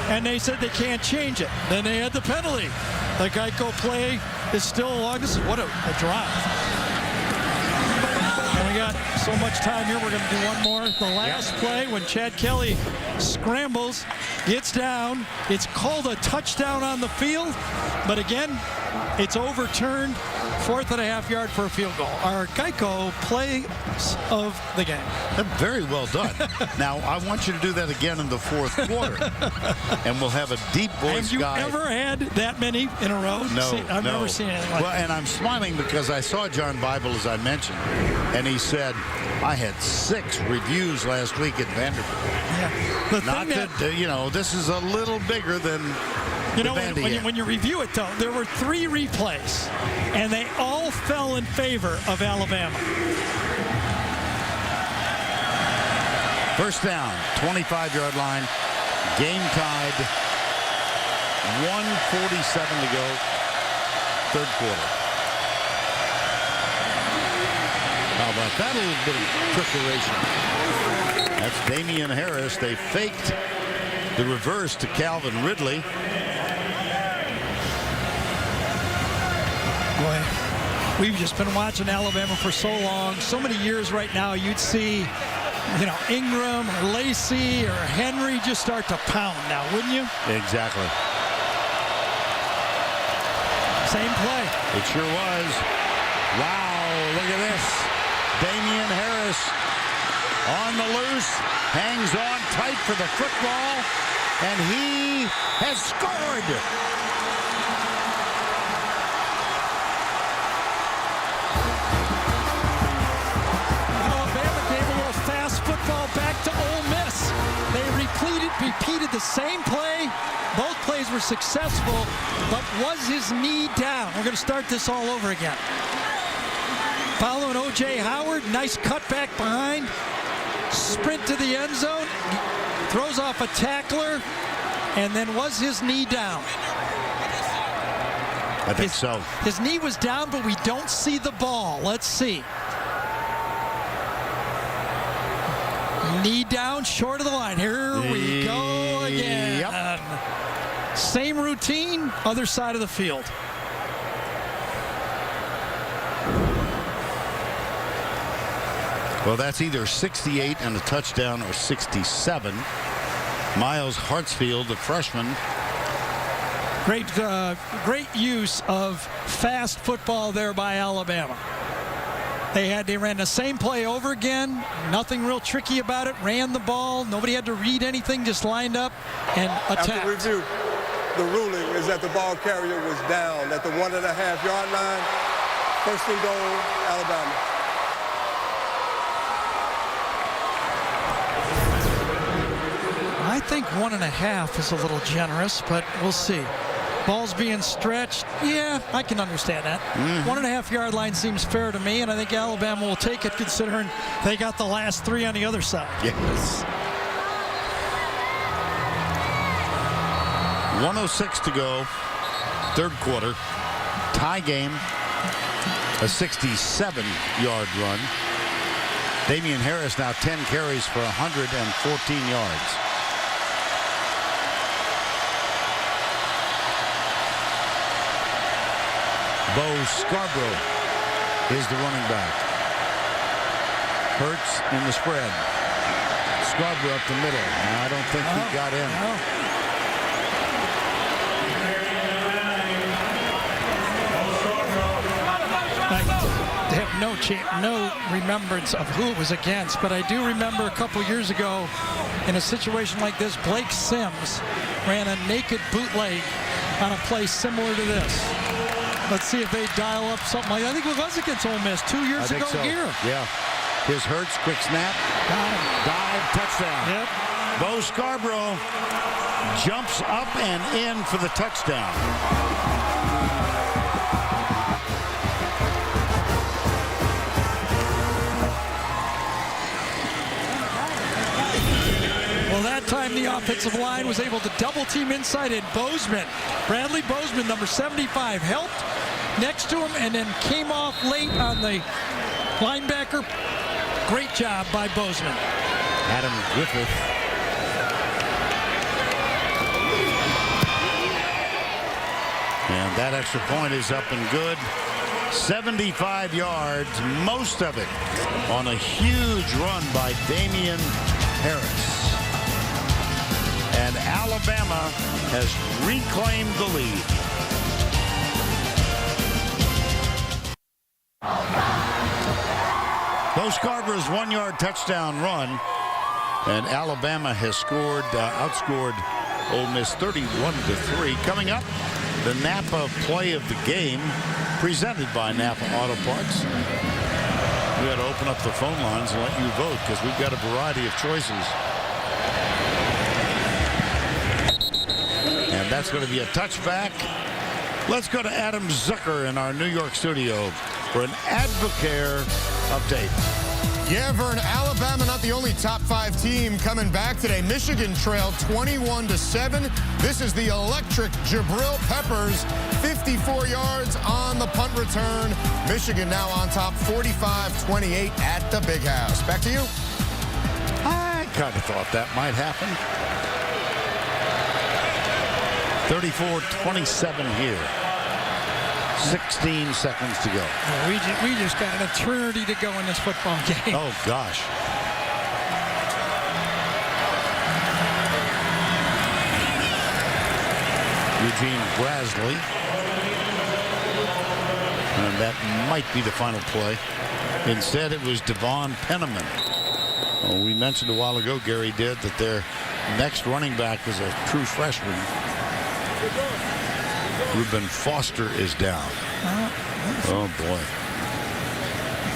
and they said they can't change it. Then they had the penalty. The Geico play is still along. This is what a drive. And we got so much time here. We're going to do one more. The last play when Chad Kelly scrambles, gets down. It's called a touchdown on the field. But again, it's overturned. 4th and a half yard for a field goal. Our Geico plays of the game. Very well done. Now, I want you to do that again in the 4th quarter. And we'll have a deep voice guy. Have you ever had that many in a row? No, I've never seen anything like that. And I'm smiling because I saw John Bible, as I mentioned, and he said, I had 6 reviews last week at Vanderbilt. Yeah. Not that, you know, this is a little bigger than You know, when you review it, though, there were 3 replays, and they all fell in favor of Alabama. First down, 25-yard line, game tied, 1:47 to go, 3rd quarter. How about that, a little bit of trickeration? That's Damian Harris. They faked the reverse to Calvin Ridley. Boy, we've just been watching Alabama for so long, so many years right now. You'd see, you know, Ingram or Lacey or Henry just start to pound now, wouldn't you? Exactly. Same play. It sure was. Wow, look at this. Damian Harris on the loose, hangs on tight for the football, and he has scored. Alabama gave a little fast football back to Ole Miss. They repeated the same play. Both plays were successful, but was his knee down? We're going to start this all over again. following O.J. Howard. Nice cutback behind. Sprint to the end zone. Throws off a tackler. And then was his knee down? I think so. His knee was down, but we don't see the ball. Let's see. Knee down, short of the line. Here we go again. Yep. Same routine, other side of the field. Well, that's either 68 and a touchdown or 67. Miles Hartsfield, the freshman. Great use of fast football there by Alabama. They ran the same play over again. Nothing real tricky about it. Ran the ball. Nobody had to read anything. Just lined up and attacked. After review, the ruling is that the ball carrier was down at the 1.5-yard line. First and goal, Alabama. I think 1.5 is a little generous, but we'll see. Ball's being stretched. Yeah, I can understand that. 1.5-yard line seems fair to me, and I think Alabama will take it considering they got the last 3 on the other side. Yes. 1:06 to go. Third quarter. Tie game. A 67-yard run. Damian Harris now 10 carries for 114 yards. Bo Scarborough is the running back. Hurts in the spread. Scarborough up the middle. I don't think he got in. No. I have no remembrance of who it was against, but I do remember a couple years ago in a situation like this, Blake Sims ran a naked bootleg on a play similar to this. Let's see if they dial up something like that. I think it was against Ole Miss 2 years ago here. Yeah. Here's Hurts, quick snap. Got him. Dive, touchdown. Yep. Bo Scarborough jumps up and in for the touchdown. Well, that time the offensive line was able to double team inside, and Bozeman, Bradley Bozeman, number 75, helped next to him and then came off late on the linebacker. Great job by Bozeman. Adam Griffith. And that extra point is up and good. 75 yards, most of it on a huge run by Damian Harris. And Alabama has reclaimed the lead. Bo Scarborough's 1-yard touchdown run, and Alabama has outscored Ole Miss 31-3. Coming up, the Napa play of the game, presented by Napa Auto Parts. We got to open up the phone lines and let you vote because we've got a variety of choices. And that's going to be a touchback. Let's go to Adam Zucker in our New York studio for an Advocare update. Yeah, Vern, Alabama not the only top 5 team coming back today. Michigan trailed 21-7. This is the electric Jabril Peppers, 54 yards on the punt return. Michigan now on top 45-28 at the Big House. Back to you. I kind of thought that might happen. 34-27 here. 16 seconds to go. We just got an eternity to go in this football game. Oh, gosh. Eugene Brasley. And that might be the final play. Instead, it was Devon Penniman. Well, we mentioned a while ago, Gary did, that their next running back is a true freshman. Reuben Foster is down. Oh, boy.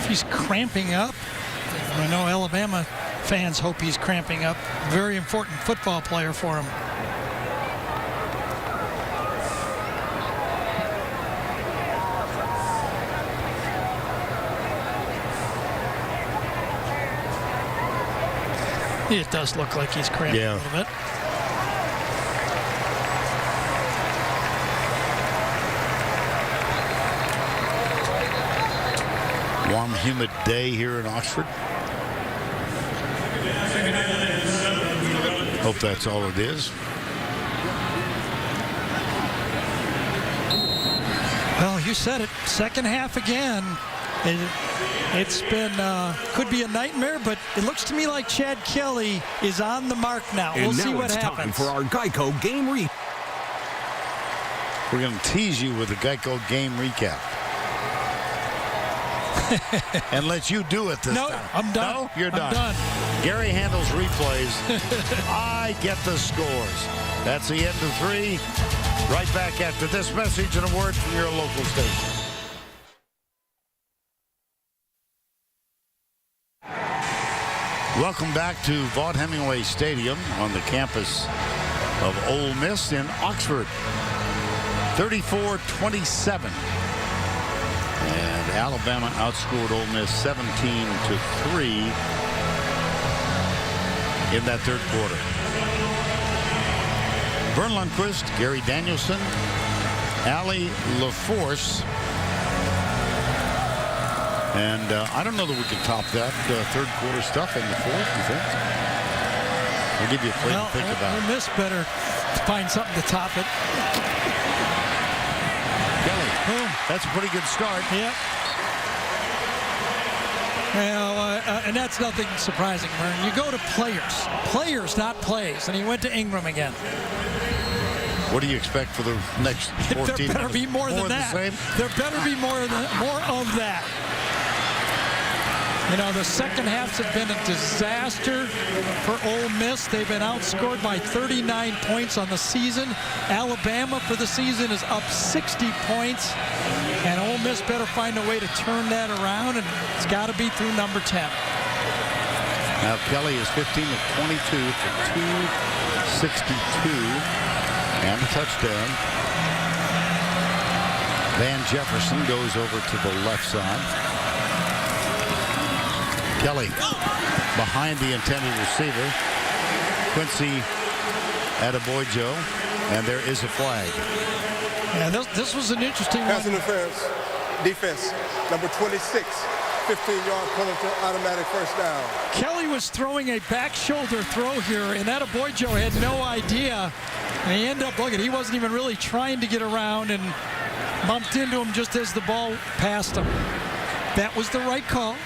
If he's cramping up, I know Alabama fans hope he's cramping up. Very important football player for him. It does look like he's cramping a little bit. Warm, humid day here in Oxford. Hope that's all it is. Well, you said it. Second half again. It's been, could be a nightmare, but it looks to me like Chad Kelly is on the mark now. And we'll see what it's happens. time for our Geico game recap. We're going to tease you with a Geico game recap. And let you do it this time. No, I'm done. No, you're done. I'm done. Gary handles replays. I get the scores. That's the end of 3. Right back after this message and a word from your local station. Welcome back to Vaught Hemingway Stadium on the campus of Ole Miss in Oxford. 34-27. And Alabama outscored Ole Miss 17-3 in that third quarter. Vern Lundquist, Gary Danielson, Allie LaForce. And I don't know that we can top that third quarter stuff in the fourth, you think? I'll give you a play to think about. Ole Miss better find something to top it. Kelly, boom. That's a pretty good start. Yeah. Well, and that's nothing surprising, Vern. You go to players, not plays. And he went to Ingram again. What do you expect for the next 14 There better be more than that. There better be more of that. You know, the second halves have been a disaster for Ole Miss. They've been outscored by 39 points on the season. Alabama for the season is up 60 points. And Ole Miss better find a way to turn that around, and it's got to be through number 10. Now Kelly is 15 of 22 for 262 and a touchdown. Van Jefferson goes over to the left side. Kelly behind the intended receiver. Quincy Adebojo, and there is a flag. Yeah, this was an interesting Pass one. interference. Defense, number 26. 15-yard penalty, automatic first down. Kelly was throwing a back shoulder throw here, and Adebojo had no idea. And he ended up, look at, he wasn't even really trying to get around and bumped into him just as the ball passed him. That was the right call.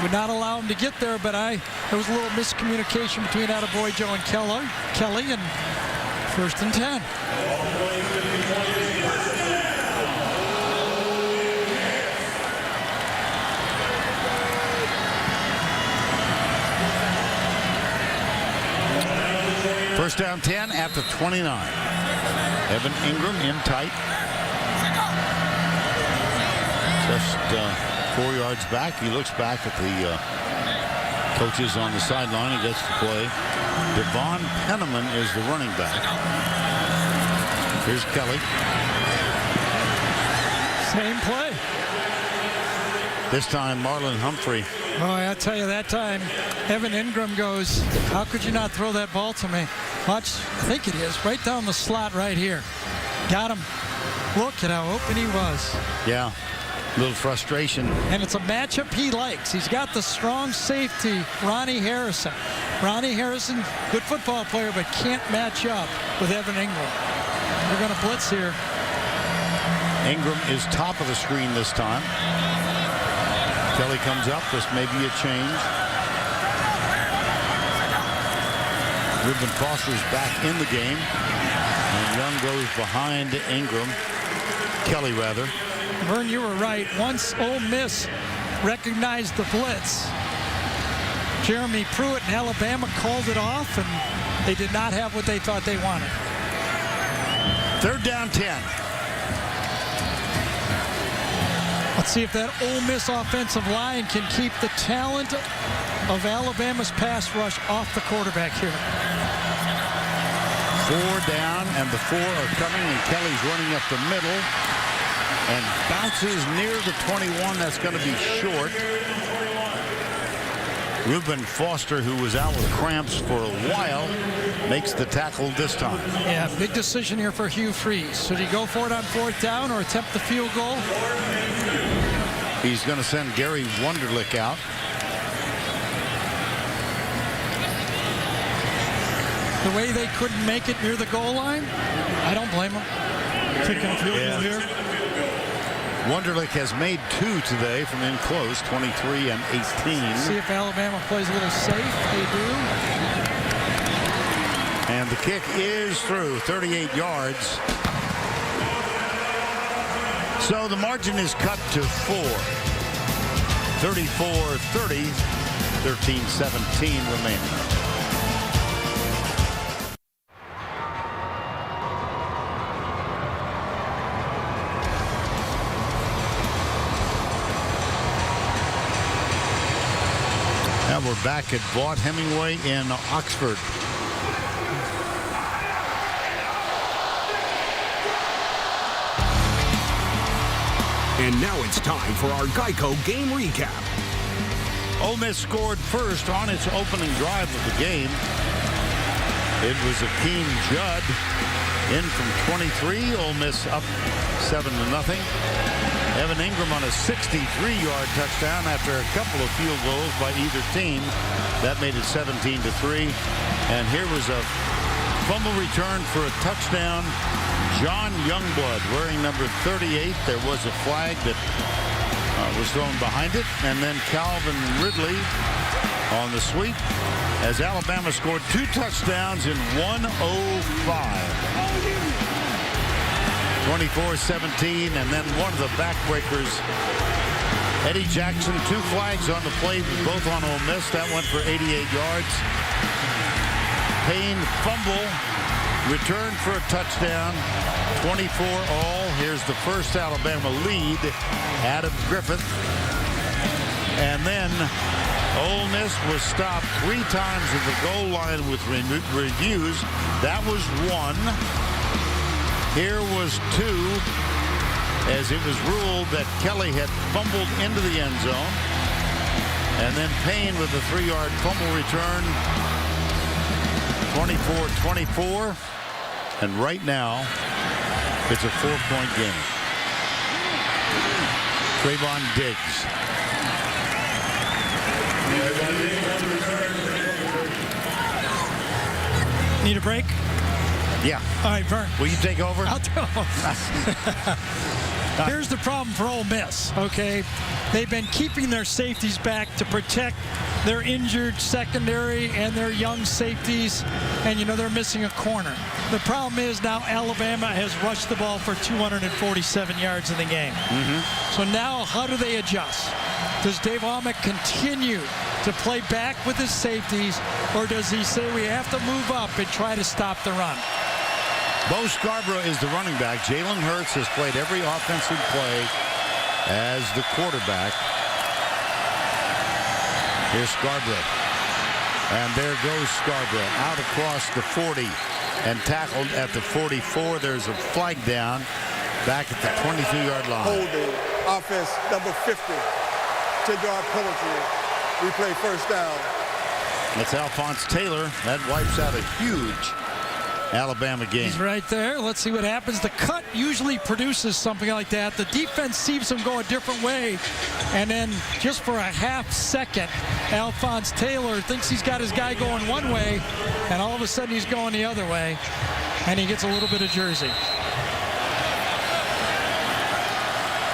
Would not allow him to get there, but there was a little miscommunication between Adebojo and Kelly, and 1st and 10. First down 10 after 29. Evan Ingram in tight. Just 4 yards back. He looks back at the coaches on the sideline and gets to play. Devon Penniman is the running back. Here's Kelly. Same play. This time Marlon Humphrey. Oh, I tell you, that time Evan Ingram goes, how could you not throw that ball to me? Watch, I think it is, right down the slot right here. Got him. Look at how open he was. Yeah, a little frustration. And it's a matchup he likes. He's got the strong safety, Ronnie Harrison. Ronnie Harrison, good football player, but can't match up with Evan Ingram. They're going to blitz here. Ingram is top of the screen this time. Kelly comes up. This may be a change. Reuben Foster's back in the game. And Young goes behind Ingram. Kelly, rather. Vern, you were right. Once Ole Miss recognized the blitz, Jeremy Pruitt and Alabama called it off, and they did not have what they thought they wanted. Third down 10. Let's see if that Ole Miss offensive line can keep the talent of Alabama's pass rush off the quarterback here. 4 down, and the 4 are coming, and Kelly's running up the middle and bounces near the 21. That's going to be short. Reuben Foster, who was out with cramps for a while, makes the tackle this time. Yeah, big decision here for Hugh Freeze. Should he go for it on 4th down or attempt the field goal? He's going to send Gary Wunderlich out. The way they couldn't make it near the goal line, I don't blame them. Taking a field goal here. Wunderlich has made 2 today from in close, 23 and 18. See if Alabama plays a little safe. They do. And the kick is through, 38 yards. So the margin is cut to 4. 34-30, 13-17 remaining. Now we're back at Vaught Hemingway in Oxford. And now it's time for our Geico game recap. Ole Miss scored first on its opening drive of the game. It was Akeem Judd in from 23. Ole Miss up 7-0. Evan Ingram on a 63-yard touchdown after a couple of field goals by either team. That made it 17-3. And here was a fumble return for a touchdown. John Youngblood wearing number 38. There was a flag that was thrown behind it. And then Calvin Ridley on the sweep as Alabama scored 2 touchdowns in 1:05. 24-17, and then one of the backbreakers, Eddie Jackson, 2 flags on the play, both on Ole Miss. That went for 88 yards. Payne fumble, return for a touchdown, 24-all. Here's the first Alabama lead, Adam Griffith. And then Ole Miss was stopped 3 times at the goal line with reviews. That was 1. Here was 2, as it was ruled that Kelly had fumbled into the end zone. And then Payne with a 3-yard fumble return. 24-24. And right now, it's a 4-point game. Trayvon Diggs. Need a break? Yeah. All right, Vern. Will you take over? I'll take over. Here's the problem for Ole Miss, okay? They've been keeping their safeties back to protect their injured secondary and their young safeties, and, you know, they're missing a corner. The problem is now Alabama has rushed the ball for 247 yards in the game. So now how do they adjust? Does Dave Almec continue to play back with his safeties, or does he say we have to move up and try to stop the run? Bo Scarborough is the running back. Jalen Hurts has played every offensive play as the quarterback. Here's Scarborough. And there goes Scarborough out across the 40 and tackled at the 44. There's a flag down back at the 22-yard line. Holding, offense number 50. 10-yard penalty. Replay first down. That's Alphonse Taylor. That wipes out a huge Alabama game. He's right there. Let's see what happens. The cut usually produces something like that. The defense sees him go a different way. And then just for a half second, Alphonse Taylor thinks he's got his guy going one way, and all of a sudden he's going the other way, and he gets a little bit of jersey.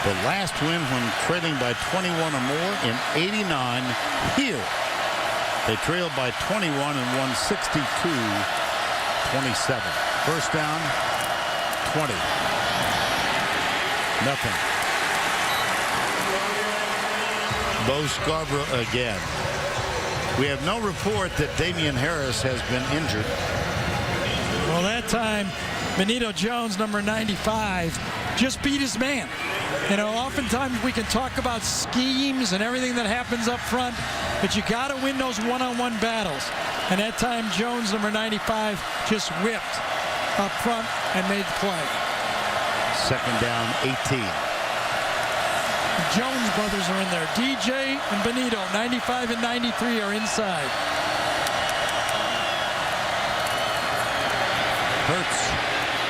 The last win when trailing by 21 or more in '89 here. They trailed by 21 and won 62-27. First down, 20. Nothing. Bo Scarborough again. We have no report that Damian Harris has been injured. Well, that time, Benito Jones, number 95, just beat his man. You know, oftentimes we can talk about schemes and everything that happens up front, but you got to win those one-on-one battles. And that time, Jones, number 95, just whipped up front and made the play. Second down, 18. Jones brothers are in there. DJ and Benito, 95 and 93 are inside. Hurts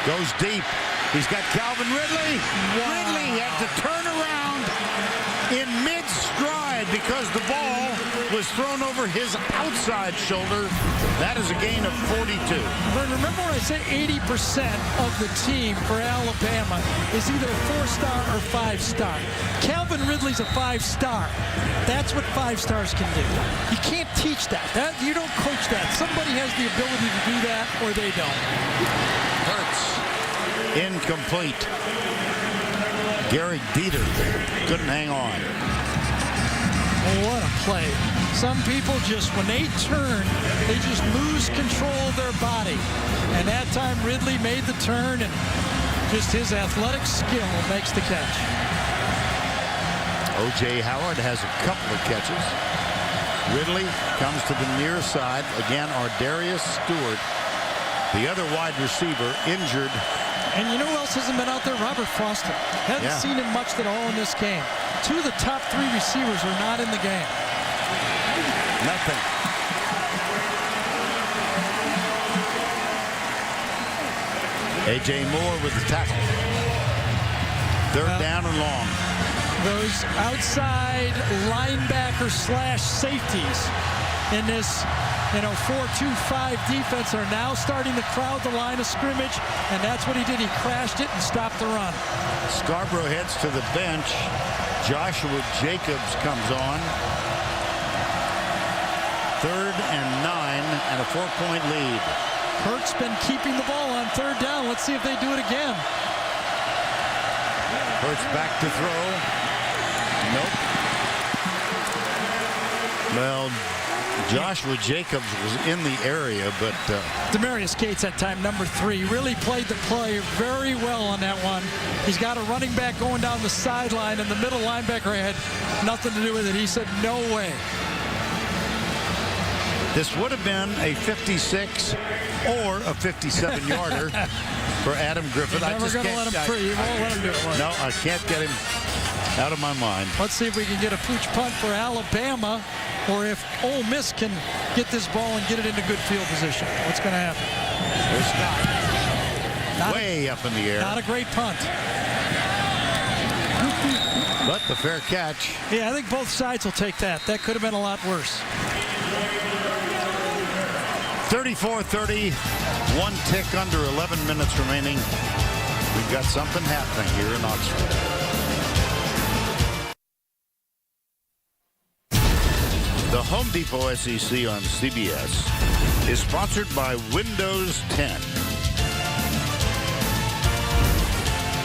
goes deep. He's got Calvin Ridley. Wow. Ridley had to turn around in mid-stride because the ball was thrown over his outside shoulder. That is a gain of 42. Remember when I said 80% of the team for Alabama is either a 4-star or 5-star. Calvin Ridley's a 5-star. That's what 5 stars can do. You can't teach that. You don't coach that. Somebody has the ability to do that or they don't. Hurts. Incomplete. Gary Dieter couldn't hang on. What a play. Some people just, when they turn, they just lose control of their body. And that time Ridley made the turn, and just his athletic skill makes the catch. O.J. Howard has a couple of catches. Ridley comes to the near side. Again, Ardarius Stewart, the other wide receiver, injured. And you know who else hasn't been out there? Robert Foster. Haven't seen him much at all in this game. 2 of the top 3 receivers are not in the game. Nothing. A.J. Moore with the tackle. Third down and long. Those outside linebacker / safeties in this 4-2-5 defense are now starting to crowd the line of scrimmage, and that's what he did. He crashed it and stopped the run. Scarborough heads to the bench. Joshua Jacobs comes on. 3rd and 9 and a 4-point lead. Hurts been keeping the ball on 3rd down. Let's see if they do it again. Hurts back to throw. Nope. Well, Joshua Jacobs was in the area, but Demarius Gates that time, number 3, really played the play very well on that one. He's got a running back going down the sideline, and the middle linebacker had nothing to do with it. He said, no way. This would have been a 56 or a 57-yarder for Adam Griffith. You're never going to let him free. You won't let him do it. No, I can't get him out of my mind. Let's see if we can get a pooch punt for Alabama, or if Ole Miss can get this ball and get it into good field position. What's going to happen? There's Scott. Way up in the air. Not a great punt. But the fair catch. Yeah, I think both sides will take that. That could have been a lot worse. 34-30, 1 tick under 11 minutes remaining. We've got something happening here in Oxford. The Home Depot SEC on CBS is sponsored by Windows 10.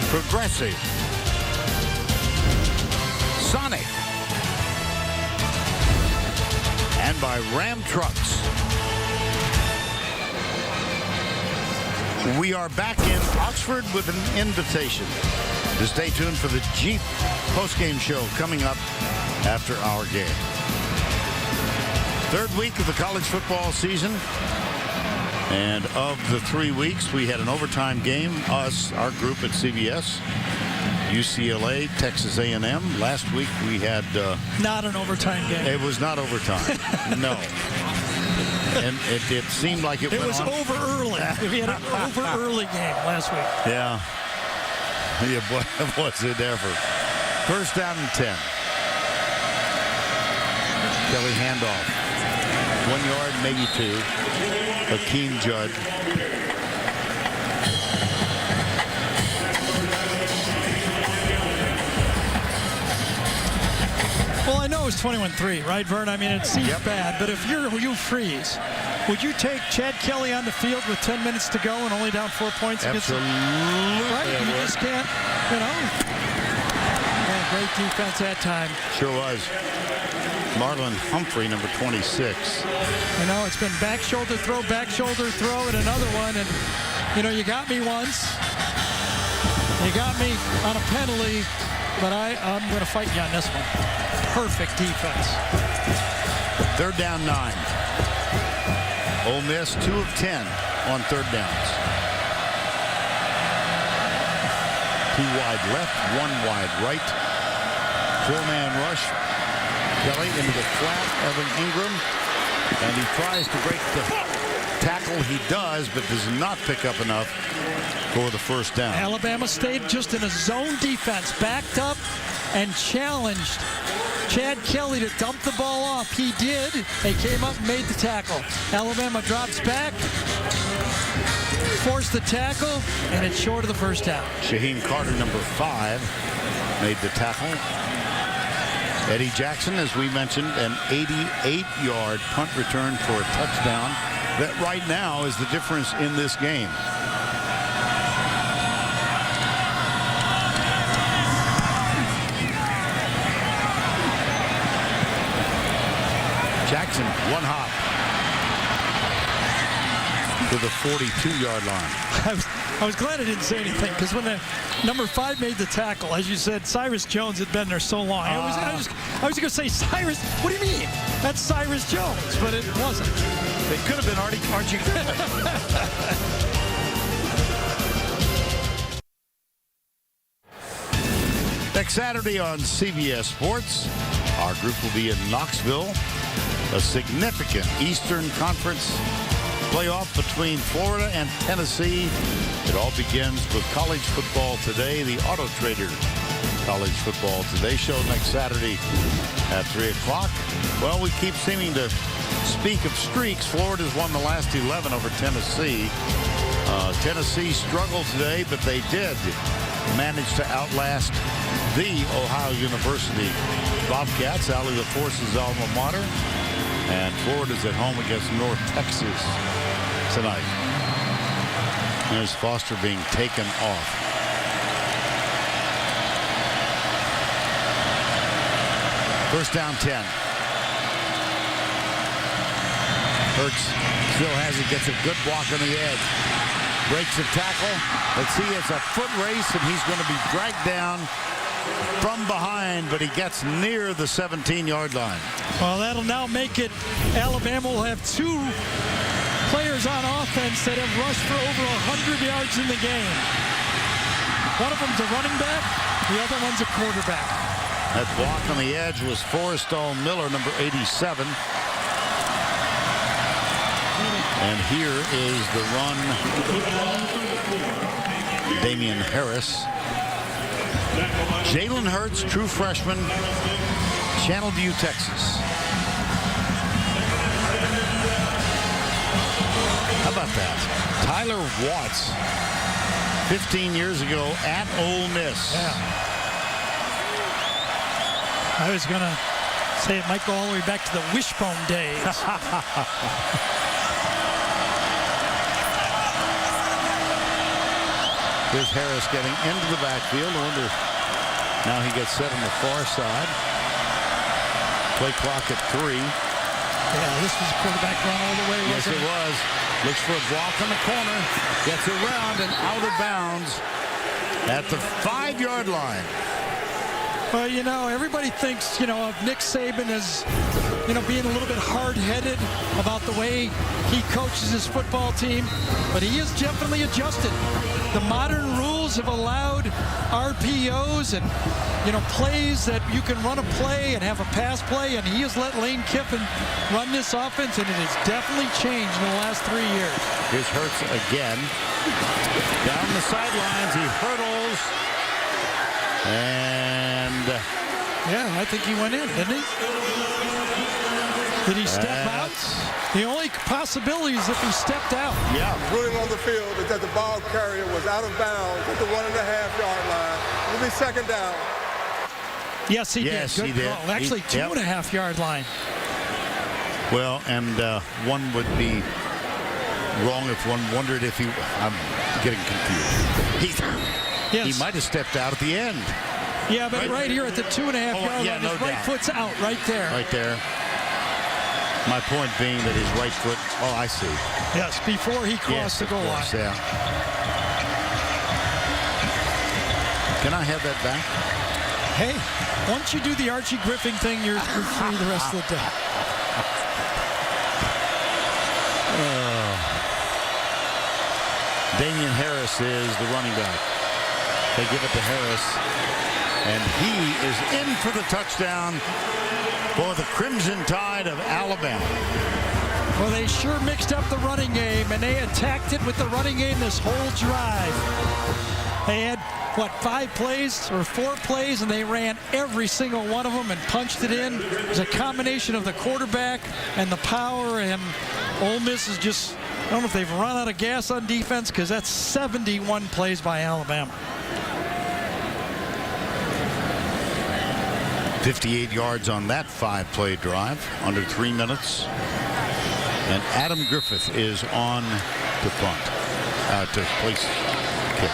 Progressive. Sonic. And by Ram Trucks. We are back in Oxford with an invitation to stay tuned for the Jeep postgame show coming up after our game. 3rd week of the college football season. And of the 3 weeks, we had an overtime game. Our group at CBS, UCLA, Texas A&M. Last week we had... not an overtime game. It was not overtime. No. And it seemed like it went was on. Over early. We had an over early game last week. Yeah. Yeah, boy, was it ever. 1st down and 10. Kelly handoff. 1 yard, maybe 2. Hakeem Judd. Well, I know it's 21-3, right, Vern? I mean, it seems bad, but if you freeze, would you take Chad Kelly on the field with 10 minutes to go and only down 4 points? Absolutely. Right? You just can't, Man, great defense that time. Sure was. Marlon Humphrey, number 26. It's been back shoulder throw, and another one. And, you got me once. You got me on a penalty, but I'm going to fight you on this one. Perfect defense. 3rd down, 9. Ole Miss, 2 of 10 on 3rd downs. 2 wide left, 1 wide right. Four-man rush. Kelly into the flat. Evan Ingram. And he tries to break the tackle. He does, but does not pick up enough for the first down. Alabama stayed just in a zone defense, backed up and challenged Chad Kelly to dump the ball off. He did. They came up and made the tackle. Alabama drops back, forced the tackle, and it's short of the first down. Shaheen Carter, number 5, made the tackle. Eddie Jackson, as we mentioned, an 88-yard punt return for a touchdown. That right now is the difference in this game. Jackson, one hop to the 42-yard line. I was glad I didn't say anything, because when the number 5 made the tackle, as you said, Cyrus Jones had been there so long. I was going to say, Cyrus, what do you mean? That's Cyrus Jones, but it wasn't. It could have been Archie Griffin. Next Saturday on CBS Sports, our group will be in Knoxville, a significant Eastern Conference playoff between Florida and Tennessee. It all begins with college football today, the Auto Trader College Football Today show next Saturday at 3 o'clock. Well, we keep seeming to speak of streaks. Florida's won the last 11 over Tennessee. Tennessee struggled today, but they did manage to outlast the Ohio University Bobcats, Allie LaForce's alma mater. And Florida's at home against North Texas tonight. There's Foster being taken off. First down 10. Hurts still has it, gets a good block on the edge. Breaks the tackle. Let's see, it's a foot race, and he's going to be dragged down from behind, but he gets near the 17-yard line. Well, that'll now make it. Alabama will have 2 players on offense that have rushed for over 100 yards in the game. One of them's a running back. The other one's a quarterback. That block on the edge was Forrestal Miller, number 87. And here is the run. Damian Harris. Jalen Hurts, true freshman, Channelview, Texas. How about that? Tyler Watts, 15 years ago at Ole Miss. Yeah. I was going to say it might go all the way back to the Wishbone days. Here's Harris getting into the backfield. I wonder, now he gets set on the far side. Play clock at 3. Yeah, this was a quarterback run all the way. Yes, it was. Looks for a block on the corner. Gets around and out of bounds at the 5-yard line. Well, you know, everybody thinks, you know, of Nick Saban as, you know, being a little bit hard-headed about the way he coaches his football team, but he has definitely adjusted. The modern rules have allowed RPOs and, you know, plays that you can run a play and have a pass play, and he has let Lane Kiffin run this offense, and it has definitely changed in the last 3 years. Here's Hurts again. Down the sidelines, he hurdles. And yeah, I think he went in, didn't he? Did he step out? The only possibility is if he stepped out. Yeah. Ruling on the field is that the ball carrier was out of bounds at the 1.5-yard line. It'll be second down. Yes, he did. Good he call. did. Actually, 2.5-yard line. Well, and one would be wrong if one wondered if he. I'm getting confused. He might have stepped out at the end. Yeah, but right here at the 2.5-yard line, his right foot's out right there. Right there. My point being that his right foot. Oh, I see. Yes, before he crossed the goal line. Yeah. Can I have that back? Hey, once you do the Archie Griffin thing, you're free the rest of the day. Damian Harris is the running back. They give it to Harris. And he is in for the touchdown for the Crimson Tide of Alabama. Well, they sure mixed up the running game, and they attacked it with the running game this whole drive. They had, what, 5 plays or 4 plays, and they ran every single one of them and punched it in. It was a combination of the quarterback and the power, and Ole Miss is just, I don't know if they've run out of gas on defense, because that's 71 plays by Alabama. 58 yards on that 5-play drive, under 3 minutes. And Adam Griffith is on to punt, to place kick.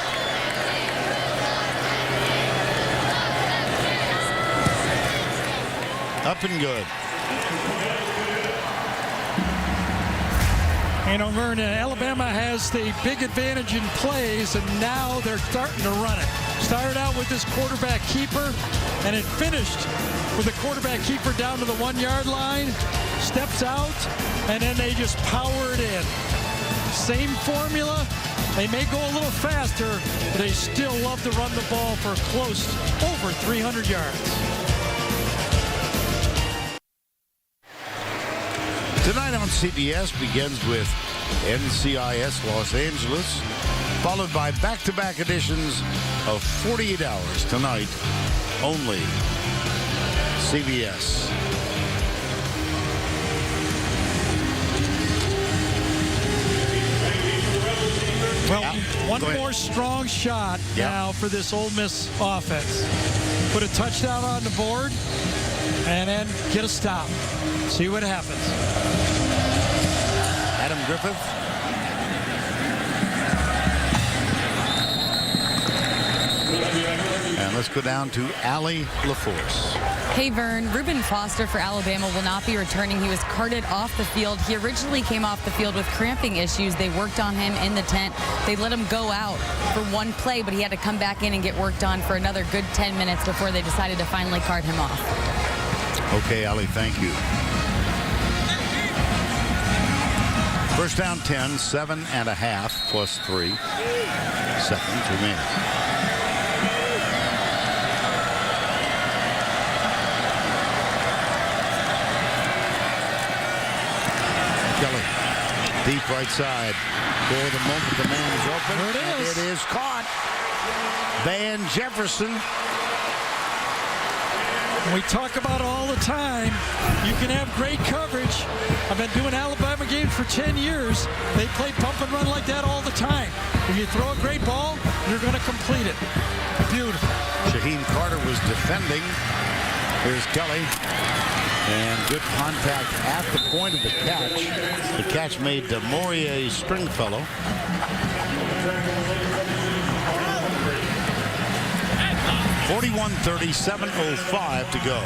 Up and good. You know, Vern, Alabama has the big advantage in plays, and now they're starting to run it. Started out with this quarterback keeper, and it finished with the quarterback keeper down to the 1-yard line, steps out, and then they just power it in. Same formula. They may go a little faster, but they still love to run the ball for close over 300 yards. Tonight on CBS begins with NCIS Los Angeles, followed by back-to-back editions of 48 Hours tonight, only CBS. Well, one more strong shot now for this Ole Miss offense. Put a touchdown on the board and then get a stop. See what happens. Adam Griffith. And let's go down to Allie LaForce. Hey, Vern, Reuben Foster for Alabama will not be returning. He was carted off the field. He originally came off the field with cramping issues. They worked on him in the tent. They let him go out for 1 play, but he had to come back in and get worked on for another good 10 minutes before they decided to finally cart him off. Okay, Allie, thank you. First down 10, 7.5 plus 3 seconds remaining. Kelly, deep right side. For the moment, the man is open. There it is. And it is caught. Van Jefferson. We talk about it all the time. You can have great coverage. I've been doing Alabama games for 10 years. They play pump and run like that all the time. If you throw a great ball, you're going to complete it. Beautiful. Shaheem Carter was defending. Here's Kelly. And good contact at the point of the catch. The catch made to Morier Stringfellow. .41-30, 7:05 to go.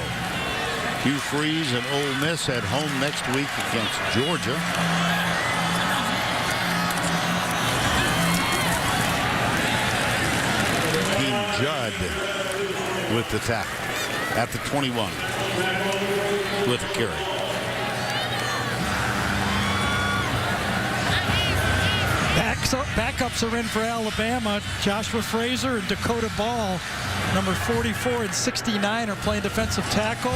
Hugh Freeze and Ole Miss at home next week against Georgia. Team Judd with the tackle at the 21 with a carry. Backups are in for Alabama. Joshua Frazier and Dakota Ball, number 44 and 69, are playing defensive tackle.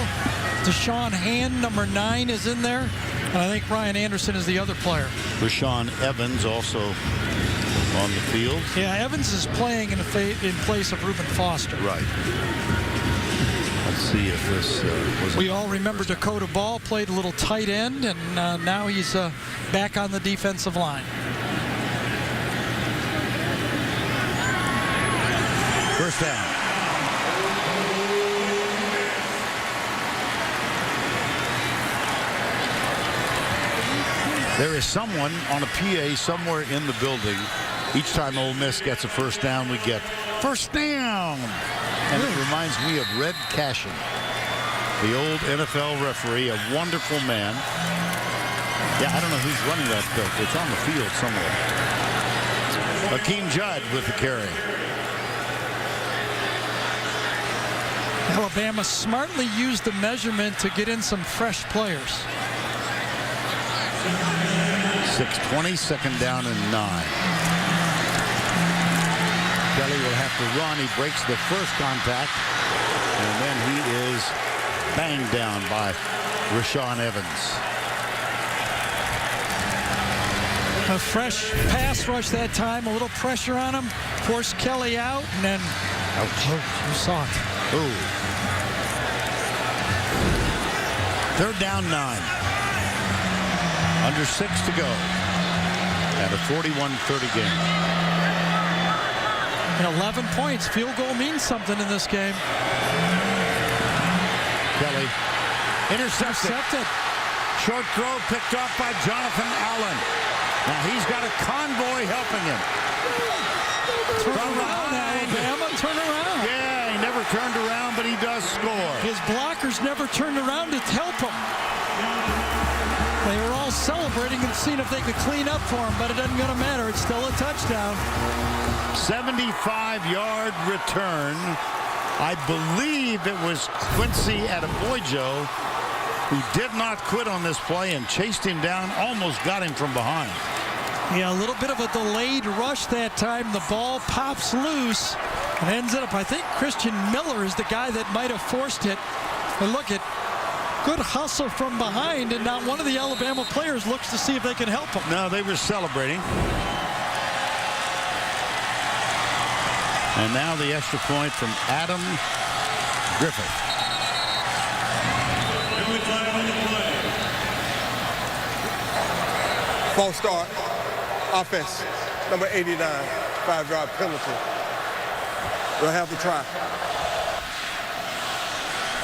Deshaun Hand, number 9, is in there. And I think Ryan Anderson is the other player. Rashawn Evans also on the field. Yeah, Evans is playing in place of Reuben Foster. Right. Let's see if this was... We all remember Dakota Ball played a little tight end, and now he's back on the defensive line. First down. There is someone on a PA somewhere in the building. Each time Ole Miss gets a first down, we get first down. And it reminds me of Red Cashin, the old NFL referee, a wonderful man. Yeah, I don't know who's running that stuff. It's on the field somewhere. Hakeem Judd with the carry. Alabama smartly used the measurement to get in some fresh players. 6:20, second down and 9. Kelly will have to run. He breaks the first contact, and then he is banged down by Rashawn Evans. A fresh pass rush that time, a little pressure on him, forced Kelly out, and then, ouch, you saw it. Ooh. Third down 9. Under 6 to go. And a 41-30 game. And 11 points. Field goal means something in this game. Kelly intercepted. Short throw picked off by Jonathan Allen. Now he's got a convoy helping him. Turn around, Alabama. Turn around. Yeah, he never turned around, but he does score. His blockers never turned around to help him. They were all celebrating and seeing if they could clean up for him, but it doesn't gonna matter. It's still a touchdown. 75-yard return. I believe it was Quincy Adebojo who did not quit on this play and chased him down, almost got him from behind. Yeah, a little bit of a delayed rush that time. The ball pops loose and ends up, I think Christian Miller is the guy that might have forced it. But look at good hustle from behind, and now one of the Alabama players looks to see if they can help him. No, they were celebrating. And now the extra point from Adam Griffith. False start. Offense. Number 89. 5-yard penalty. We'll have to try.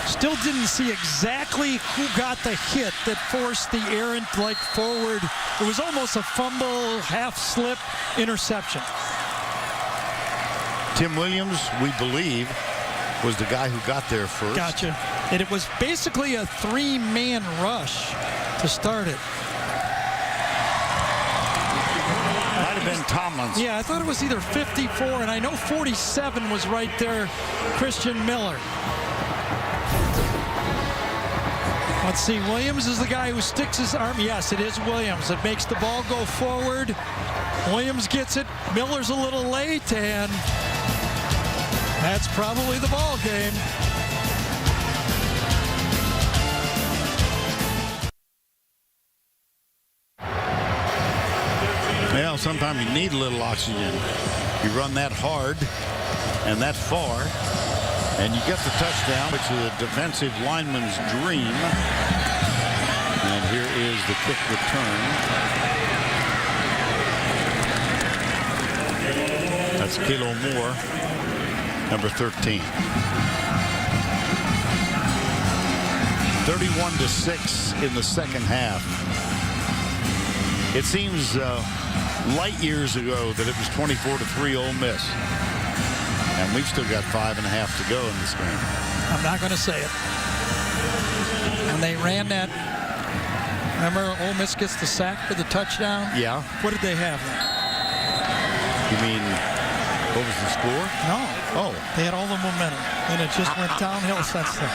Still didn't see exactly who got the hit that forced the errant forward. It was almost a fumble, half slip, interception. Tim Williams, we believe, was the guy who got there first. Gotcha. And it was basically a 3-man rush to start it. Might have been Tomlinson. Yeah, I thought it was either 54, and I know 47 was right there, Christian Miller. Let's see, Williams is the guy who sticks his arm. Yes, it is Williams. It makes the ball go forward. Williams gets it. Miller's a little late, and that's probably the ball game. Well, sometimes you need a little oxygen. You run that hard and that far, and you get the touchdown, which is a defensive lineman's dream. And here is the kick return. That's Kilo Moore, number 13. 31-6 in the second half. It seems light years ago that it was 24-3 Ole Miss. And we've still got 5.5 to go in this game. I'm not going to say it. When they ran that, remember Ole Miss gets the sack for the touchdown? Yeah. What did they have then? You mean, what was the score? No. Oh. They had all the momentum, and it just went downhill since then.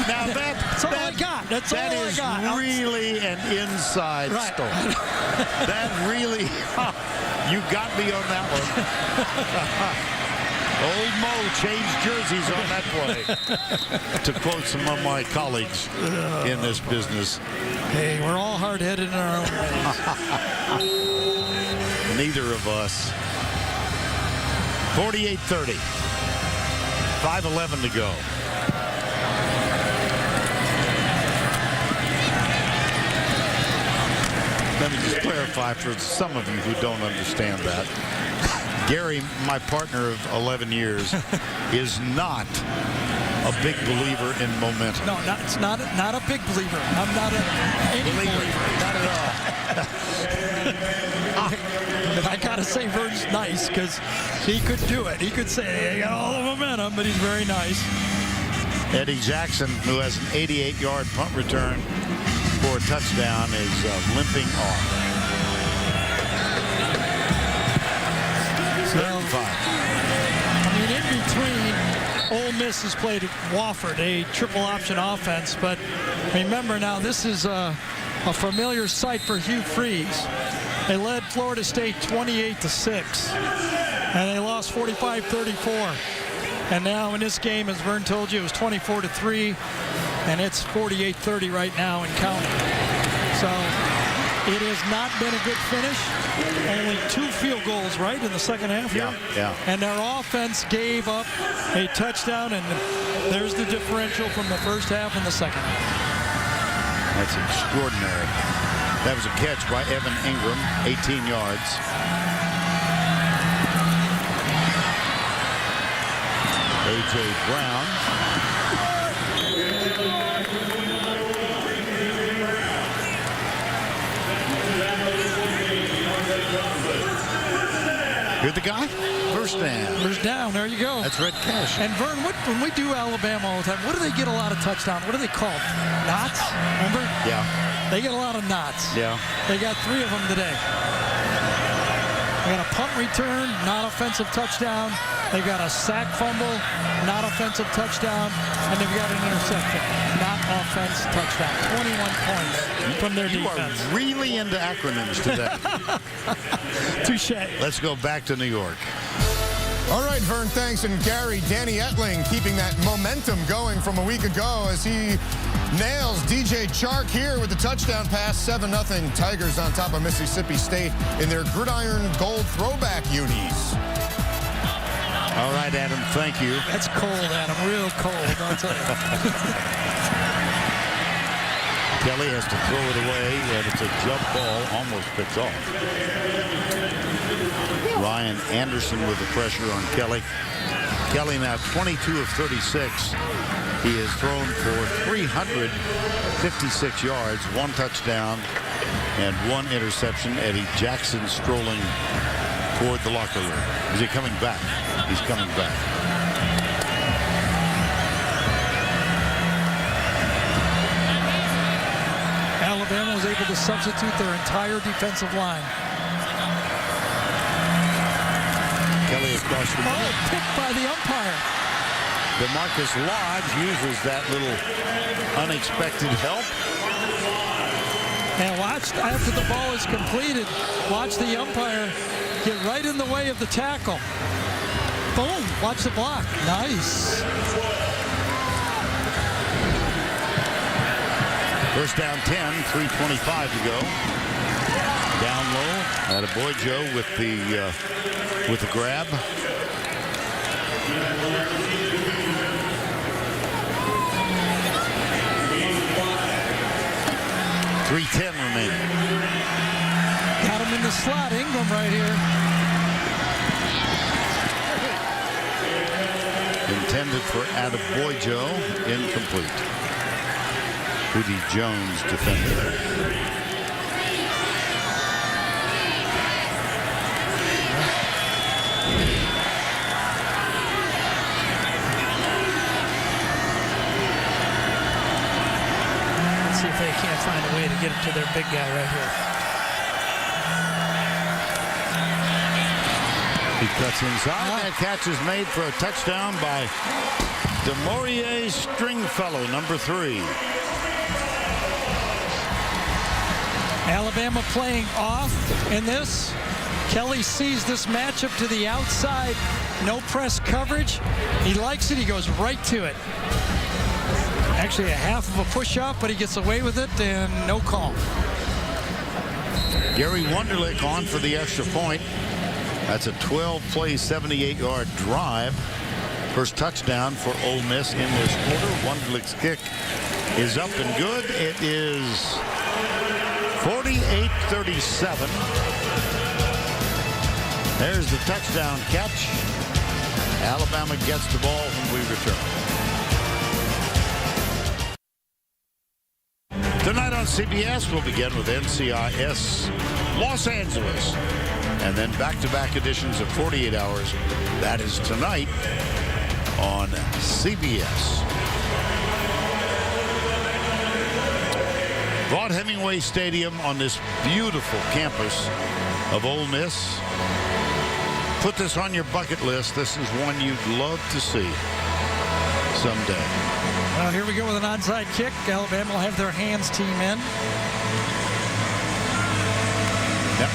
Now that's all I got. That's all I got. That is really an inside story. That really, you got me on that one. Old Mo changed jerseys on that play. To quote some of my colleagues in this business. Hey, we're all hard-headed in our own ways. Neither of us. 48-30. 5:11 to go. Let me just clarify for some of you who don't understand that. Gary, my partner of 11 years, is not a big believer in momentum. No, it's not a big believer. I'm not any believer. Not at all. But I gotta say, Vern's nice because he could do it. He could say, I got all the momentum, but he's very nice. Eddie Jackson, who has an 88-yard punt return for a touchdown, is limping off. 35. I mean, in between, Ole Miss has played Wofford, a triple option offense, but remember now, this is a familiar sight for Hugh Freeze. They led Florida State 28-6. And they lost 45-34. And now in this game, as Vern told you, it was 24-3, and it's 48-30 right now and counting. So it has not been a good finish. Only 2 field goals, right, in the second half here? Yeah. And their offense gave up a touchdown, and there's the differential from the first half and the second half. That's extraordinary. That was a catch by Evan Ingram, 18 yards. A.J. Brown. You're the guy? First down. First down, there you go. That's Red Cash. And Vern, when we do Alabama all the time, what do they get a lot of touchdowns? What are they called? Knots? Remember? Yeah. They get a lot of knots. Yeah. They got 3 of them today. They got a punt return, not offensive touchdown. They've got a sack fumble, not offensive touchdown. And they've got an interception, not offense touchdown. 21 points from their defense. You are really into acronyms today. Touche. Let's go back to New York. All right, Vern, thanks. And Gary, Danny Etling keeping that momentum going from a week ago as he nails DJ Chark here with the touchdown pass. 7-0 Tigers on top of Mississippi State in their gridiron gold throwback unis. All right, Adam, thank you. That's cold, Adam, real cold, I'll tell you. Kelly has to throw it away, and it's a jump ball, almost picked off. Ryan Anderson with the pressure on Kelly. Kelly now 22 of 36. He has thrown for 356 yards, 1 touchdown, and 1 interception. Eddie Jackson strolling toward the locker room. Is he coming back? He's coming back. Alabama was able to substitute their entire defensive line. Kelly across the middle. Oh, picked by the umpire. DeMarcus Lodge uses that little unexpected help. And watch, after the ball is completed, watch the umpire get right in the way of the tackle. Boom, watch the block. Nice. First down 10, 3:25 to go. Down low, attaboy Joe with the grab. .310 remaining. Got him in the slot, Ingram right here. Intended for attaboy Joe, incomplete. Hootie Jones defended. Let's see if they can't find a way to get it to their big guy right here. He cuts inside. That catch is made for a touchdown by DeMaurier Stringfellow, number 3. Alabama playing off in this. Kelly sees this matchup to the outside. No press coverage. He likes it. He goes right to it. Actually a half of a push-up, but he gets away with it and no call. Gary Wunderlich on for the extra point. That's a 12-play, 78-yard drive. First touchdown for Ole Miss in this quarter. Wunderlich's kick is up and good. It is 48-37. There's the touchdown catch. Alabama gets the ball when we return. Tonight on CBS, we'll begin with NCIS Los Angeles. And then back-to-back editions of 48 Hours. That is tonight on CBS. Vaught-Hemingway Stadium on this beautiful campus of Ole Miss. Put this on your bucket list. This is one you'd love to see someday. Well, here we go with an onside kick. Alabama will have their hands team in. Yep.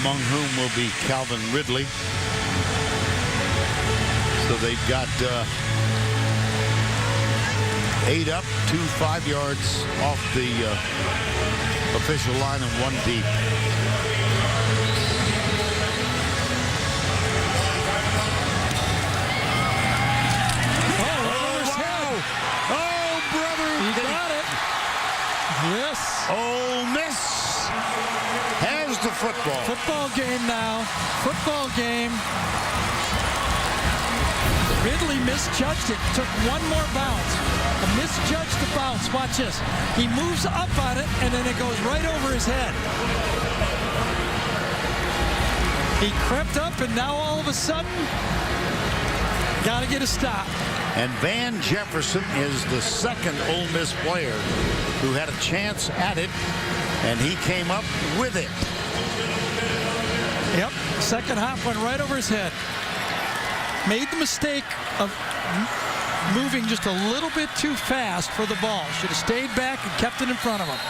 among whom will be Calvin Ridley. So they've got 8 up, 2 5 yards off the official line and 1 deep. Yes. Ole Miss has the football. Football game now. Football game. Ridley misjudged it. Took one more bounce. Misjudged the bounce. Watch this. He moves up on it, and then it goes right over his head. He crept up, and now all of a sudden, got to get a stop. And Van Jefferson is the second Ole Miss player who had a chance at it, and he came up with it. Yep, second hop went right over his head. Made the mistake of moving just a little bit too fast for the ball. Should have stayed back and kept it in front of him.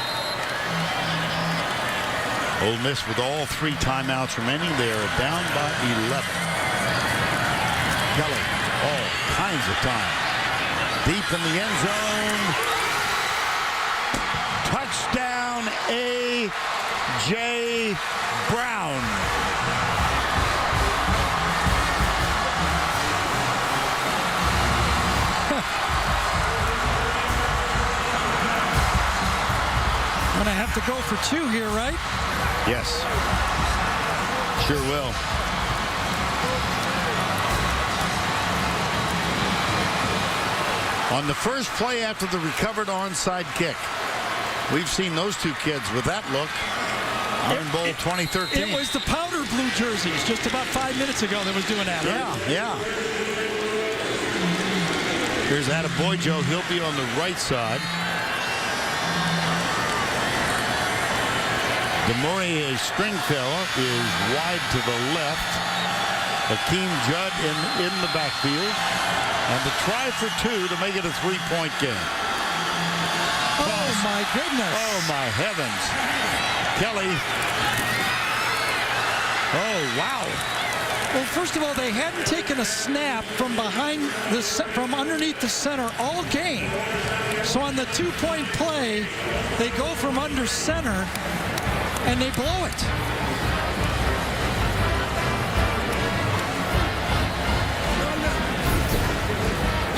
Ole Miss with all 3 timeouts remaining. They are down by 11. Kelly, all kinds of time. Deep in the end zone. Touchdown, A.J. Brown. Gonna have to go for 2 here, right? Yes. Sure will. On the first play after the recovered onside kick. We've seen those 2 kids with that look. Iron Bowl 2013. It was the powder blue jerseys just about 5 minutes ago that was doing that. Yeah. Here's Attaboyjo. He'll be on the right side. DeMaurier Stringfellow is wide to the left. Hakeem Judd in the backfield. And the try for 2 to make it a 3-point game. Oh, my goodness. Oh, my heavens. Kelly. Oh, wow. Well, first of all, they hadn't taken a snap from from underneath the center all game. So on the 2-point play, they go from under center, and they blow it.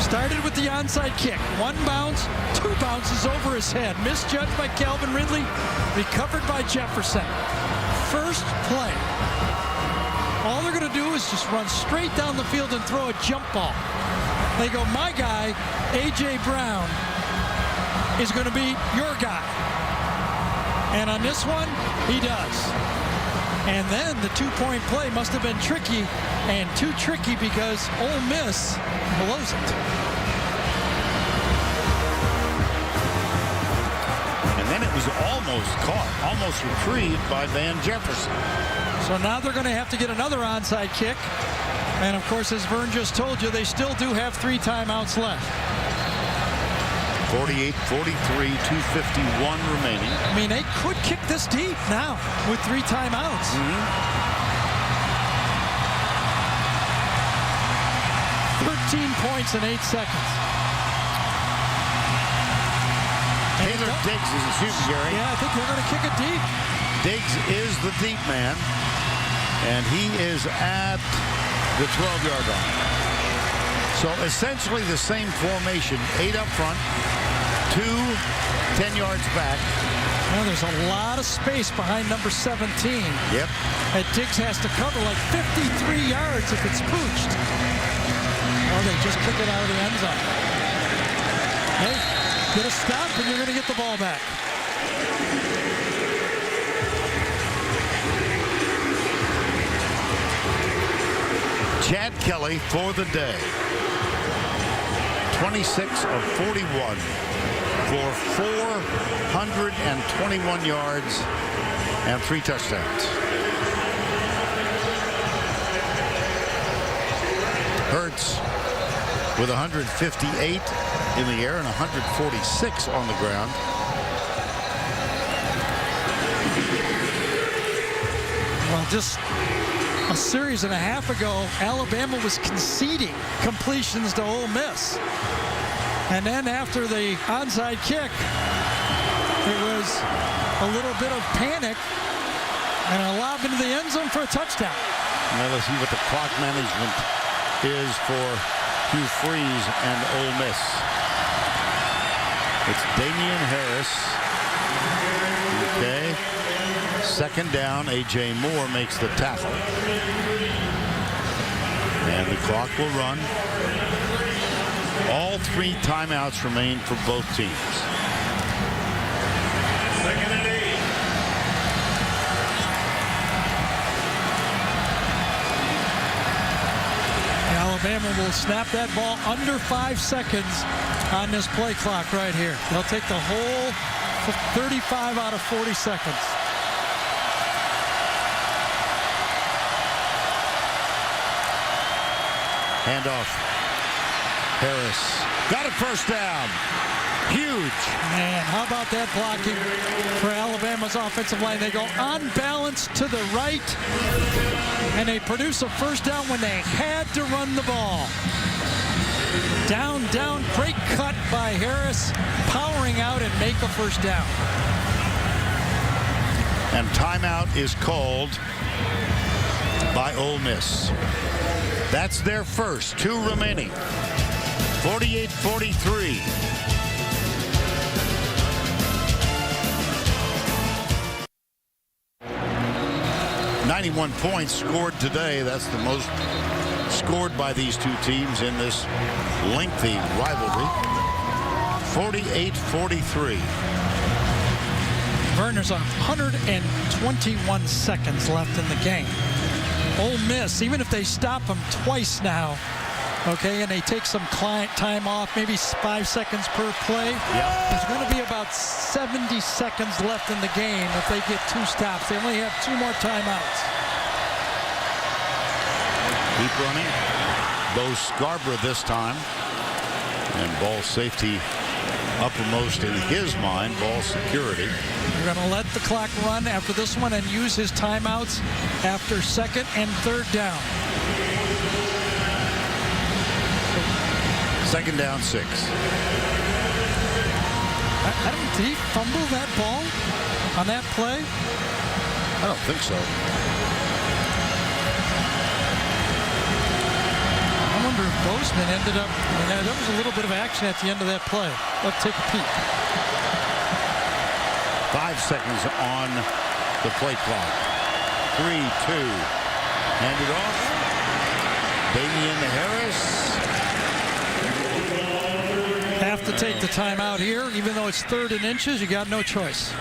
Started with the onside kick. 1 bounce, 2 bounces over his head. Misjudged by Calvin Ridley, recovered by Jefferson. First play. All they're going to do is just run straight down the field and throw a jump ball. They go, my guy, A.J. Brown, is going to be your guy. And on this one, he does. And then the 2-point play must have been tricky, and too tricky because Ole Miss blows it. And then it was almost caught, almost retrieved by Van Jefferson. So now they're going to have to get another onside kick. And of course, as Vern just told you, they still do have 3 timeouts left. 48-43, 2:51 remaining. I mean, they could kick this deep now with 3 timeouts. 13 points in 8 seconds. Taylor Diggs is a shooting, Gary. Yeah, I think they're going to kick it deep. Diggs is the deep man, and he is at the 12-yard line. So essentially the same formation, 8 up front, 2 10 yards back. Well, there's a lot of space behind number 17. Yep. And Diggs has to cover like 53 yards if it's pooched. Oh, they just kick it out of the end zone. Hey, get a stop and you're going to get the ball back. Chad Kelly for the day. 26 of 41 for 421 yards and 3 touchdowns. Hurts with 158 in the air and 146 on the ground. Well, just a series and a half ago, Alabama was conceding completions to Ole Miss. And then after the onside kick, it was a little bit of panic and a lob into the end zone for a touchdown. Now let's see what the clock management is for Hugh Freeze and Ole Miss. It's Damian Harris. Okay. Second down, A.J. Moore makes the tackle. And the clock will run. All 3 timeouts remain for both teams. Second and 8. Alabama will snap that ball under 5 seconds on this play clock right here. They'll take the whole 35 out of 40 seconds. Handoff. Harris got it, first down. Huge. Man, how about that blocking for Alabama's offensive line? They go on balance to the right, and they produce a first down when they had to run the ball. Down, down, great cut by Harris, powering out and make a first down. And timeout is called by Ole Miss. That's their first. 2 remaining. 48-43. .91 points scored today. That's the most scored by these two teams in this lengthy rivalry. 48-43. Verner's 121 seconds left in the game. Ole Miss, even if they stop them twice now, okay, and they take some client time off, maybe 5 seconds per play, there's going to be about 70 seconds left in the game if they get 2 stops. They only have 2 more timeouts. Keep running. Bo Scarborough this time. And ball safety uppermost in his mind, ball security. They're going to let the clock run after this one and use his timeouts after 2nd and 3rd down. 2nd down, 6. Did he fumble that ball on that play? I don't think so. I wonder if Bozeman ended up, there was a little bit of action at the end of that play. Let's take a peek. 5 seconds on the play clock. 3, 2. Hand it off. Damian Harris. Have to take the timeout here, even though it's 3rd and inches. You got no choice.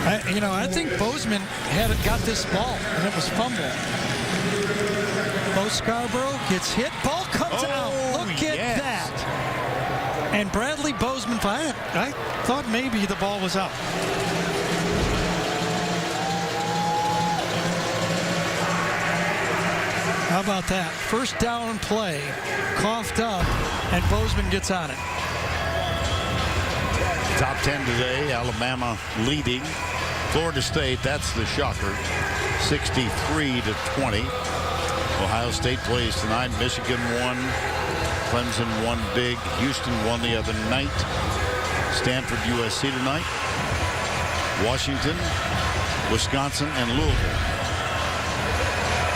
I think Bozeman got this ball, and it was fumbled. Bo Scarborough gets hit. Ball comes out. Look at that. And Bradley Bozeman, I thought maybe the ball was out. How about that? First down play, coughed up, and Bozeman gets on it. Top 10 today, Alabama leading. Florida State, that's the shocker, 63-20. Ohio State plays tonight. Michigan won. Clemson won big. Houston won the other night. Stanford, USC tonight. Washington, Wisconsin, and Louisville.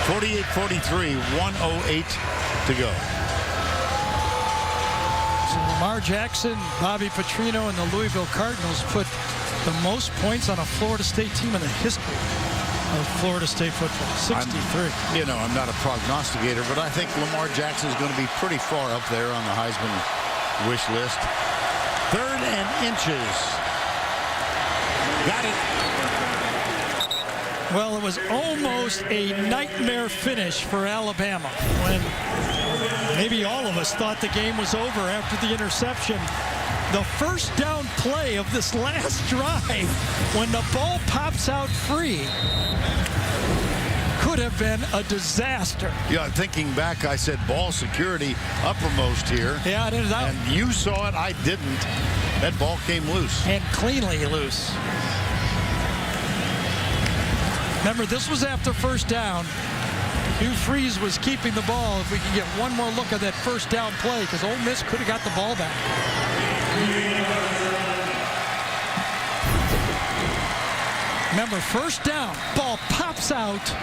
48-43, 1:08 to go. So Lamar Jackson, Bobby Petrino, and the Louisville Cardinals put the most points on a Florida State team in the history of Florida State football. 63. I'm not a prognosticator, but I think Lamar Jackson is going to be pretty far up there on the Heisman wish list. 3rd and inches. Got it. Well, it was almost a nightmare finish for Alabama when maybe all of us thought the game was over after the interception. The first down play of this last drive, when the ball pops out free, could would have been a disaster. Yeah, thinking back, I said ball security uppermost here. Yeah, it is out. And you saw it, I didn't. That ball came loose. And cleanly loose. Remember, this was after first down. Hugh Freeze was keeping the ball. If we can get one more look at that first down play, because Ole Miss could have got the ball back. Remember, first down, ball pops out.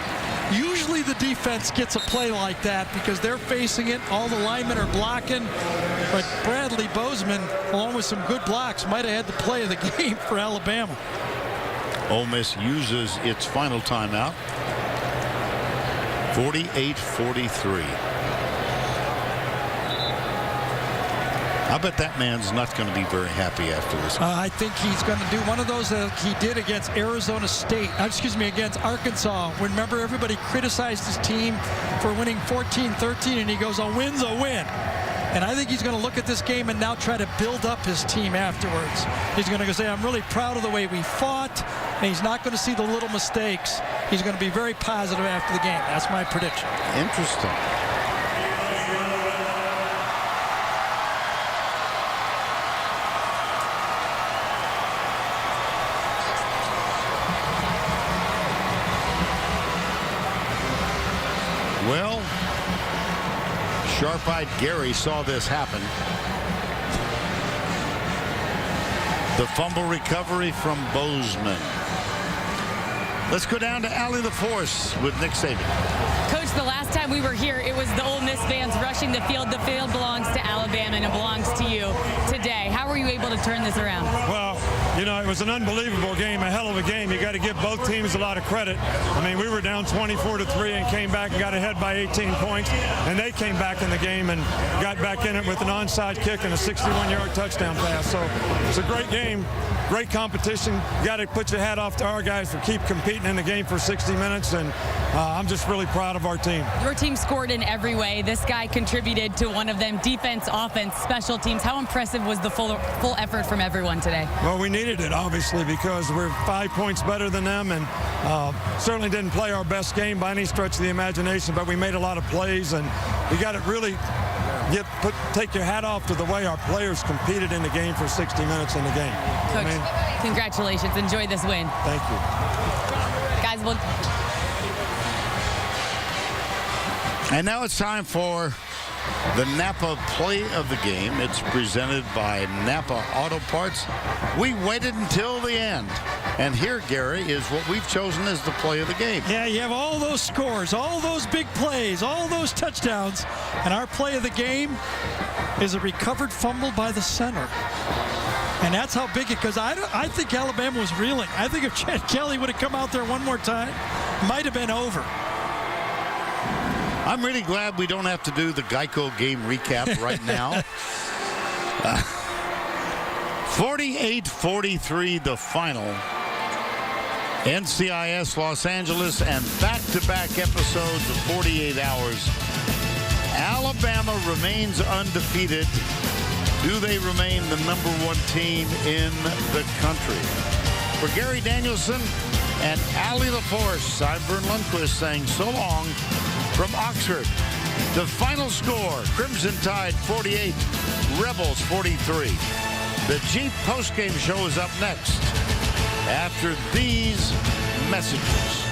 Usually the defense gets a play like that because they're facing it. All the linemen are blocking. But Bradley Bozeman, along with some good blocks, might have had the play of the game for Alabama. Ole Miss uses its final timeout. 48-43. I bet that man's not going to be very happy after this. I think he's going to do one of those that he did against Arizona State. Against Arkansas. Remember, everybody criticized his team for winning 14-13, and he goes, a win's a win. And I think he's going to look at this game and now try to build up his team afterwards. He's going to say, I'm really proud of the way we fought, and he's not going to see the little mistakes. He's going to be very positive after the game. That's my prediction. Interesting. Well, sharp-eyed Gary saw this happen. The fumble recovery from Bozeman. Let's go down to Allie LaForce with Nick Saban. Coach, the last time we were here, it was the Ole Miss fans rushing the field. The field belongs to Alabama, and it belongs to you today. How were you able to turn this around? Well, you know, it was an unbelievable game, a hell of a game. You got to give both teams a lot of credit. I mean, we were down 24-3 and came back and got ahead by 18 points, and they came back in the game and got back in it with an onside kick and a 61-yard touchdown pass. So it's a great game, great competition. You got to put your hat off to our guys for keep competing in the game for 60 minutes, and I'm just really proud of our team. Your team scored in every way. This guy contributed to one of them, defense, offense, special teams. How impressive was the full effort from everyone today? Well, we needed it, obviously, because we're 5 points better than them, and certainly didn't play our best game by any stretch of the imagination, but we made a lot of plays, and you got to really take your hat off to the way our players competed in the game for 60 minutes in the game. Coach, congratulations. Enjoy this win. Thank you. Guys, well... And now it's time for the Napa play of the game. It's presented by Napa Auto Parts. We waited until the end. And here, Gary, is what we've chosen as the play of the game. Yeah, you have all those scores, all those big plays, all those touchdowns. And our play of the game is a recovered fumble by the center. And that's how big it goes. I think Alabama was reeling. I think if Chad Kelly would have come out there one more time, it might have been over. I'm really glad we don't have to do the Geico game recap right now. 48-43 the final. NCIS Los Angeles and back-to-back episodes of 48 Hours. Alabama remains undefeated. Do they remain the #1 team in the country? For Gary Danielson and Allie LaForce, I'm Vern Lundquist saying so long from Oxford. The final score, Crimson Tide 48, Rebels 43. The Jeep postgame show is up next after these messages.